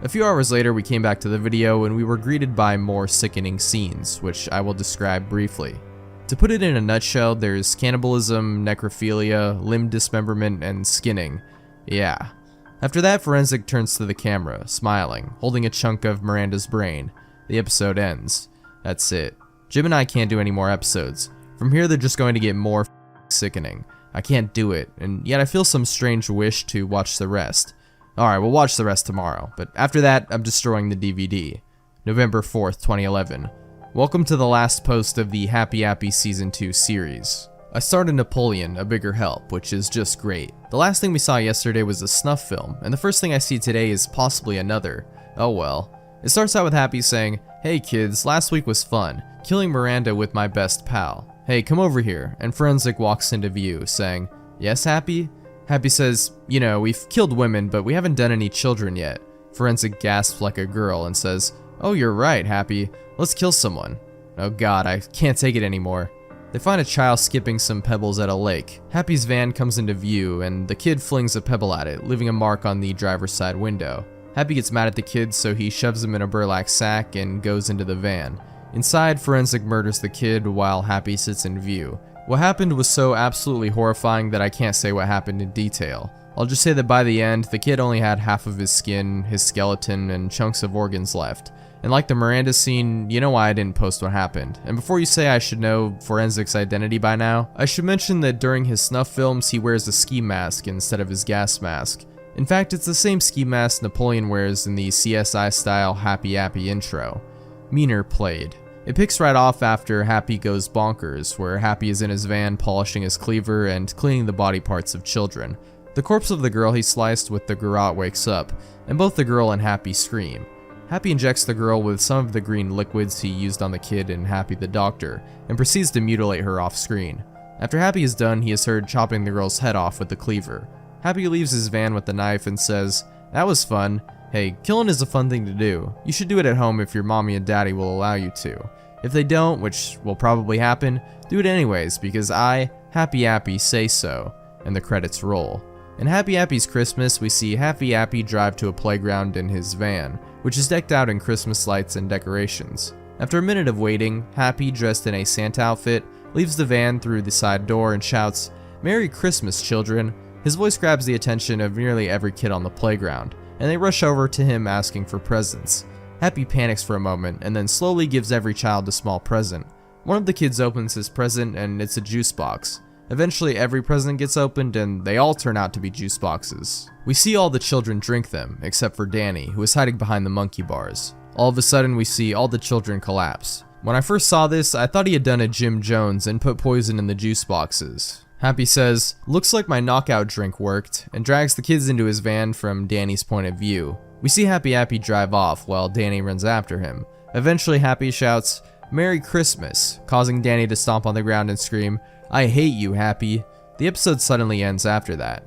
Speaker 1: A few hours later, we came back to the video and we were greeted by more sickening scenes, which I will describe briefly. To put it in a nutshell, there's cannibalism, necrophilia, limb dismemberment, and skinning. Yeah. After that, Forensic turns to the camera, smiling, holding a chunk of Miranda's brain. The episode ends. That's it. Jim and I can't do any more episodes. From here, they're just going to get more sickening. I can't do it, and yet I feel some strange wish to watch the rest. Alright, we'll watch the rest tomorrow, but after that, I'm destroying the DVD. November 4th, 2011. Welcome to the last post of the Happy Appy Season 2 series. I started Napoleon, A Bigger Help, which is just great. The last thing we saw yesterday was a snuff film, and the first thing I see today is possibly another. Oh well. It starts out with Happy saying, "Hey kids, last week was fun. Killing Miranda with my best pal. Hey, come over here," and Forensic walks into view, saying, "Yes, Happy?" Happy says, "You know, we've killed women, but we haven't done any children yet." Forensic gasps like a girl and says, "Oh, you're right, Happy. Let's kill someone." Oh god, I can't take it anymore. They find a child skipping some pebbles at a lake. Happy's van comes into view, and the kid flings a pebble at it, leaving a mark on the driver's side window. Happy gets mad at the kid, so he shoves him in a burlap sack and goes into the van. Inside, Forensic murders the kid while Happy sits in view. What happened was so absolutely horrifying that I can't say what happened in detail. I'll just say that by the end, the kid only had half of his skin, his skeleton, and chunks of organs left. And like the Miranda scene, you know why I didn't post what happened. And before you say I should know Forensic's identity by now, I should mention that during his snuff films he wears a ski mask instead of his gas mask. In fact, it's the same ski mask Napoleon wears in the CSI-style Happy Appy intro. Meaner played. It picks right off after Happy goes bonkers, where Happy is in his van polishing his cleaver and cleaning the body parts of children. The corpse of the girl he sliced with the garrote wakes up, and both the girl and Happy scream. Happy injects the girl with some of the green liquids he used on the kid in Happy the Doctor, and proceeds to mutilate her off screen. After Happy is done, he is heard chopping the girl's head off with the cleaver. Happy leaves his van with the knife and says, "That was fun. Hey, killing is a fun thing to do. You should do it at home if your mommy and daddy will allow you to. If they don't, which will probably happen, do it anyways because I, Happy Appy, say so." And the credits roll. In Happy Appy's Christmas, we see Happy Appy drive to a playground in his van, which is decked out in Christmas lights and decorations. After a minute of waiting, Happy, dressed in a Santa outfit, leaves the van through the side door and shouts, "Merry Christmas, children." His voice grabs the attention of nearly every kid on the playground, and they rush over to him asking for presents. Happy panics for a moment and then slowly gives every child a small present. One of the kids opens his present and it's a juice box. Eventually every present gets opened and they all turn out to be juice boxes. We see all the children drink them, except for Danny, who is hiding behind the monkey bars. All of a sudden we see all the children collapse. When I first saw this, I thought he had done a Jim Jones and put poison in the juice boxes. Happy says, "Looks like my knockout drink worked," and drags the kids into his van from Danny's point of view. We see Happy Appy drive off while Danny runs after him. Eventually Happy shouts, "Merry Christmas," causing Danny to stomp on the ground and scream, "I hate you, Happy." The episode suddenly ends after that.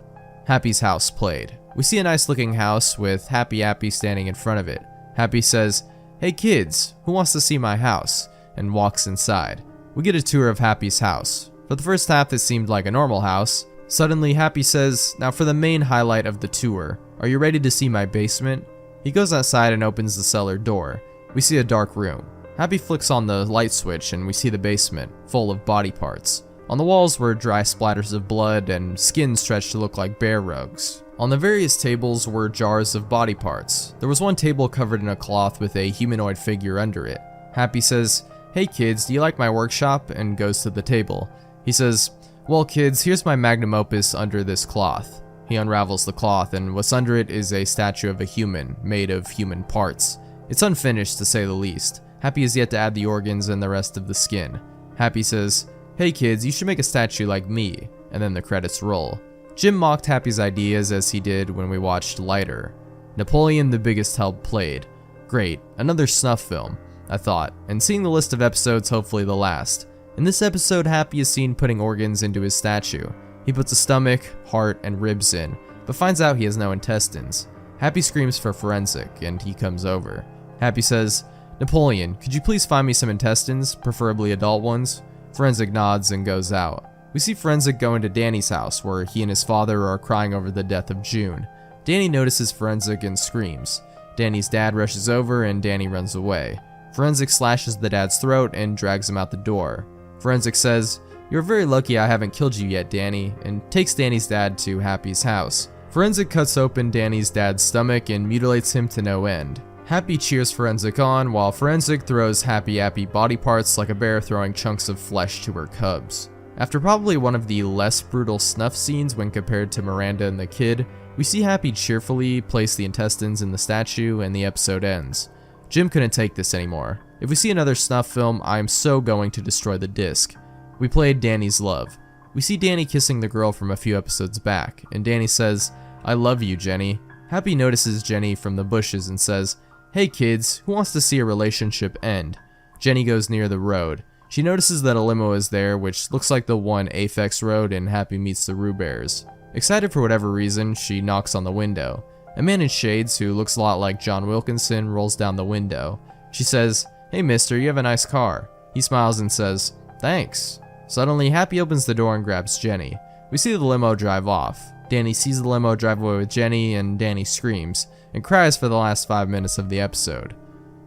Speaker 1: Happy's house played. We see a nice looking house with Happy Appy standing in front of it. Happy says, "Hey kids, who wants to see my house?" and walks inside. We get a tour of Happy's house. For the first half it seemed like a normal house. Suddenly Happy says, "Now for the main highlight of the tour. Are you ready to see my basement?" He goes outside and opens the cellar door. We see a dark room. Happy flicks on the light switch and we see the basement, full of body parts. On the walls were dry splatters of blood and skin stretched to look like bear rugs. On the various tables were jars of body parts. There was one table covered in a cloth with a humanoid figure under it. Happy says, "Hey kids, do you like my workshop?" and goes to the table. He says, "Well kids, here's my magnum opus under this cloth." He unravels the cloth and what's under it is a statue of a human, made of human parts. It's unfinished to say the least. Happy is yet to add the organs and the rest of the skin. Happy says, "Hey kids, you should make a statue like me," and then the credits roll. Jim mocked Happy's ideas as he did when we watched Lighter. Napoleon the Biggest Help played. Great, another snuff film, I thought, and seeing the list of episodes, hopefully the last. In this episode, Happy is seen putting organs into his statue. He puts a stomach, heart, and ribs in, but finds out he has no intestines. Happy screams for Forensic, and he comes over. Happy says, "Napoleon, could you please find me some intestines, preferably adult ones?" Forensic nods and goes out. We see Forensic go into Danny's house, where he and his father are crying over the death of June. Danny notices Forensic and screams. Danny's dad rushes over and Danny runs away. Forensic slashes the dad's throat and drags him out the door. Forensic says, "You're very lucky I haven't killed you yet, Danny," and takes Danny's dad to Happy's house. Forensic cuts open Danny's dad's stomach and mutilates him to no end. Happy cheers Forensic on, while Forensic throws Happy Appy body parts like a bear throwing chunks of flesh to her cubs. After probably one of the less brutal snuff scenes when compared to Miranda and the kid, we see Happy cheerfully place the intestines in the statue and the episode ends. Jim couldn't take this anymore. If we see another snuff film, I am so going to destroy the disc. We played Danny's Love. We see Danny kissing the girl from a few episodes back, and Danny says, "I love you, Jenny." Happy notices Jenny from the bushes and says, "Hey kids, who wants to see a relationship end?" Jenny goes near the road. She notices that a limo is there, which looks like the one Aphex rode in Happy Meets the Roo Bears. Excited for whatever reason, she knocks on the window. A man in shades, who looks a lot like John Wilkinson, rolls down the window. She says, "Hey mister, you have a nice car." He smiles and says, "Thanks." Suddenly, Happy opens the door and grabs Jenny. We see the limo drive off. Danny sees the limo drive away with Jenny, and Danny screams and cries for the last 5 minutes of the episode.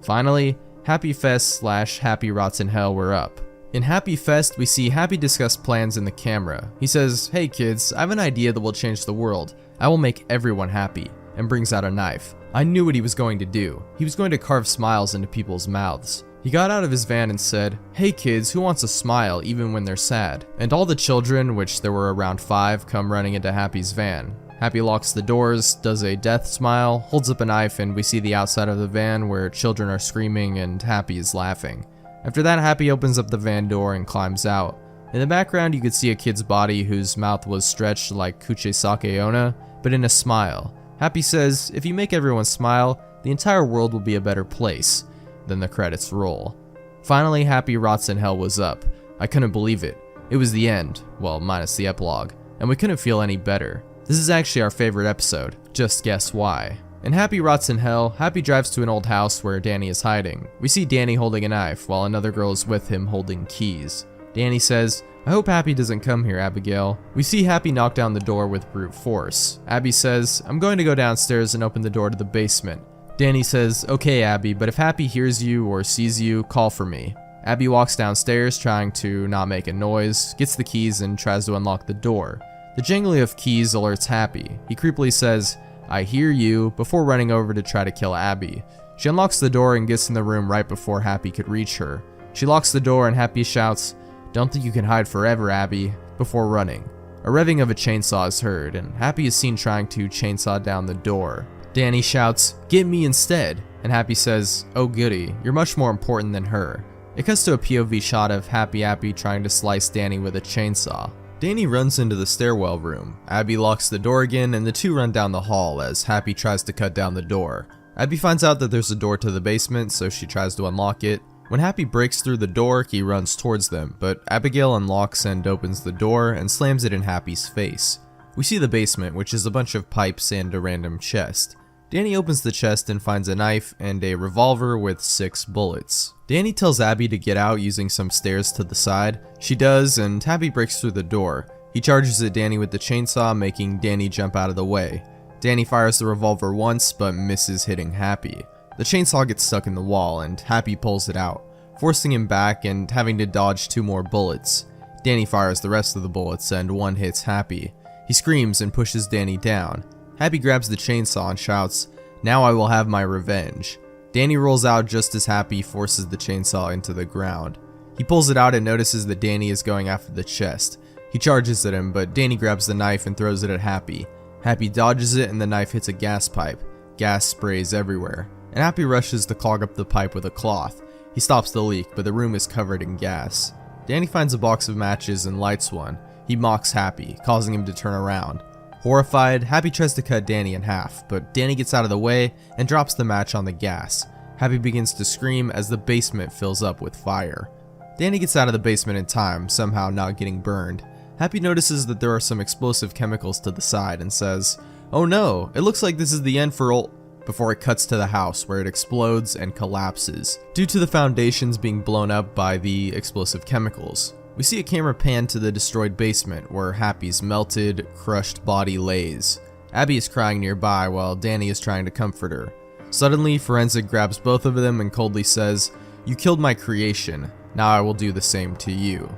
Speaker 1: Finally, Happy Fest / Happy Rots in Hell were up. In Happy Fest, we see Happy discuss plans in the camera. He says, "Hey kids, I have an idea that will change the world. I will make everyone happy," and brings out a knife. I knew what he was going to do. He was going to carve smiles into people's mouths. He got out of his van and said, "Hey kids, who wants a smile even when they're sad?" And all the children, which there were around 5, come running into Happy's van. Happy locks the doors, does a death smile, holds up a knife, and we see the outside of the van where children are screaming and Happy is laughing. After that, Happy opens up the van door and climbs out. In the background, you could see a kid's body whose mouth was stretched like Kuche Sake Onna, but in a smile. Happy says, "If you make everyone smile, the entire world will be a better place." Then the credits roll. Finally, Happy Rots in Hell was up. I couldn't believe it. It was the end, well, minus the epilogue, and we couldn't feel any better. This is actually our favorite episode. Just guess why. In Happy Rots in Hell, Happy drives to an old house where Danny is hiding. We see Danny holding a knife, while another girl is with him holding keys. Danny says, "I hope Happy doesn't come here, Abigail." We see Happy knock down the door with brute force. Abby says, "I'm going to go downstairs and open the door to the basement." Danny says, "Okay, Abby, but if Happy hears you or sees you, call for me." Abby walks downstairs, trying to not make a noise, gets the keys, and tries to unlock the door. The jangling of keys alerts Happy. He creepily says, "I hear you," before running over to try to kill Abby. She unlocks the door and gets in the room right before Happy could reach her. She locks the door and Happy shouts, "Don't think you can hide forever, Abby," before running. A revving of a chainsaw is heard, and Happy is seen trying to chainsaw down the door. Danny shouts, "Get me instead," and Happy says, "Oh goody, you're much more important than her." It cuts to a POV shot of Happy Appy trying to slice Danny with a chainsaw. Danny runs into the stairwell room. Abby locks the door again, and the two run down the hall as Happy tries to cut down the door. Abby finds out that there's a door to the basement, so she tries to unlock it. When Happy breaks through the door, he runs towards them, but Abigail unlocks and opens the door and slams it in Happy's face. We see the basement, which is a bunch of pipes and a random chest. Danny opens the chest and finds a knife and a revolver with 6 bullets. Danny tells Abby to get out using some stairs to the side. She does, and Happy breaks through the door. He charges at Danny with the chainsaw, making Danny jump out of the way. Danny fires the revolver once, but misses hitting Happy. The chainsaw gets stuck in the wall, and Happy pulls it out, forcing him back and having to dodge 2 more bullets. Danny fires the rest of the bullets, and one hits Happy. He screams and pushes Danny down. Happy grabs the chainsaw and shouts, "Now I will have my revenge." Danny rolls out just as Happy forces the chainsaw into the ground. He pulls it out and notices that Danny is going after the chest. He charges at him, but Danny grabs the knife and throws it at Happy. Happy dodges it and the knife hits a gas pipe. Gas sprays everywhere, and Happy rushes to clog up the pipe with a cloth. He stops the leak, but the room is covered in gas. Danny finds a box of matches and lights one. He mocks Happy, causing him to turn around. Horrified, Happy tries to cut Danny in half, but Danny gets out of the way and drops the match on the gas. Happy begins to scream as the basement fills up with fire. Danny gets out of the basement in time, somehow not getting burned. Happy notices that there are some explosive chemicals to the side and says, "Oh no, it looks like this is the end for old," before it cuts to the house where it explodes and collapses, due to the foundations being blown up by the explosive chemicals. We see a camera pan to the destroyed basement where Happy's melted, crushed body lays. Abby is crying nearby while Danny is trying to comfort her. Suddenly, Forensic grabs both of them and coldly says, "You killed my creation, now I will do the same to you."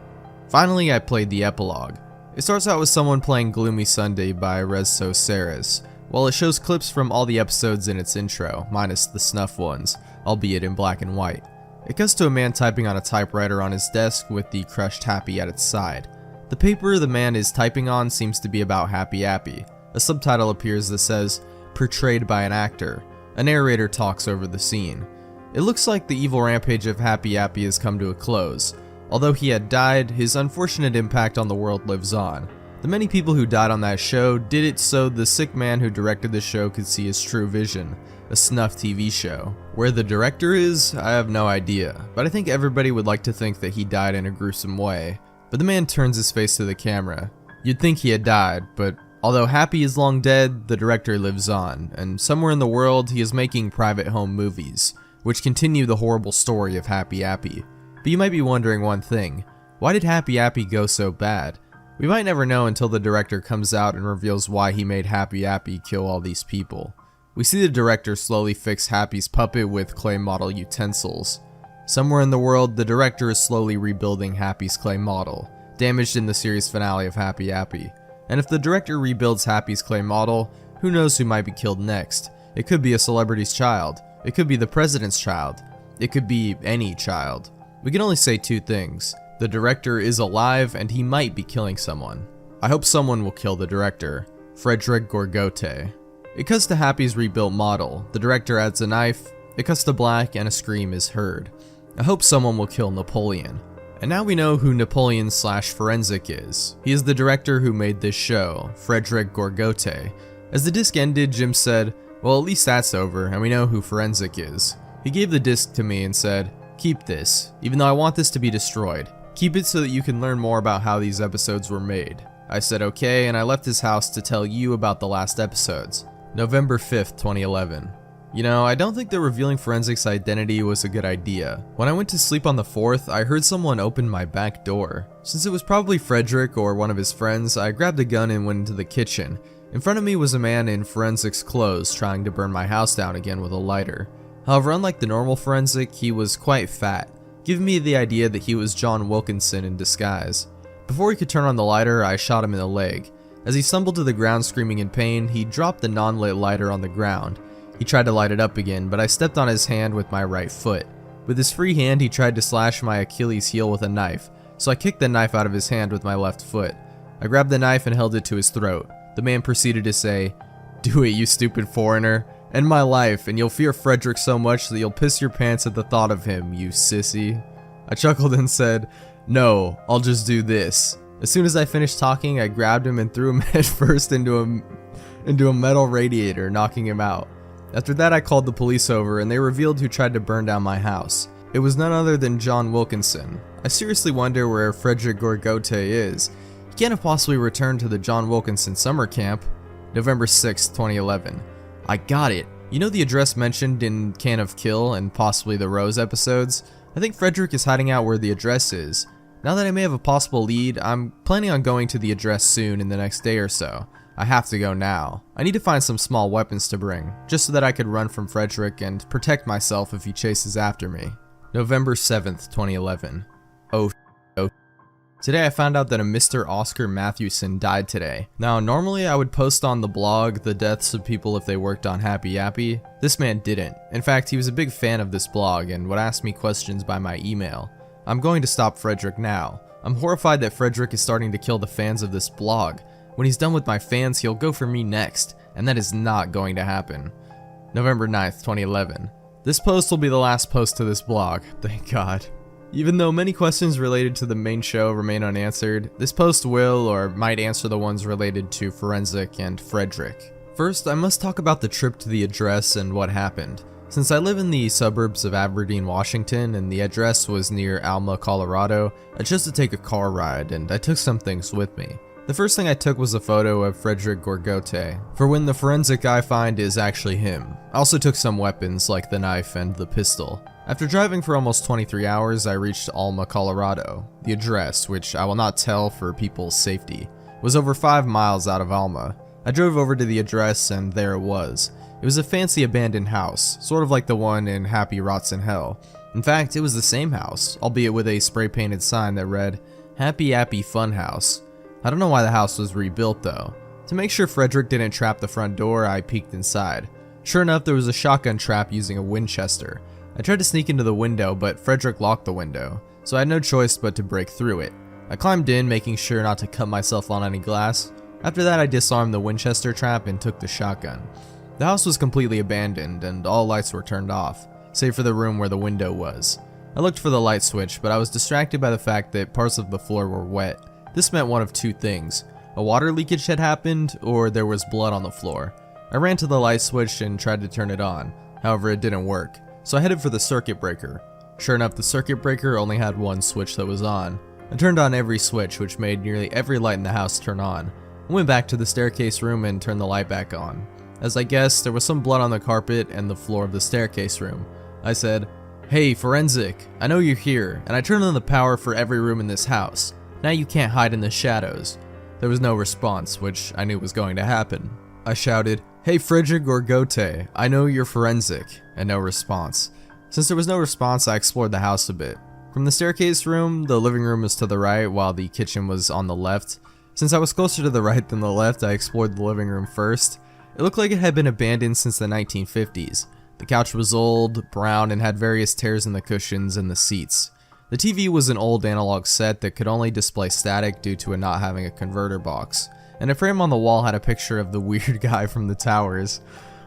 Speaker 1: Finally, I played the epilogue. It starts out with someone playing Gloomy Sunday by Rezzo Saris, while it shows clips from all the episodes in its intro, minus the snuff ones, albeit in black and white. It cuts to a man typing on a typewriter on his desk with the crushed Happy at its side. The paper the man is typing on seems to be about Happy Appy. A subtitle appears that says, "Portrayed by an actor." A narrator talks over the scene. It looks like the evil rampage of Happy Appy has come to a close. Although he had died, his unfortunate impact on the world lives on. The many people who died on that show did it so the sick man who directed the show could see his true vision, a snuff TV show. Where the director is, I have no idea, but I think everybody would like to think that he died in a gruesome way. But the man turns his face to the camera. You'd think he had died, but although Happy is long dead, the director lives on, and somewhere in the world he is making private home movies, which continue the horrible story of Happy Appy. But you might be wondering one thing, why did Happy Appy go so bad? We might never know until the director comes out and reveals why he made Happy Appy kill all these people. We see the director slowly fix Happy's puppet with clay model utensils. Somewhere in the world, the director is slowly rebuilding Happy's clay model, damaged in the series finale of Happy Appy. And if the director rebuilds Happy's clay model, who knows who might be killed next? It could be a celebrity's child. It could be the president's child. It could be any child. We can only say two things. The director is alive and he might be killing someone. I hope someone will kill the director, Frederick Gorgote. It cuts to Happy's rebuilt model. The director adds a knife, it cuts to black, and a scream is heard. I hope someone will kill Napoleon. And now we know who Napoleon/Forensic is. He is the director who made this show, Frederick Gorgote. As the disc ended, Jim said, well, at least that's over, and we know who Forensic is. He gave the disc to me and said, keep this, even though I want this to be destroyed. Keep it so that you can learn more about how these episodes were made. I said okay, and I left his house to tell you about the last episodes. November 5th, 2011. You know, I don't think that revealing Forensic's identity was a good idea. When I went to sleep on the 4th, I heard someone open my back door. Since it was probably Frederick or one of his friends, I grabbed a gun and went into the kitchen. In front of me was a man in Forensic's clothes trying to burn my house down again with a lighter. However, unlike the normal Forensic, he was quite fat, giving me the idea that he was John Wilkinson in disguise. Before he could turn on the lighter, I shot him in the leg. As he stumbled to the ground screaming in pain, he dropped the non-lit lighter on the ground. He tried to light it up again, but I stepped on his hand with my right foot. With his free hand, he tried to slash my Achilles heel with a knife, so I kicked the knife out of his hand with my left foot. I grabbed the knife and held it to his throat. The man proceeded to say, "Do it, you stupid foreigner. End my life, and you'll fear Frederick so much that you'll piss your pants at the thought of him, you sissy." I chuckled and said, "No, I'll just do this." As soon as I finished talking, I grabbed him and threw him headfirst into a metal radiator, knocking him out. After that, I called the police over, and they revealed who tried to burn down my house. It was none other than John Wilkinson. I seriously wonder where Frederick Gorgote is. He can't have possibly returned to the John Wilkinson summer camp. November 6, 2011. I got it. You know the address mentioned in Can of Kill and possibly the Rose episodes? I think Frederick is hiding out where the address is. Now that I may have a possible lead, I'm planning on going to the address soon in the next day or so. I have to go now. I need to find some small weapons to bring, just so that I could run from Frederick and protect myself if he chases after me. November 7th, 2011. Oh. Today I found out that a Mr. Oscar Matthewson died today. Now, normally I would post on the blog the deaths of people if they worked on Happy Appy. This man didn't. In fact, he was a big fan of this blog and would ask me questions by my email. I'm going to stop Frederick now. I'm horrified that Frederick is starting to kill the fans of this blog. When he's done with my fans, he'll go for me next, and that is not going to happen. November 9th, 2011. This post will be the last post to this blog, thank God. Even though many questions related to the main show remain unanswered, this post will or might answer the ones related to Forensic and Frederick. First, I must talk about the trip to the address and what happened. Since I live in the suburbs of Aberdeen, Washington, and the address was near Alma, Colorado, I chose to take a car ride, and I took some things with me. The first thing I took was a photo of Frederick Gorgote, for when the forensic I find is actually him. I also took some weapons like the knife and the pistol. After driving for almost 23 hours, I reached Alma, Colorado. The address, which I will not tell for people's safety, was over 5 miles out of Alma. I drove over to the address and there it was. It was a fancy abandoned house, sort of like the one in Happy Rots in Hell. In fact, it was the same house, albeit with a spray painted sign that read, Happy Appy Funhouse. I don't know why the house was rebuilt though. To make sure Frederick didn't trap the front door, I peeked inside. Sure enough, there was a shotgun trap using a Winchester. I tried to sneak into the window, but Frederick locked the window, so I had no choice but to break through it. I climbed in, making sure not to cut myself on any glass. After that, I disarmed the Winchester trap and took the shotgun. The house was completely abandoned, and all lights were turned off, save for the room where the window was. I looked for the light switch, but I was distracted by the fact that parts of the floor were wet. This meant one of two things. A water leakage had happened, or there was blood on the floor. I ran to the light switch and tried to turn it on. However, it didn't work, so I headed for the circuit breaker. Sure enough, the circuit breaker only had one switch that was on. I turned on every switch, which made nearly every light in the house turn on. I went back to the staircase room and turned the light back on. As I guessed, there was some blood on the carpet and the floor of the staircase room. I said, "Hey, Forensic, I know you're here, and I turned on the power for every room in this house. Now you can't hide in the shadows." There was no response, which I knew was going to happen. I shouted, "Hey Frederick Gorgote, I know you're Forensic," and no response. Since there was no response, I explored the house a bit. From the staircase room, the living room was to the right while the kitchen was on the left. Since I was closer to the right than the left, I explored the living room first. It looked like it had been abandoned since the 1950s. The couch was old, brown, and had various tears in the cushions and the seats. The TV was an old analog set that could only display static due to it not having a converter box. And a frame on the wall had a picture of the weird guy from the towers.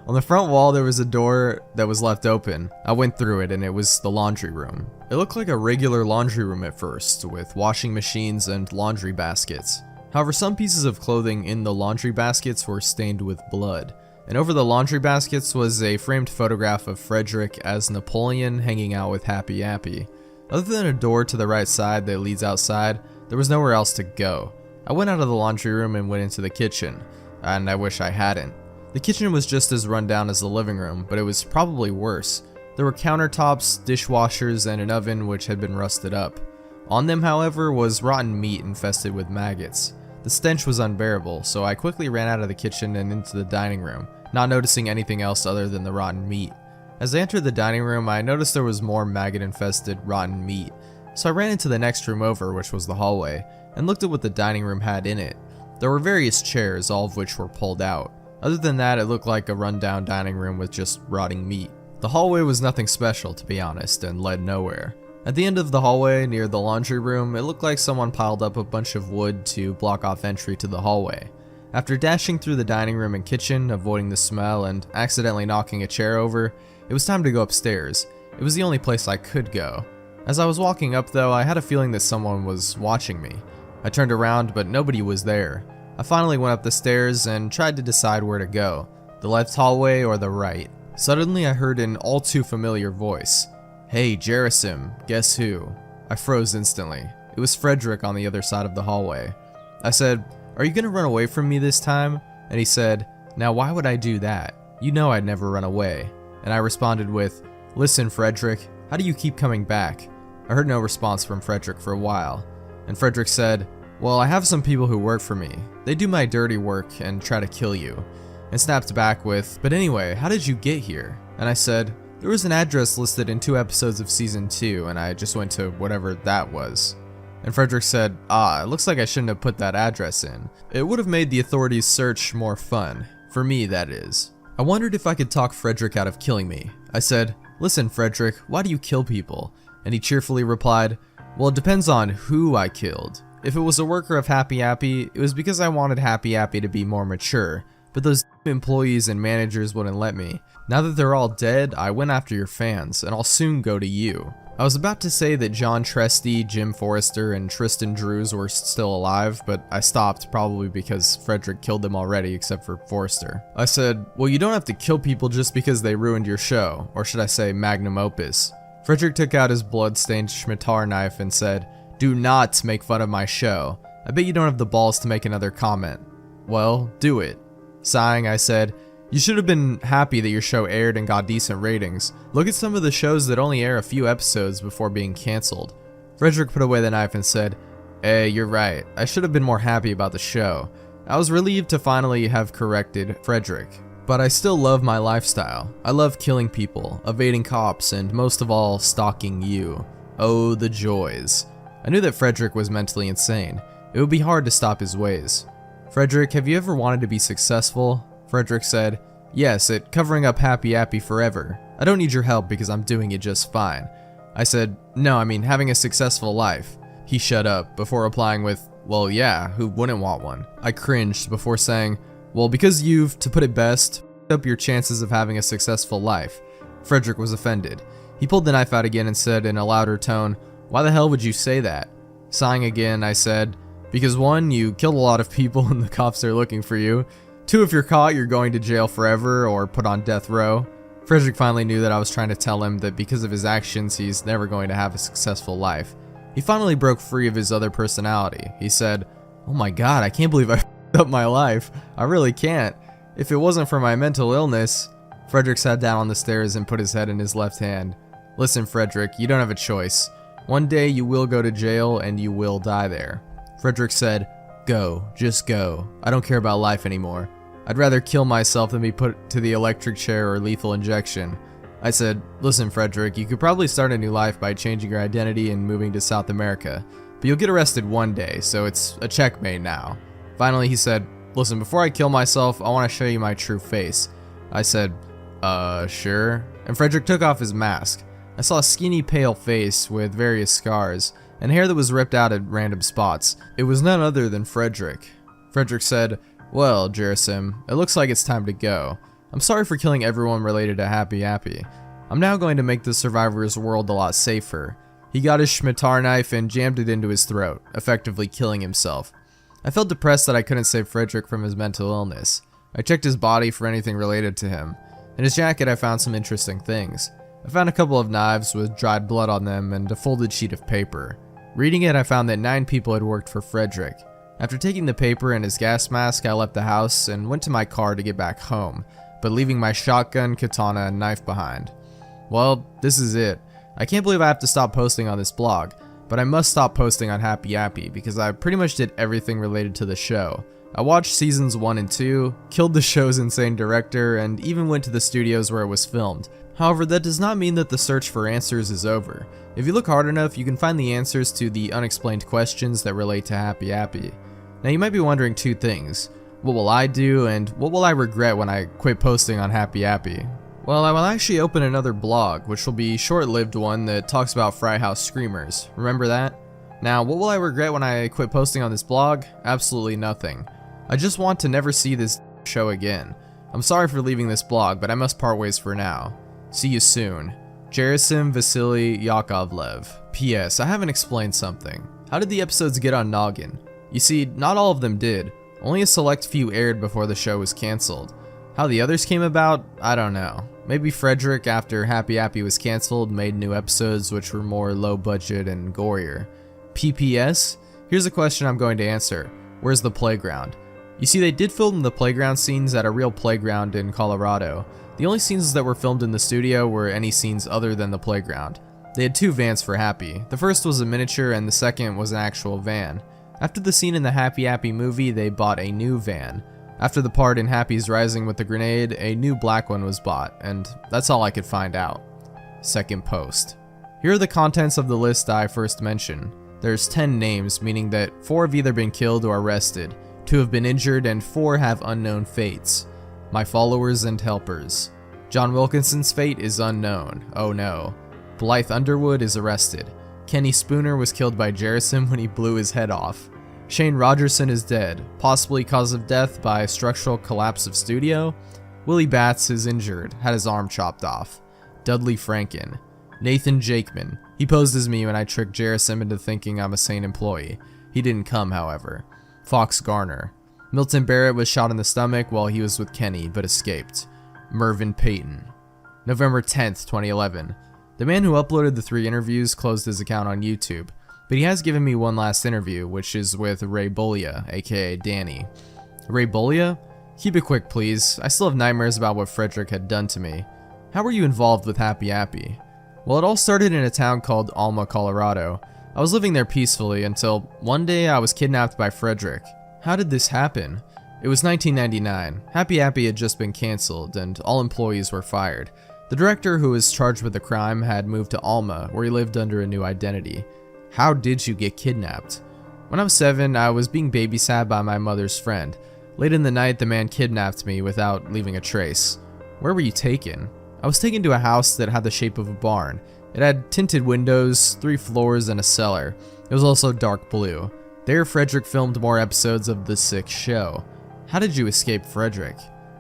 Speaker 1: On the front wall there was a door that was left open. I went through it and it was the laundry room. It looked like a regular laundry room at first, with washing machines and laundry baskets. However, some pieces of clothing in the laundry baskets were stained with blood. And over the laundry baskets was a framed photograph of Frederick as Napoleon hanging out with Happy Appy. Other than a door to the right side that leads outside, there was nowhere else to go. I went out of the laundry room and went into the kitchen, and I wish I hadn't. The kitchen was just as run down as the living room, but it was probably worse. There were countertops, dishwashers, and an oven which had been rusted up. On them, however, was rotten meat infested with maggots. The stench was unbearable, so I quickly ran out of the kitchen and into the dining room, not noticing anything else other than the rotten meat. As I entered the dining room, I noticed there was more maggot-infested rotten meat, so I ran into the next room over, which was the hallway, and looked at what the dining room had in it. There were various chairs, all of which were pulled out. Other than that, it looked like a rundown dining room with just rotting meat. The hallway was nothing special, to be honest, and led nowhere. At the end of the hallway, near the laundry room, it looked like someone piled up a bunch of wood to block off entry to the hallway. After dashing through the dining room and kitchen, avoiding the smell, and accidentally knocking a chair over, it was time to go upstairs. It was the only place I could go. As I was walking up though, I had a feeling that someone was watching me. I turned around, but nobody was there. I finally went up the stairs and tried to decide where to go, the left hallway or the right. Suddenly I heard an all too familiar voice. "Hey, Jerasim, guess who?" I froze instantly. It was Frederick on the other side of the hallway. I said, "Are you gonna run away from me this time?" And he said, "Now why would I do that? You know I'd never run away." And I responded with, "Listen, Frederick, how do you keep coming back?" I heard no response from Frederick for a while. And Frederick said, "Well, I have some people who work for me. They do my dirty work and try to kill you." And snapped back with, "But anyway, how did you get here?" And I said, "There was an address listed in 2 episodes of season 2, and I just went to whatever that was." And Frederick said, "It looks like I shouldn't have put that address in. It would have made the authorities' search more fun. For me, that is." I wondered if I could talk Frederick out of killing me. I said, "Listen, Frederick, why do you kill people?" And he cheerfully replied, "Well, it depends on who I killed. If it was a worker of Happy Appy, it was because I wanted Happy Appy to be more mature, but those employees and managers wouldn't let me. Now that they're all dead, I went after your fans, and I'll soon go to you." I was about to say that John Tresty, Jim Forrester, and Tristan Drews were still alive, but I stopped, probably because Frederick killed them already except for Forrester. I said, "Well, you don't have to kill people just because they ruined your show, or should I say magnum opus." Frederick took out his blood-stained scimitar knife and said, "Do not make fun of my show. I bet you don't have the balls to make another comment." "Well, do it." Sighing, I said, "You should have been happy that your show aired and got decent ratings. Look at some of the shows that only air a few episodes before being cancelled." Frederick put away the knife and said, You're right. I should have been more happy about the show." I was relieved to finally have corrected Frederick. But I still love my lifestyle. I love killing people, evading cops, and most of all, stalking you. Oh, the joys. I knew that Frederick was mentally insane. It would be hard to stop his ways. "Frederick, have you ever wanted to be successful?" Frederick said, "Yes, at covering up Happy Appy forever. I don't need your help because I'm doing it just fine." I said, "No, I mean having a successful life." He shut up before replying with, "Well, yeah, who wouldn't want one?" I cringed before saying, "Well, because you've, to put it best, up your chances of having a successful life." Frederick was offended. He pulled the knife out again and said in a louder tone, "Why the hell would you say that?" Sighing again, I said, "Because 1, you killed a lot of people and the cops are looking for you. 2, if you're caught, you're going to jail forever or put on death row." Frederick finally knew that I was trying to tell him that because of his actions, he's never going to have a successful life. He finally broke free of his other personality. He said, "Oh my god, I can't believe I f***ed up my life. I really can't. If it wasn't for my mental illness." Frederick sat down on the stairs and put his head in his left hand. "Listen, Frederick, you don't have a choice. One day you will go to jail and you will die there." Frederick said, "Go, just go. I don't care about life anymore. I'd rather kill myself than be put to the electric chair or lethal injection." I said, "Listen, Frederick, you could probably start a new life by changing your identity and moving to South America, but you'll get arrested one day, so it's a checkmate now." Finally, he said, "Listen, before I kill myself, I want to show you my true face." I said, sure." And Frederick took off his mask. I saw a skinny, pale face with various scars, and hair that was ripped out at random spots. It was none other than Frederick. Frederick said, "Well, Jerasim, it looks like it's time to go. I'm sorry for killing everyone related to Happy Appy. I'm now going to make the survivor's world a lot safer." He got his scimitar knife and jammed it into his throat, effectively killing himself. I felt depressed that I couldn't save Frederick from his mental illness. I checked his body for anything related to him. In his jacket, I found some interesting things. I found a couple of knives with dried blood on them and a folded sheet of paper. Reading it, I found that 9 people had worked for Frederick. After taking the paper and his gas mask, I left the house and went to my car to get back home, but leaving my shotgun, katana, and knife behind. Well, this is it. I can't believe I have to stop posting on this blog, but I must stop posting on Happy Appy because I pretty much did everything related to the show. I watched seasons 1 and 2, killed the show's insane director, and even went to the studios where it was filmed. However, that does not mean that the search for answers is over. If you look hard enough, you can find the answers to the unexplained questions that relate to Happy Appy. Now you might be wondering 2 things. What will I do, and what will I regret when I quit posting on Happy Appy? Well, I will actually open another blog, which will be a short-lived one that talks about Fry House Screamers. Remember that? Now, what will I regret when I quit posting on this blog? Absolutely nothing. I just want to never see this show again. I'm sorry for leaving this blog, but I must part ways for now. See you soon. Jerasim Vasily Yakovlev. P.S. I haven't explained something. How did the episodes get on Noggin? You see, not all of them did. Only a select few aired before the show was cancelled. How the others came about, I don't know. Maybe Frederick, after Happy Appy was cancelled, made new episodes which were more low budget and gorier. PPS? Here's a question I'm going to answer. Where's the playground? You see, they did film the playground scenes at a real playground in Colorado. The only scenes that were filmed in the studio were any scenes other than the playground. They had 2 vans for Happy. The first was a miniature and the second was an actual van. After the scene in the Happy Appy movie, they bought a new van. After the part in Happy's Rising with the grenade, a new black one was bought, and that's all I could find out. Second post. Here are the contents of the list I first mentioned. There's 10 names, meaning that 4 have either been killed or arrested, 2 have been injured, and 4 have unknown fates. My followers and helpers. John Wilkinson's fate is unknown. Oh no. Blythe Underwood is arrested. Kenny Spooner was killed by Jerasim when he blew his head off. Shane Rogerson is dead, possibly cause of death by structural collapse of studio. Willie Batts is injured, had his arm chopped off. Dudley Franken. Nathan Jakeman. He posed as me when I tricked Jerasim into thinking I'm a sane employee. He didn't come, however. Fox Garner. Milton Barrett was shot in the stomach while he was with Kenny, but escaped. Mervyn Payton. November 10th, 2011. The man who uploaded the 3 interviews closed his account on YouTube, but he has given me one last interview, which is with Ray Bolia, aka Danny. Ray Bolia? Keep it quick, please. I still have nightmares about what Frederick had done to me. How were you involved with Happy Appy? Well, it all started in a town called Alma, Colorado. I was living there peacefully until one day I was kidnapped by Frederick. How did this happen? It was 1999. Happy Appy had just been cancelled, and all employees were fired. The director who was charged with the crime had moved to Alma, where he lived under a new identity. How did you get kidnapped? When I was 7, I was being babysat by my mother's friend. Late in the night, the man kidnapped me without leaving a trace. Where were you taken? I was taken to a house that had the shape of a barn. It had tinted windows, 3 floors, and a cellar. It was also dark blue. There, Frederick filmed more episodes of The Sick Show. How did you escape Frederick?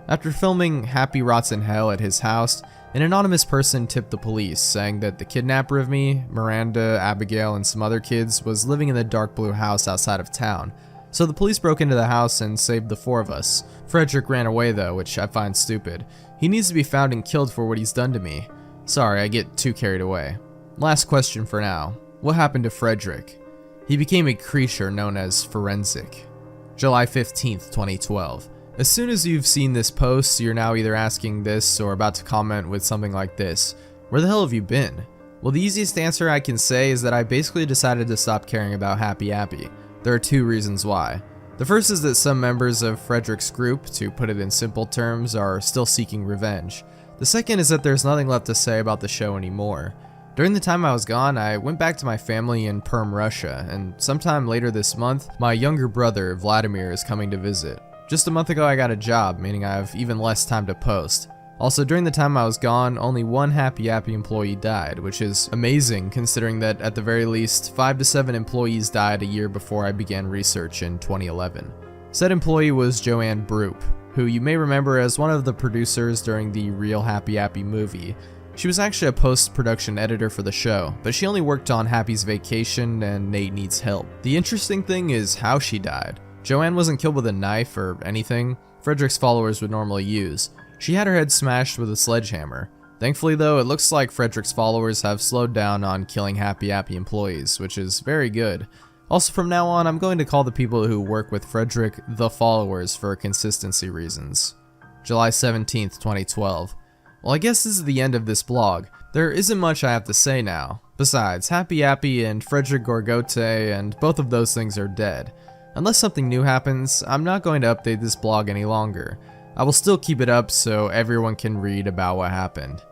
Speaker 1: After filming Happy Rots in Hell at his house, an anonymous person tipped the police, saying that the kidnapper of me, Miranda, Abigail, and some other kids was living in the dark blue house outside of town. So the police broke into the house and saved the 4 of us. Frederick ran away though, which I find stupid. He needs to be found and killed for what he's done to me. Sorry, I get too carried away. Last question for now. What happened to Frederick? He became a creature known as Forensic. July 15th, 2012. As soon as you've seen this post, you're now either asking this or about to comment with something like this. Where the hell have you been? Well, the easiest answer I can say is that I basically decided to stop caring about Happy Appy. There are 2 reasons why. The first is that some members of Frederick's group, to put it in simple terms, are still seeking revenge. The second is that there's nothing left to say about the show anymore. During the time I was gone, I went back to my family in Perm, Russia, and sometime later this month, my younger brother, Vladimir, is coming to visit. Just a month ago I got a job, meaning I have even less time to post. Also, during the time I was gone, only one Happy Appy employee died, which is amazing considering that at the very least, 5 to 7 employees died a year before I began research in 2011. Said employee was Joanne Broop, who you may remember as one of the producers during the Real Happy Appy movie. She was actually a post-production editor for the show, but she only worked on Happy's Vacation and Nate Needs Help. The interesting thing is how she died. Joanne wasn't killed with a knife or anything Frederick's followers would normally use. She had her head smashed with a sledgehammer. Thankfully though, it looks like Frederick's followers have slowed down on killing Happy Appy employees, which is very good. Also, from now on, I'm going to call the people who work with Frederick the followers for consistency reasons. July 17th, 2012. Well, I guess this is the end of this blog. There isn't much I have to say now. Besides, Happy Appy and Frederick Gorgote and both of those things are dead. Unless something new happens, I'm not going to update this blog any longer. I will still keep it up so everyone can read about what happened.